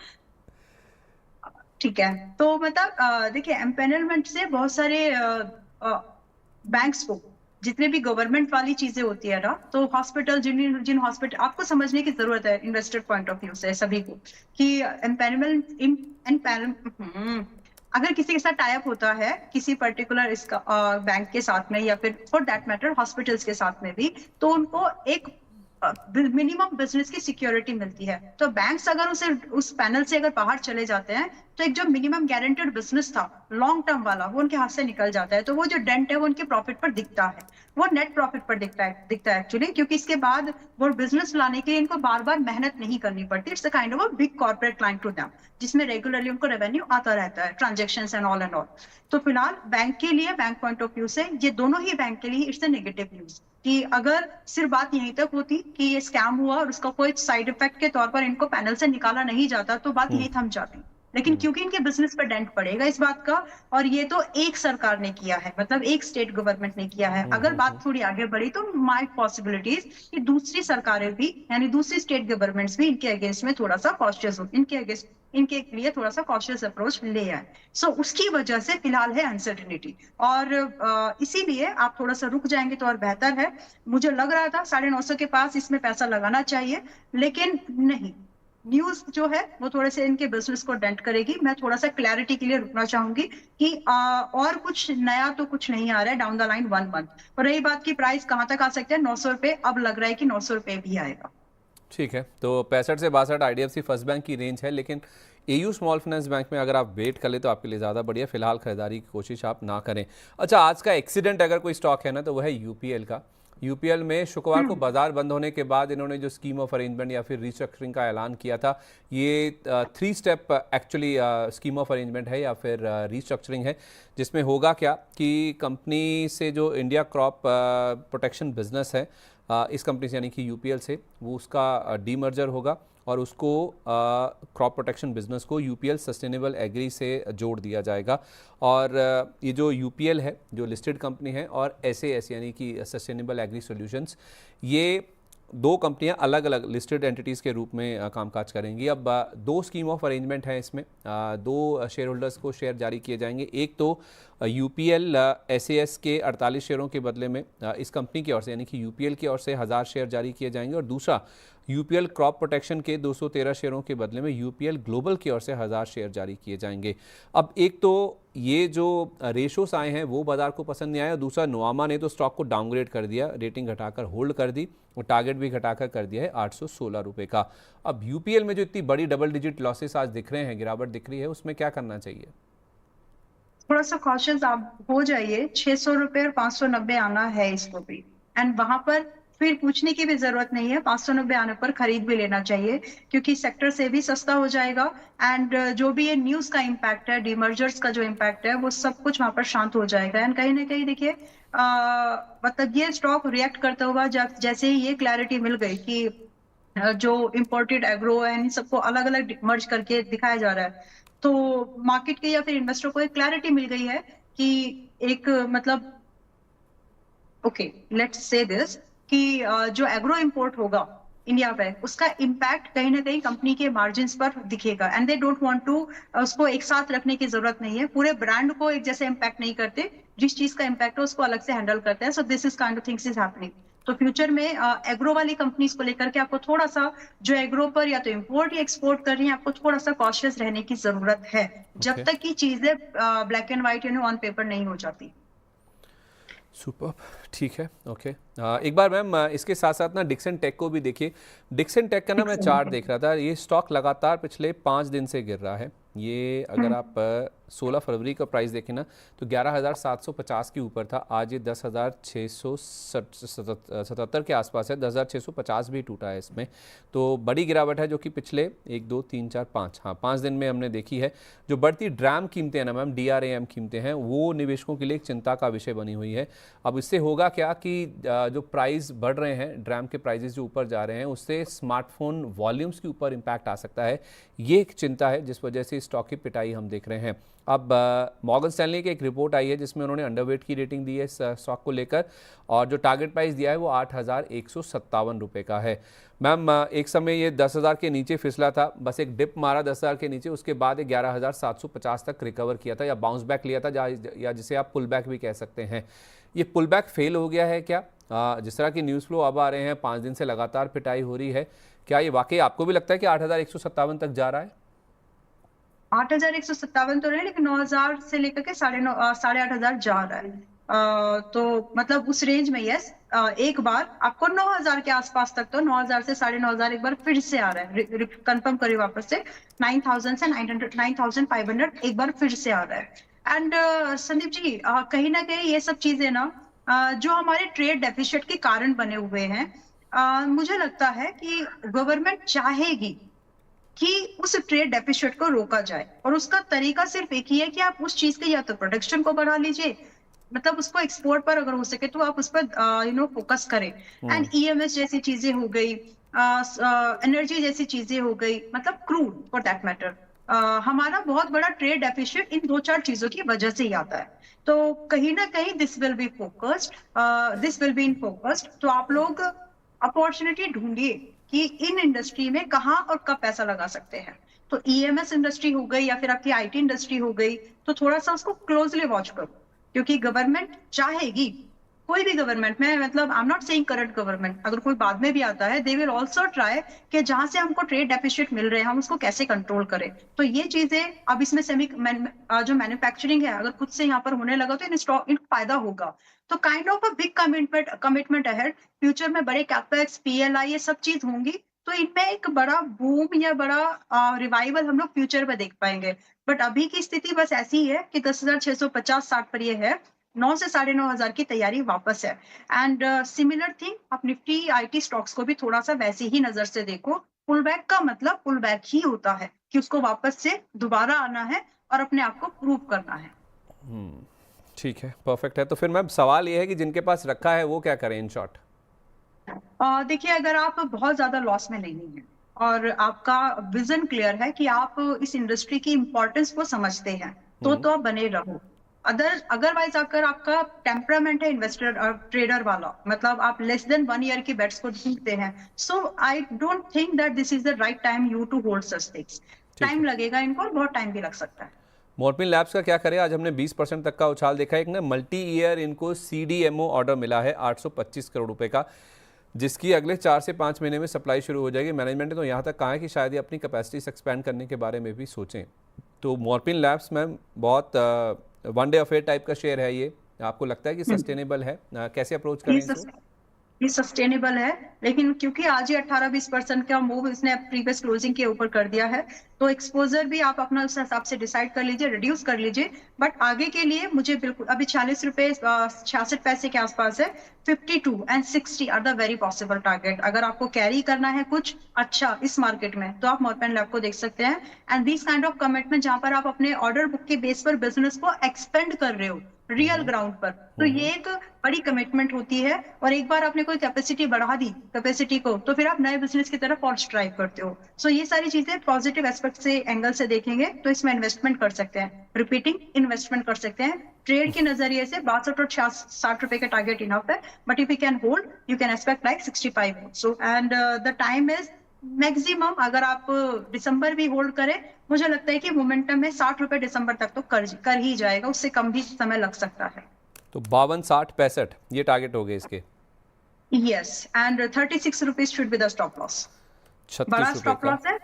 B: ठीक है, तो मतलब देखिए, एम्पैनलमेंट से बहुत सारे बैंक्स को, जितने भी गवर्नमेंट वाली चीजें होती है ना, तो हॉस्पिटल, जिन हॉस्पिटल, आपको समझने की जरूरत है इन्वेस्टर पॉइंट ऑफ व्यू से सभी को, कि अगर किसी के साथ टाई अप होता है किसी पर्टिकुलर इसका बैंक के साथ में या फिर फॉर दैट मैटर हॉस्पिटल्स के साथ में भी, तो उनको एक मिनिमम बिजनेस की सिक्योरिटी मिलती है। तो बैंक्स अगर उस पैनल से अगर बाहर चले जाते हैं तो एक जो मिनिमम गारंटेड बिजनेस था लॉन्ग टर्म वाला, वो उनके हाथ से निकल जाता है। तो वो जो डेंट है वो उनके प्रॉफिट पर दिखता है, वो नेट प्रॉफिट पर दिखता है एक्चुअली, क्योंकि इसके बाद वो बिजनेस लाने के लिए इनको बार बार मेहनत नहीं करनी पड़ती। It's a kind of a big corporate client to them, जिसमें रेगुलरली उनको रेवेन्यू आता रहता है, ट्रांजेक्शंस एंड ऑल। तो फिलहाल बैंक के लिए, बैंक पॉइंट ऑफ व्यू से ये दोनों ही बैंक के लिए इट्स अ नेगेटिव न्यूज। कि अगर सिर्फ बात यहीं तक होती कि ये स्कैम हुआ और उसका कोई साइड इफेक्ट के तौर पर इनको पैनल से निकाला नहीं जाता, तो बात यहीं थम जाती। लेकिन क्योंकि इनके बिजनेस पर डेंट पड़ेगा इस बात का, और ये तो एक सरकार ने किया है, मतलब एक स्टेट गवर्नमेंट ने किया है, अगर बात थोड़ी आगे बढ़ी तो माइट पॉसिबिलिटीज कि दूसरी सरकारें भी, यानी दूसरी स्टेट गवर्नमेंट्स भी इनके अगेंस्ट में थोड़ा सा कॉशियस हो, इनके लिए थोड़ा सा कॉशियस अप्रोच ले आए। सो उसकी वजह से फिलहाल है अनसर्टिनिटी, और इसीलिए आप थोड़ा सा रुक जाएंगे तो और बेहतर है। मुझे लग रहा था 950 के पास इसमें पैसा लगाना चाहिए, लेकिन नहीं, न्यूज जो है वो थोड़े से इनके बिजनेस को डेंट करेगी। मैं थोड़ा सा क्लैरिटी के लिए रुकना चाहूंगी कि और कुछ नया तो कुछ नहीं आ रहा है डाउन द लाइन 1 मंथ। और रही बात की प्राइस कहां तक आ सकते हैं, 900 रुपए, अब लग रहा है कि 900 रुपए भी आएगा।
A: ठीक है, तो 65 से 62 आईडीएफसी फर्स्ट बैंक की रेंज है, लेकिन एयू स्मॉल फाइनेंस बैंक में अगर आप वेट कर ले तो आपके लिए ज़्यादा बढ़िया। फिलहाल खरीदारी की कोशिश आप ना करें। अच्छा, आज का एक्सीडेंट अगर कोई स्टॉक है ना तो वह है यूपीएल का। यूपीएल में शुक्रवार को बाजार बंद होने के बाद इन्होंने जो स्कीम ऑफ अरेंजमेंट या फिर रिस्ट्रक्चरिंग का ऐलान किया था, ये 3 step actually scheme of arrangement है या फिर रिस्ट्रक्चरिंग है, जिसमें होगा क्या कि कंपनी से जो इंडिया क्रॉप प्रोटेक्शन बिजनेस है, इस कंपनी से यानी कि यूपीएल से, वो उसका डीमर्जर होगा और उसको क्रॉप प्रोटेक्शन बिजनेस को यूपीएल सस्टेनेबल एग्री से जोड़ दिया जाएगा। और ये जो यूपीएल है जो लिस्टेड कंपनी है, और एसएएस यानी कि सस्टेनेबल एग्री सॉल्यूशंस, ये 2 कंपनियां अलग अलग लिस्टेड एंटिटीज़ के रूप में कामकाज करेंगी। अब 2 स्कीम ऑफ अरेंजमेंट हैं इसमें, 2 शेयर होल्डर्स को शेयर जारी किए जाएंगे। एक तो यूपीएल एसएएस के 48 शेयरों के बदले में इस कंपनी की ओर से यानी कि यूपीएल की ओर से 1000 शेयर जारी किए जाएंगे, और दूसरा यूपीएल क्रॉप प्रोटेक्शन के 213 शेयरों के बदले में यूपीएल ग्लोबल की ओर से 1000 शेयर जारी किए जाएंगे। अब एक तो ये जो रेशोस आए हैं वो बाजार को पसंद नहीं आया, और दूसरा नोआमा ने तो स्टॉक को डाउनग्रेड कर दिया, रेटिंग घटाकर होल्ड कर दी और टारगेट भी घटाकर कर दिया है 816 रुपये का। अब यूपीएल में जो इतनी बड़ी डबल डिजिट लॉसेस आज दिख रहे हैं, गिरावट दिख रही है, उसमें क्या करना चाहिए?
B: थोड़ा सा कॉशियस आप हो जाइए। 600 रुपए और 590 आना है इसको भी, एंड वहां पर फिर पूछने की भी जरूरत नहीं है, 590 आने पर खरीद भी लेना चाहिए, क्योंकि सेक्टर से भी सस्ता हो जाएगा। एंड जो भी ये न्यूज का इम्पैक्ट है, डीमर्जर्स का जो इम्पैक्ट है, वो सब कुछ वहां पर शांत हो जाएगा। एंड कहीं ना कहीं देखिए, मतलब ये स्टॉक रिएक्ट करता हुआ जब जैसे ही ये क्लैरिटी मिल गई कि जो इम्पोर्टेड एग्रो है इन सबको अलग अलग मर्ज करके दिखाया जा रहा है, तो मार्केट के या फिर इन्वेस्टर को एक क्लैरिटी मिल गई है कि एक मतलब ओके लेट्स से दिस कि जो एग्रो इंपोर्ट होगा इंडिया पे, उसका इम्पैक्ट कहीं ना कहीं कंपनी के मार्जिन्स पर दिखेगा। And they don't want to, उसको एक साथ रखने की जरूरत नहीं है, पूरे ब्रांड को एक जैसे इम्पैक्ट नहीं करते, जिस चीज का इम्पैक्ट है उसको अलग से हैंडल करते हैं। सो this is kind of things is happening. तो फ्यूचर में एग्रो वाली कंपनीज को लेकर के आपको थोड़ा सा, जो एग्रो पर या तो इंपोर्ट या एक्सपोर्ट कर रही है, आपको थोड़ा सा कॉशियस रहने की जरूरत है, जब तक कि चीजें black and white on paper नहीं हो जाती।
A: सुपर, ठीक है, ओके। एक बार मैम इसके साथ साथ ना डिक्सन टेक को भी देखिए। डिक्सन टेक का ना मैं चार्ट देख रहा था, ये स्टॉक लगातार पिछले 5 दिन से गिर रहा है। ये अगर आप 16 फरवरी का प्राइस देखें ना तो 11,750 के ऊपर था, आज ये 10,677 के आसपास है, 10,650 भी टूटा है इसमें। तो बड़ी गिरावट है जो कि पिछले 1 2 3 4 5 दिन में हमने देखी है। जो बढ़ती ड्रैम कीमतें हैं ना मैम, DRAM कीमतें हैं, वो निवेशकों के लिए एक चिंता का विषय बनी हुई है। अब इससे होगा क्या कि जो प्राइस बढ़ रहे हैं, ड्रैम के प्राइजेस जो ऊपर जा रहे हैं, उससे स्मार्टफोन वॉल्यूम्स के ऊपर इम्पैक्ट आ सकता है। ये एक चिंता है जिस वजह से स्टॉक की पिटाई हम देख रहे हैं। अब मॉर्गन स्टैनली की एक रिपोर्ट आई है जिसमें उन्होंने अंडरवेट की रेटिंग दी है इस स्टॉक को लेकर, और जो टारगेट प्राइस दिया है वो 8,157 रुपये का है। मैम एक समय ये 10,000 के नीचे फिसला था, बस एक डिप मारा 10,000 के नीचे, उसके बाद 11,750 तक रिकवर किया था या बाउंस बैक लिया था, या जिसे आप पुल बैक भी कह सकते हैं। ये पुल बैक फेल हो गया है क्या? जिस तरह की न्यूज़ फ्लो अब आ रहे हैं, 5 दिन से लगातार पिटाई हो रही है, क्या ये वाकई आपको भी लगता है कि 8,157 तक जा रहा है?
B: 8,157 तो नहीं, लेकिन 9,000 से लेकर के 8,500 जा रहा है। तो मतलब उस रेंज में यस, एक बार आपको 9,000 के आसपास तक, तो 9,000 से 9,500 एक बार फिर से आ रहा है। कंफर्म करिए वापस से, 9,000 से 9,500 एक बार फिर से आ रहा है। एंड संदीप जी, कहीं ना कहीं ये सब चीजें ना जो हमारे ट्रेड डेफिसिट के कारण बने हुए हैं, मुझे लगता है कि गवर्नमेंट चाहेगी कि उस ट्रेड डेफिसिट को रोका जाए, और उसका तरीका सिर्फ एक ही है कि आप उस चीज के या तो प्रोडक्शन को बढ़ा लीजिए, मतलब उसको एक्सपोर्ट पर अगर हो सके तो आप उस पर फोकस करें। एंड ईएमएस जैसी चीजें हो गई, एनर्जी जैसी चीजें हो गई, मतलब क्रूड फॉर दैट मैटर, हमारा बहुत बड़ा ट्रेड डेफिसिट इन 2-4 चीजों की वजह से ही आता है। तो कहीं ना कहीं this will be in focused. तो आप लोग अपॉर्चुनिटी ढूंढिए कि इन इंडस्ट्री में कहाँ और कब पैसा लगा सकते हैं। तो ईएमएस इंडस्ट्री हो गई या फिर आपकी आईटी इंडस्ट्री हो गई, तो थोड़ा सा उसको क्लोजली वॉच करो, क्योंकि गवर्नमेंट चाहेगी, कोई भी गवर्नमेंट में, मतलब I am not saying current government, अगर कोई बाद में भी आता है, दे विल आल्सो ट्राई कि जहां से हमको ट्रेड डेफिसिट मिल रहे हैं हम उसको कैसे कंट्रोल करें। तो ये चीजें अब इसमें जो मैन्युफैक्चरिंग है अगर खुद से यहाँ पर होने लगा तो इन फायदा होगा। तो kind of a big commitment ahead, future में बड़े कैपेक्स, पीएलआई, ये सब चीज होंगी, तो इनमें एक बड़ा बूम या बड़ा रिवाइवल हम लोग फ्यूचर में देख पाएंगे। बट अभी की स्थिति बस ऐसी है कि 10,650-60 पर ये है, 9 से 9,500 की तैयारी वापस है। एंड सिमिलर थिंग आप निफ्टी आईटी स्टॉक्स को भी थोड़ा सा वैसे ही नजर से देखो। पुल बैक का मतलब पुल बैक ही होता है कि उसको वापस से दोबारा आना है और अपने आप को प्रूव करना है।
A: ठीक है, परफेक्ट है। तो फिर मैम सवाल ये है कि जिनके पास रखा है वो क्या करें इन शॉर्ट?
B: देखिए, अगर आप बहुत ज्यादा लॉस में नहीं है और आपका विजन क्लियर है कि आप इस इंडस्ट्री की इंपॉर्टेंस को समझते हैं, तो आप बने रहो। अदरवाइज अगर आपका टेम्परामेंट है इन्वेस्टर ट्रेडर वाला, मतलब आप लेस देन 1 ईयर की बेट्स को ढूंढते हैं, so I don't think that this is the right time you to hold such things. Time लगेगा इनको, और बहुत टाइम भी लग सकता है।
A: मोरपिन लैब्स का क्या करें? आज हमने 20% तक का उछाल देखा है। एक ना मल्टी ईयर इनको सीडीएमओ ऑर्डर मिला है 825 करोड़ रुपए का, जिसकी अगले 4 से 5 महीने में सप्लाई शुरू हो जाएगी। मैनेजमेंट ने तो यहाँ तक कहा है कि शायद ये अपनी कैपेसिटीज एक्सपैंड करने के बारे में भी सोचें। तो मोरपिन लैब्स मैम बहुत वन डे अफेयर टाइप का शेयर है ये, आपको लगता है कि सस्टेनेबल है? कैसे अप्रोच करें इसको?
B: ये सस्टेनेबल है, लेकिन क्योंकि आज ही 18-20% का मूव इसने प्रीवियस क्लोजिंग के ऊपर कर दिया है, तो एक्सपोजर भी आप अपना उस हिसाब से डिसाइड कर लीजिए, रिड्यूस कर लीजिए। बट आगे के लिए मुझे बिल्कुल अभी 40 रुपए 66 पैसे के आसपास है, 52 and 60 are the very possible target. अगर आपको कैरी करना है कुछ अच्छा इस मार्केट में, तो आप मोरपिन लैब को देख सकते हैं। And this kind of commitment जहां पर आप अपने ऑर्डर बुक के बेस पर बिजनेस को एक्सपेंड कर रहे हो रियल ग्राउंड पर, तो ये एक बड़ी कमिटमेंट होती है। और एक बार आपने कोई कैपेसिटी बढ़ा दी कैपेसिटी को, तो फिर आप नए बिजनेस की तरफ और स्ट्राइव करते हो। सो ये सारी चीजें पॉजिटिव एस्पेक्ट से एंगल से देखेंगे तो इसमें इन्वेस्टमेंट कर सकते हैं, रिपीटिंग इन्वेस्टमेंट कर सकते हैं। ट्रेड के नजरिए से 62 और 60 रुपए का टारगेट इनफ है, but if you can hold you can expect like 65 also. And the time is maximum, अगर आप दिसंबर भी होल्ड करें, मुझे लगता है कि मोमेंटम में 60 रुपए दिसंबर तक तो कर ही जाएगा, उससे कम भी समय लग सकता है।
A: तो 52, 60, 65 ये टारगेट हो गए इसके।
B: Yes, and 36 rupees should be the stop loss. बड़ा स्टॉप लॉस है,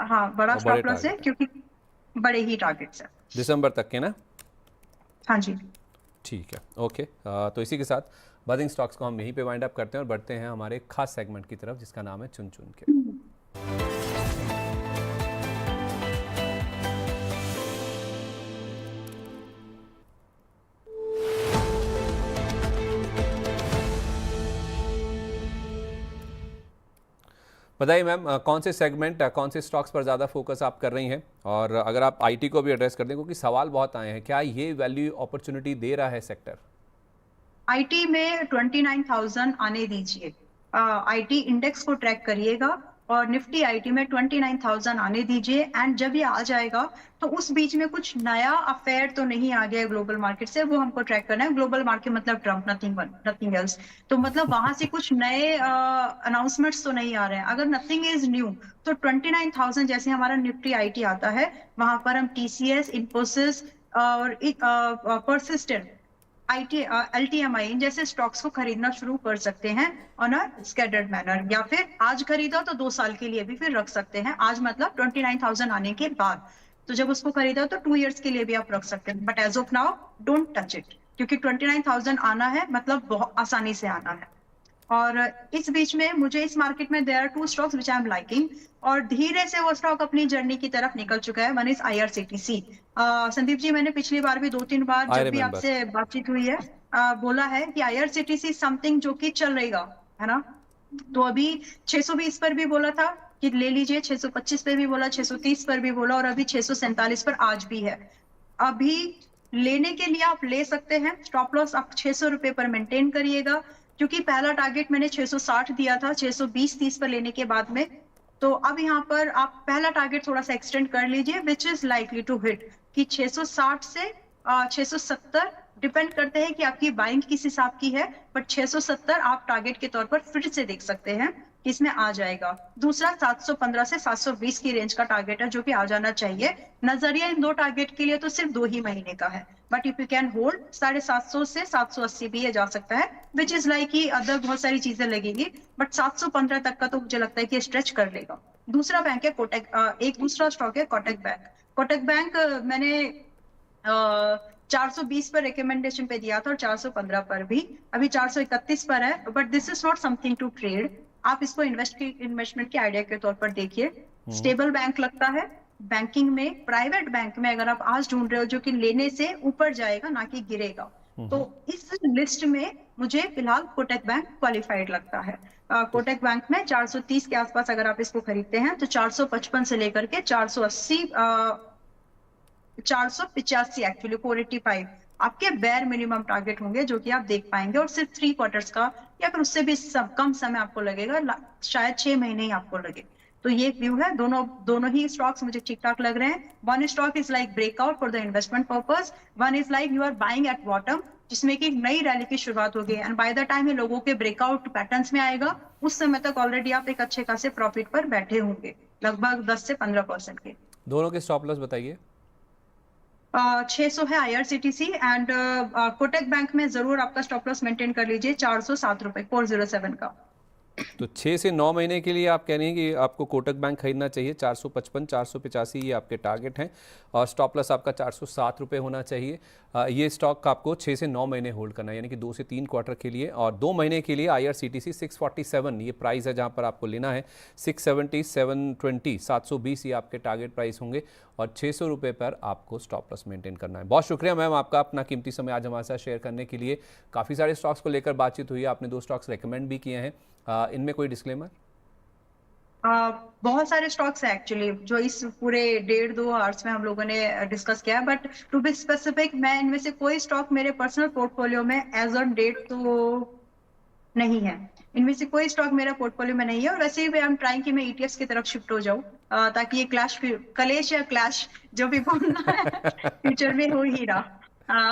B: हाँ बड़ा स्टॉप लॉस है, क्योंकि बड़े ही टारगेट्स है
A: दिसंबर तक के ना।
B: हाँ जी,
A: ठीक है, ओके। तो इसी के साथ बदिंग स्टॉक्स को हम यहीं पे वाइंड अप करते हैं और बढ़ते हैं हमारे खास सेगमेंट की तरफ, जिसका नाम है चुन चुन के। बताइए मैम, कौन से सेगमेंट, कौन से स्टॉक्स पर ज़्यादा फोकस आप कर रही हैं? और अगर आप आईटी को भी एड्रेस कर दें, क्योंकि सवाल बहुत आए हैं, क्या ये वैल्यू अपॉर्चुनिटी दे रहा है सेक्टर?
B: आईटी में 29,000 आने दीजिए, आईटी इंडेक्स को ट्रैक करिएगा और निफ्टी आईटी में 29,000 आने दीजिए। एंड जब ये आ जाएगा तो उस बीच में कुछ नया अफेयर तो नहीं आ गया ग्लोबल मार्केट से, वो हमको ट्रैक करना है। ग्लोबल मार्केट मतलब ट्रम्प, नथिंग एल्स। तो मतलब वहां से कुछ नए अनाउंसमेंट्स तो नहीं आ रहे हैं। अगर नथिंग इज न्यू तो 29,000 जैसे हमारा निफ्टी आईटी आता है, वहां पर हम टीसीएस, इन्फोसिस और परसिस्टेंट, LTMI इन जैसे स्टॉक्स को खरीदना शुरू कर सकते हैं ऑन अ स्कैटर्ड मैनर, या फिर आज खरीदा तो 2 साल के लिए भी फिर रख सकते हैं। आज मतलब 29,000 आने के बाद। तो जब उसको खरीदा तो 2 इयर्स के लिए भी आप रख सकते हैं, but as of now don't touch it, क्योंकि 29,000 आना है मतलब बहुत आसानी से आना है। और इस बीच में मुझे इस मार्केट में there are 2 stocks which I am liking, और धीरे से वो स्टॉक अपनी जर्नी की तरफ निकल चुका है। One is IRCTC। Sandeep ji, मैंने पिछली बार भी 2-3 बार
A: I
B: जब भी
A: remember.
B: आपसे बातचीत हुई है बोला है कि IRCTC समथिंग जो कि चल रहेगा, है ना। तो अभी 620 पर भी बोला था कि ले लीजिए, 625 पर भी बोला, 630 पर भी बोला, और अभी 647 पर आज भी है। अभी लेने के लिए आप ले सकते हैं। स्टॉप लॉस आप 600 रुपए पर मेंटेन करिएगा, क्योंकि पहला टारगेट मैंने 660 दिया था 620-30 पर लेने के बाद में। तो अब यहाँ पर आप पहला टारगेट थोड़ा सा एक्सटेंड कर लीजिए, which is likely to hit कि 660 से 670, डिपेंड करते हैं कि आपकी बाइंग किस हिसाब की है, बट 670 आप टारगेट के तौर पर फिर से देख सकते हैं कि इसमें आ जाएगा। दूसरा 715 से 720 की रेंज का टारगेट है जो कि आ जाना चाहिए। नजरिया इन 2 टारगेट के लिए तो सिर्फ 2 ही महीने का है, but if you can hold 750 से 780 भी ये जा सकता है, विच इज लाइक कि अदर बहुत सारी चीजें लगेगी, बट 715 तक का तो मुझे लगता है कि स्ट्रेच कर लेगा। दूसरा बैंक है कोटक, एक दूसरा स्टॉक है कोटक बैंक। कोटक बैंक मैंने 420 पर रिकमेंडेशन पे दिया था और 415 पर भी, अभी 431 पर है, but this is not something to trade. आप इसको इन्वेस्टमेंट के आइडिया के तौर पर देखिए। स्टेबल बैंक लगता है। बैंकिंग में, प्राइवेट बैंक में अगर आप आज ढूंढ रहे हो जो कि लेने से ऊपर जाएगा ना कि गिरेगा, तो इस लिस्ट में मुझे फिलहाल कोटक बैंक क्वालिफाइड लगता है। कोटक बैंक में 430 के आसपास अगर आप इसको खरीदते हैं तो 455 से लेकर के 480 485 एक्चुअली 485 आपके बेयर मिनिमम टारगेट होंगे जो कि आप देख पाएंगे, और सिर्फ 3 क्वार्टर्स का या फिर उससे भी कम समय आपको लगेगा, शायद 6 महीने ही आपको लगे। तो ये व्यू है। दोनों ही स्टॉक्स मुझे ठीक ठाक लग रहे हैं। One stock is like breakout for the investment purpose, one is like you are buying at bottom, जिसमें कि नई रैली की शुरुआत होगी, एंड बाय द टाइम ये लोगों के ब्रेकआउट पैटर्न्स में आएगा, उस समय तक ऑलरेडी आप एक अच्छे खासे प्रॉफिट पर बैठे होंगे, लगभग 10 से 15% के।
A: दोनों के स्टॉप लॉस बताइए।
B: 600 है IRCTC, एंड कोटक बैंक में जरूर आपका स्टॉप लॉस मेंटेन कर लीजिए 407 रुपए 407 का।
A: तो 6 से 9 महीने के लिए आप कह रहे हैं कि आपको कोटक बैंक खरीदना चाहिए। 455 485 ये आपके टारगेट हैं, और स्टॉप लॉस आपका 407 रुपये होना चाहिए। ये स्टॉक आपको 6 से 9 महीने होल्ड करना है, यानी कि 2 से 3 क्वार्टर के लिए। और 2 महीने के लिए IRCTC 647 ये प्राइस है जहां पर आपको लेना है। 670 720 720 ये आपके टारगेट प्राइस होंगे, और 600 रुपये पर आपको स्टॉप लॉस मेंटेन करना है। बहुत शुक्रिया मैम आपका अपना कीमती समय आज हमारे साथ शेयर करने के लिए। काफ़ी सारे स्टॉक्स को लेकर बातचीत हुई है, आपने 2 स्टॉक्स रेकमेंड भी किए हैं। इनमें कोई डिस्क्लेमर?
B: बहुत सारे स्टॉक्स हैं एक्चुअली जो इस पूरे 1.5-2 आवर्स में हम लोगों ने डिस्कस किया है, बट टू बी स्पेसिफिक मैं इनमें से कोई स्टॉक मेरे पर्सनल पोर्टफोलियो में एज ऑन डेट तो नहीं है। इनमें से कोई स्टॉक मेरा पोर्टफोलियो में नहीं है, और वैसे भी आई एम ट्राइंग कि मैं ETFs की तरफ शिफ्ट हो जाऊं, ताकि ये कलेश या क्लैश जो भी बोलना है फ्यूचर में हो ही रहा।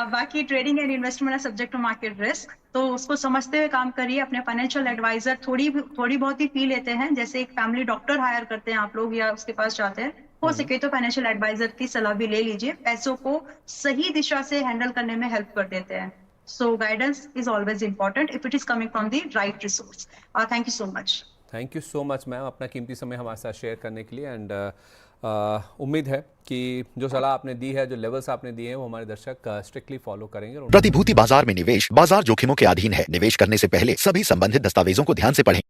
B: बाकी ट्रेडिंग एंड इन्वेस्टमेंट है सब्जेक्ट टू मार्केट रिस्क, तो उसको समझते हुए काम करिए। अपने फाइनेंशियल एडवाइजर थोड़ी बहुत ही फी लेते हैं, जैसे एक फैमिली डॉक्टर हायर करते हैं आप लोग या उसके पास जाते हैं, हो सके तो फाइनेंशियल एडवाइजर की सलाह भी ले लीजिए। पैसों को सही दिशा से हैंडल करने में हेल्प कर देते हैं। So guidance is always important if it is coming from the right resource. Thank you so much.
A: Thank you so much ma'am अपना कीमती समय हमारे साथ शेयर करने के लिए। एंड उम्मीद है कि जो सलाह आपने दी है, जो लेवल्स आपने दिए हैं, वो हमारे दर्शक स्ट्रिक्टली फॉलो करेंगे।
F: प्रतिभूति बाजार में निवेश बाजार जोखिमों के अधीन है। निवेश करने से पहले सभी संबंधित दस्तावेजों को ध्यान से पढ़ें।